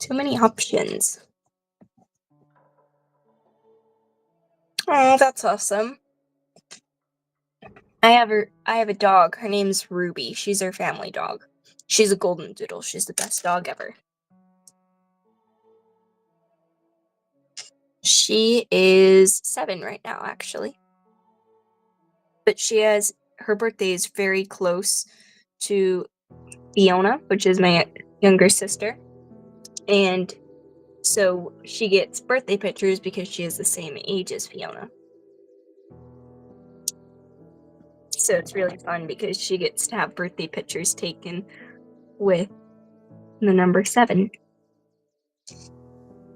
Too many options. Oh, that's awesome. I have a dog. Her name's Ruby. She's our family dog. She's a golden doodle. She's the best dog ever. She is 7 right now, actually. But her birthday is very close to Fiona, which is my younger sister. And so she gets birthday pictures because she is the same age as Fiona. So it's really fun because she gets to have birthday pictures taken with the number 7.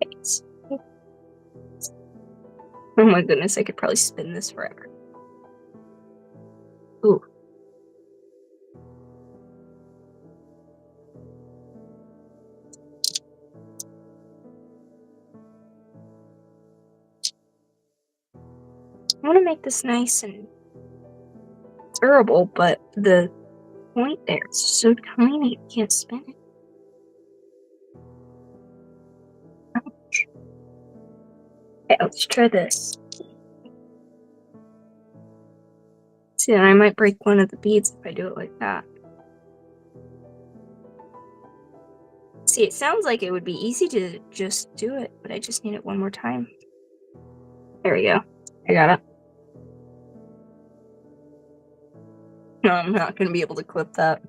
Thanks. Oh my goodness, I could probably spin this forever. Ooh. I want to make this nice and durable, but the point there is so tiny, you can't spin it. Ouch. Okay, let's try this. See, I might break one of the beads if I do it like that. See, it sounds like it would be easy to just do it, but I just need it one more time. There we go. I got it. No, I'm not going to be able to clip that.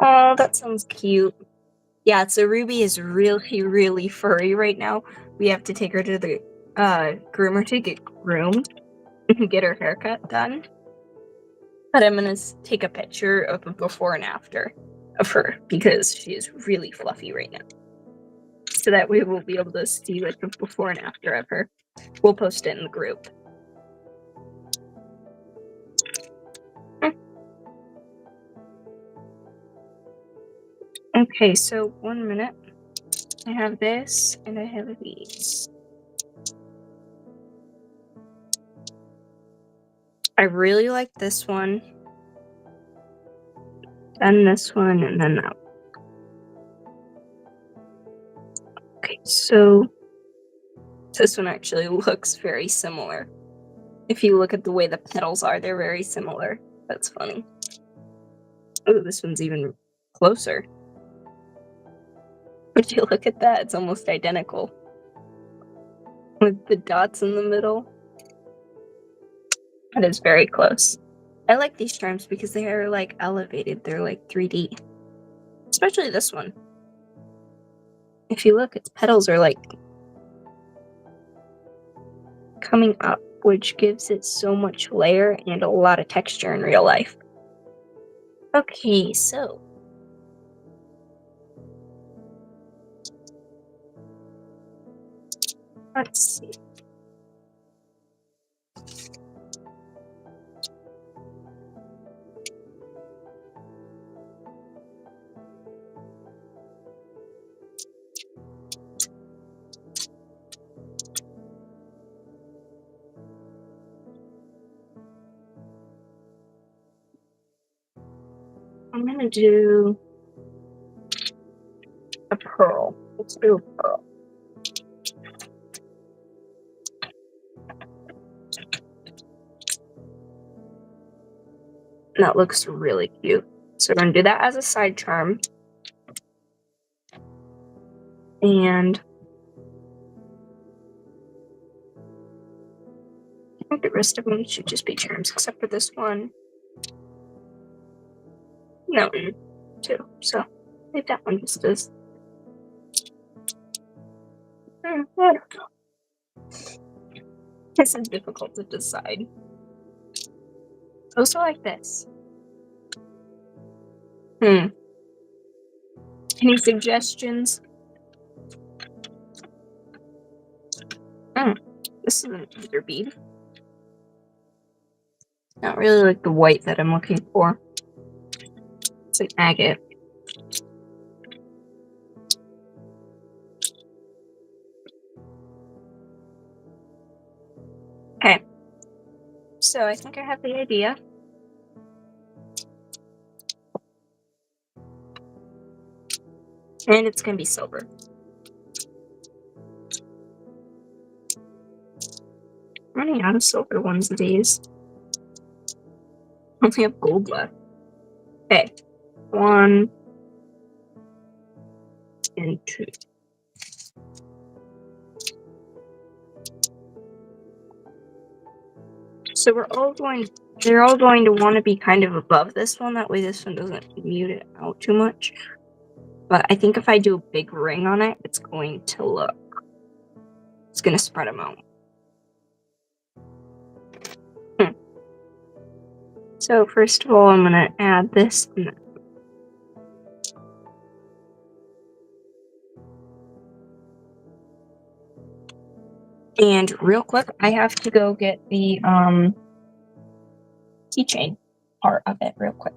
Oh, that sounds cute. Yeah, so Ruby is really, really furry right now. We have to take her to the groomer to get groomed and get her haircut done. But I'm going to take a picture of a before and after of her because she is really fluffy right now. So that we will be able to see like the before and after of her. We'll post it in the group. Okay, so 1 minute. I have this and I have these. I really like this one. Then this one and then that one. Okay, so this one actually looks very similar. If you look at the way the petals are, they're very similar. That's funny. Oh, this one's even closer. Would you look at that? It's almost identical. With the dots in the middle. That is very close. I like these charms because they are like elevated. They're like 3D. Especially this one. If you look, its petals are like coming up, which gives it so much layer and a lot of texture in real life. Okay, so let's see. I'm gonna do a pearl. Let's do a pearl. That looks really cute. So we're gonna do that as a side charm. And I think the rest of them should just be charms, except for this one. No, two. So leave that one just as. I don't know. This is difficult to decide. Also like this. Any suggestions? This is an ether bead. Not really like the white that I'm looking for. It's an agate. Okay. So I think I have the idea. And it's gonna be silver. Running out of silver ones of these. I only have gold left. Okay. 1 and 2. So they're all going to want to be kind of above this one. That way this one doesn't mute it out too much. But I think if I do a big ring on it, it's going to spread them out. So first of all, I'm going to add this. And real quick, I have to go get the keychain part of it real quick.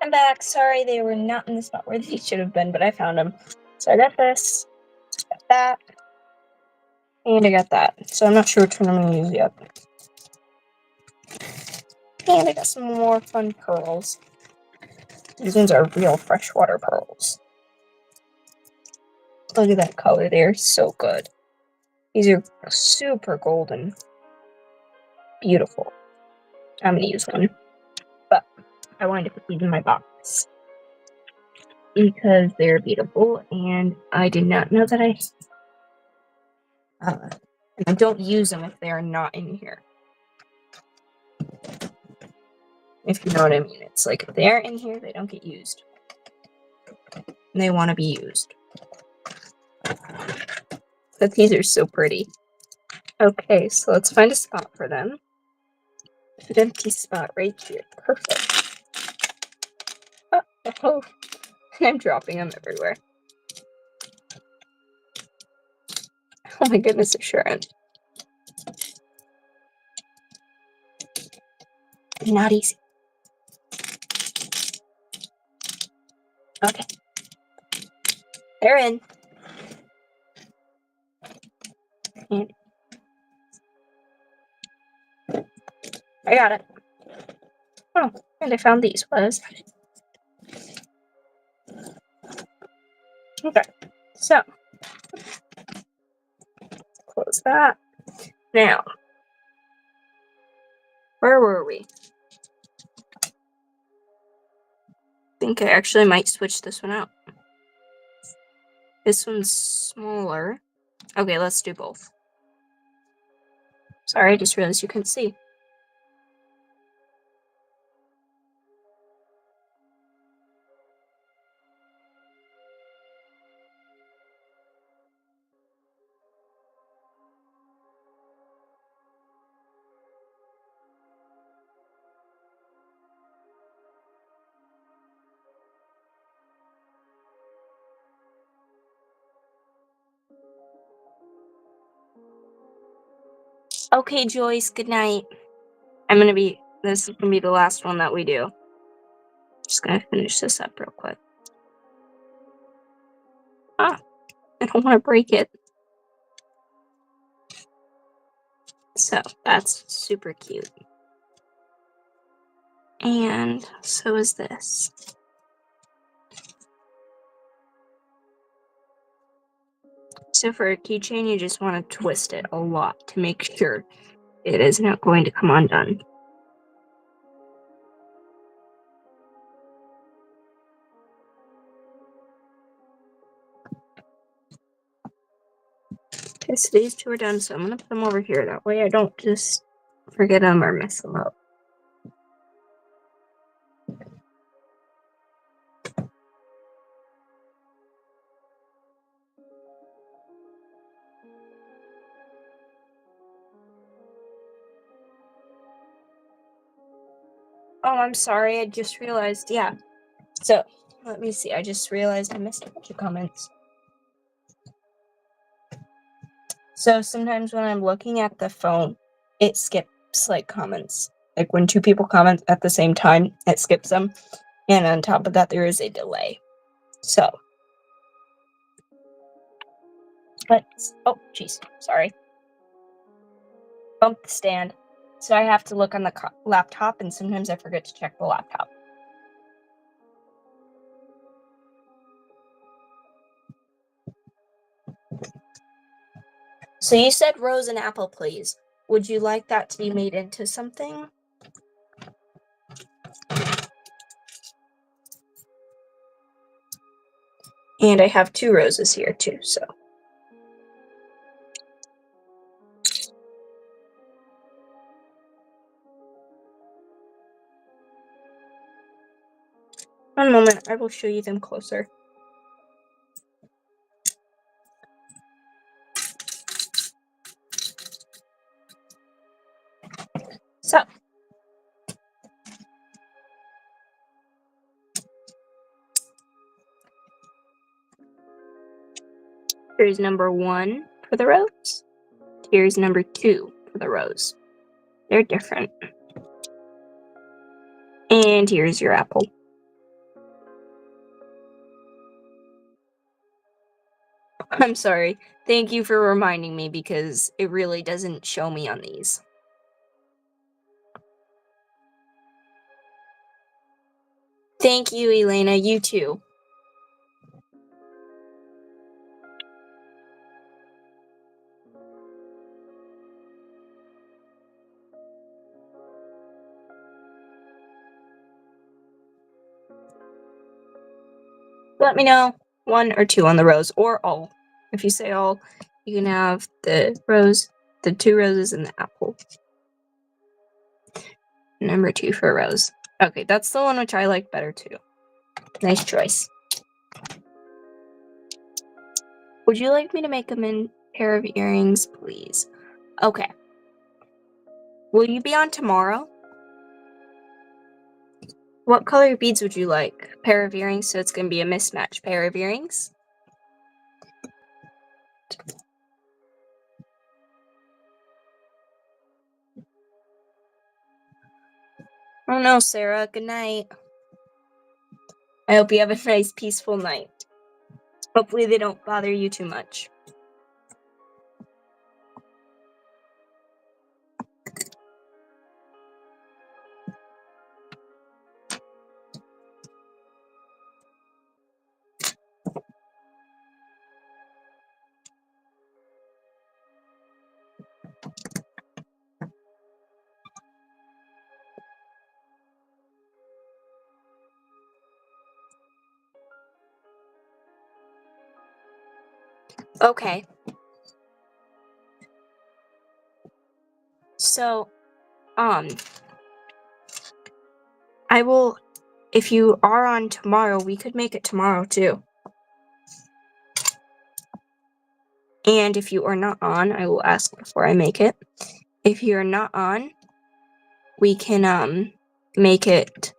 I'm back. Sorry, they were not in the spot where they should have been, but I found them. So I got this, got that, and I got that. So I'm not sure which one I'm going to use yet. And I got some more fun pearls. These ones are real freshwater pearls. Look at that color, they're so good. These are super golden. Beautiful. I'm gonna use one. But I wanted to put these in my box because they're beautiful, and I did not know that I don't use them if they are not in here. If you know what I mean. It's like if they aren't in here, they don't get used. And they want to be used. But these are so pretty. Okay, so let's find a spot for them. An empty spot right here. Perfect. Oh, I'm dropping them everywhere. Oh my goodness, Sharon. Not easy. Okay. They're in. And I got it. Oh, and I found these. What is that? Okay. So, close that. Now, where were we? I think I actually might switch this one out. This one's smaller. Okay, let's do both. Sorry, I just realized you couldn't see. Okay, Joyce, good night. This is gonna be the last one that we do. Just gonna finish this up real quick. Ah, I don't want to break it. So, that's super cute. And so is this. So for a keychain, you just want to twist it a lot to make sure it is not going to come undone. Okay, so these two are done, so I'm going to put them over here. That way I don't just forget them or mess them up. Oh, I'm sorry. I just realized. Yeah. So, let me see. I just realized I missed a bunch of comments. So, sometimes when I'm looking at the phone, it skips, like, comments. Like, when two people comment at the same time, it skips them. And on top of that, there is a delay. So. But, oh, jeez. Sorry. Bump the stand. So I have to look on the laptop, and sometimes I forget to check the laptop. So you said rose and apple, please. Would you like that to be made into something? And I have 2 roses here too, so. One moment, I will show you them closer. So. Here's number 1 for the rose. Here's number 2 for the rose. They're different. And here's your apple. I'm sorry. Thank you for reminding me because it really doesn't show me on these. Thank you, Elena. You too. Let me know 1 or 2 on the rose, or all. If you say all, you can have the rose, the 2 roses, and the apple. Number 2 for rose. Okay, that's the one which I like better too. Nice choice. Would you like me to make them in pair of earrings, please? Okay. Will you be on tomorrow? What color beads would you like? Pair of earrings, so it's going to be a mismatch pair of earrings. Oh no, Sarah. Good night. I hope you have a nice, peaceful night. Hopefully they don't bother you too much. Okay. So, I will, if you are on tomorrow, we could make it tomorrow too. And if you are not on, I will ask before I make it. If you're not on, we can make it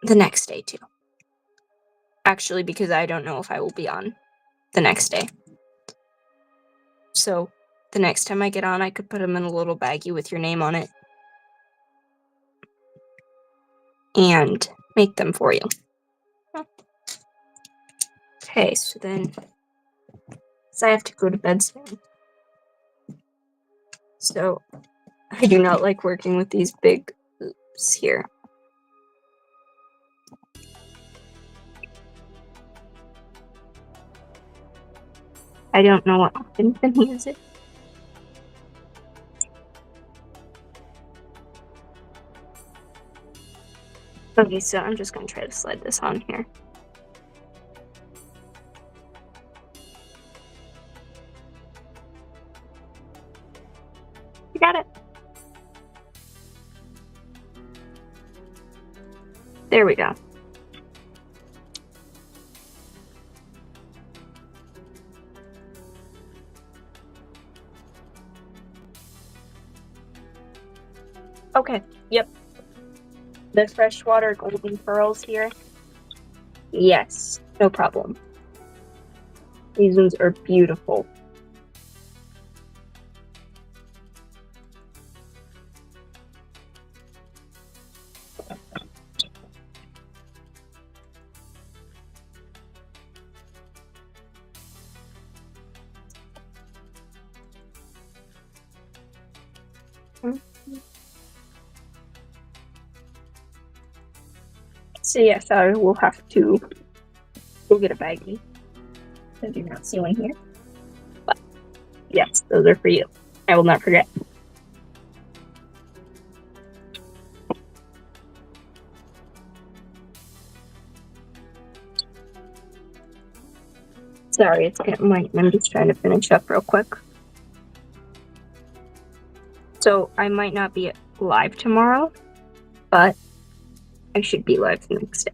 the next day too. Actually, because I don't know if I will be on the next day. So the next time I get on, I could put them in a little baggie with your name on it and make them for you. Okay, so then I have to go to bed soon. So I do not like working with these big oops here. I don't know what happens in music. Okay, so I'm just going to try to slide this on here. You got it. There we go. Okay, yep. The freshwater golden pearls here. Yes, no problem. These ones are beautiful. So yes, I will have to go get a baggie. I do not see one here. But yes, those are for you. I will not forget. Sorry, it's getting late and I'm just trying to finish up real quick. So I might not be live tomorrow, but I should be live the next day.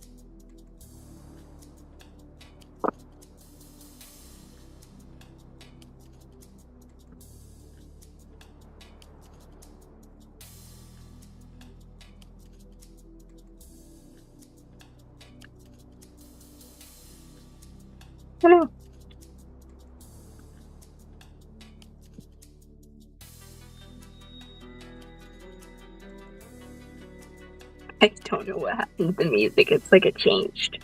I don't know. I don't know what happens in music. It's like it changed.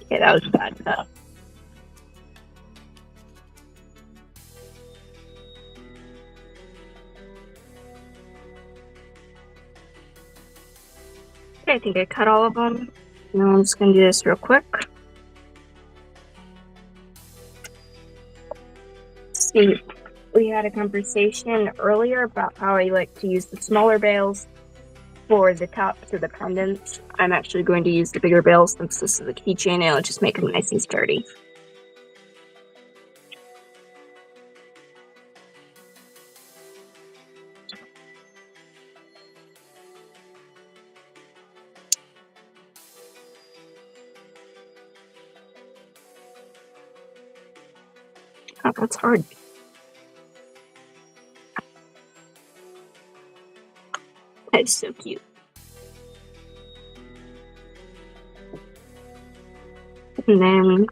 Okay, that was a bad cut. Okay, I think I cut all of them. Now I'm just going to do this real quick. See, we had a conversation earlier about how I like to use the smaller bales for the tops of the pendants. I'm actually going to use the bigger bales since this is a keychain and it'll just make them nice and sturdy. Oh, that's hard. That's so cute. And then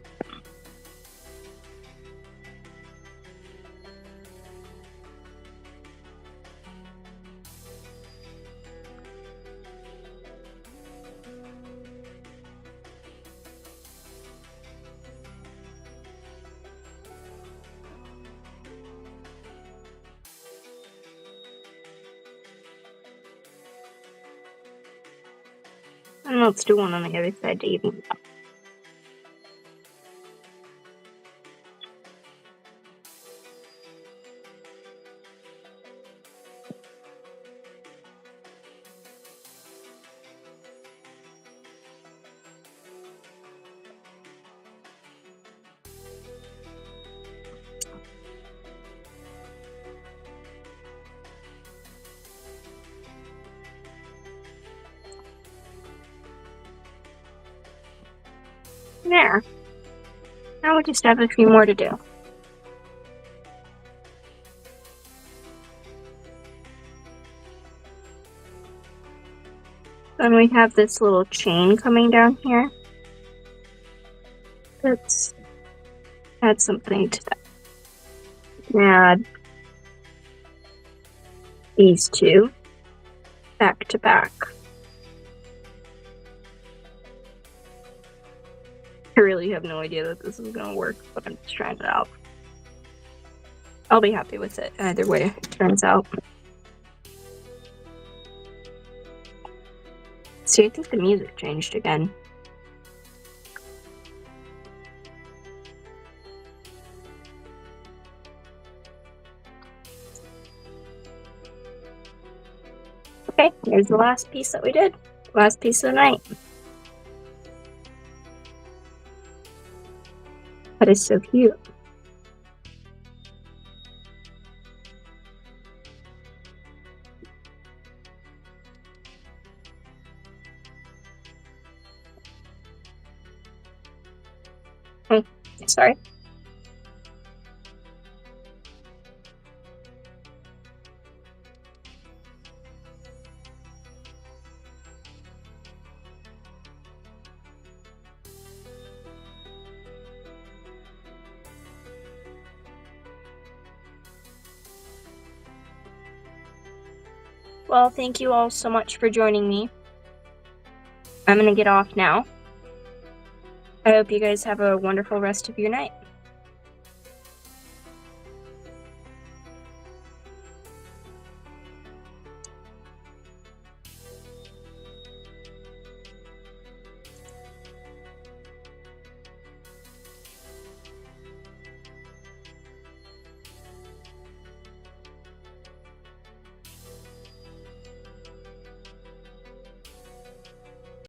and let's do one on the other side to even it out. There. Now we just have a few more to do. Then we have this little chain coming down here. Let's add something to that. Add these two back to back. I really have no idea that this is going to work, but I'm just trying it out. I'll be happy with it either way it turns out. See, I think the music changed again. Okay, here's the last piece that we did. Last piece of the night. That is so cute. Oh, sorry. Well, thank you all so much for joining me. I'm going to get off now. I hope you guys have a wonderful rest of your night.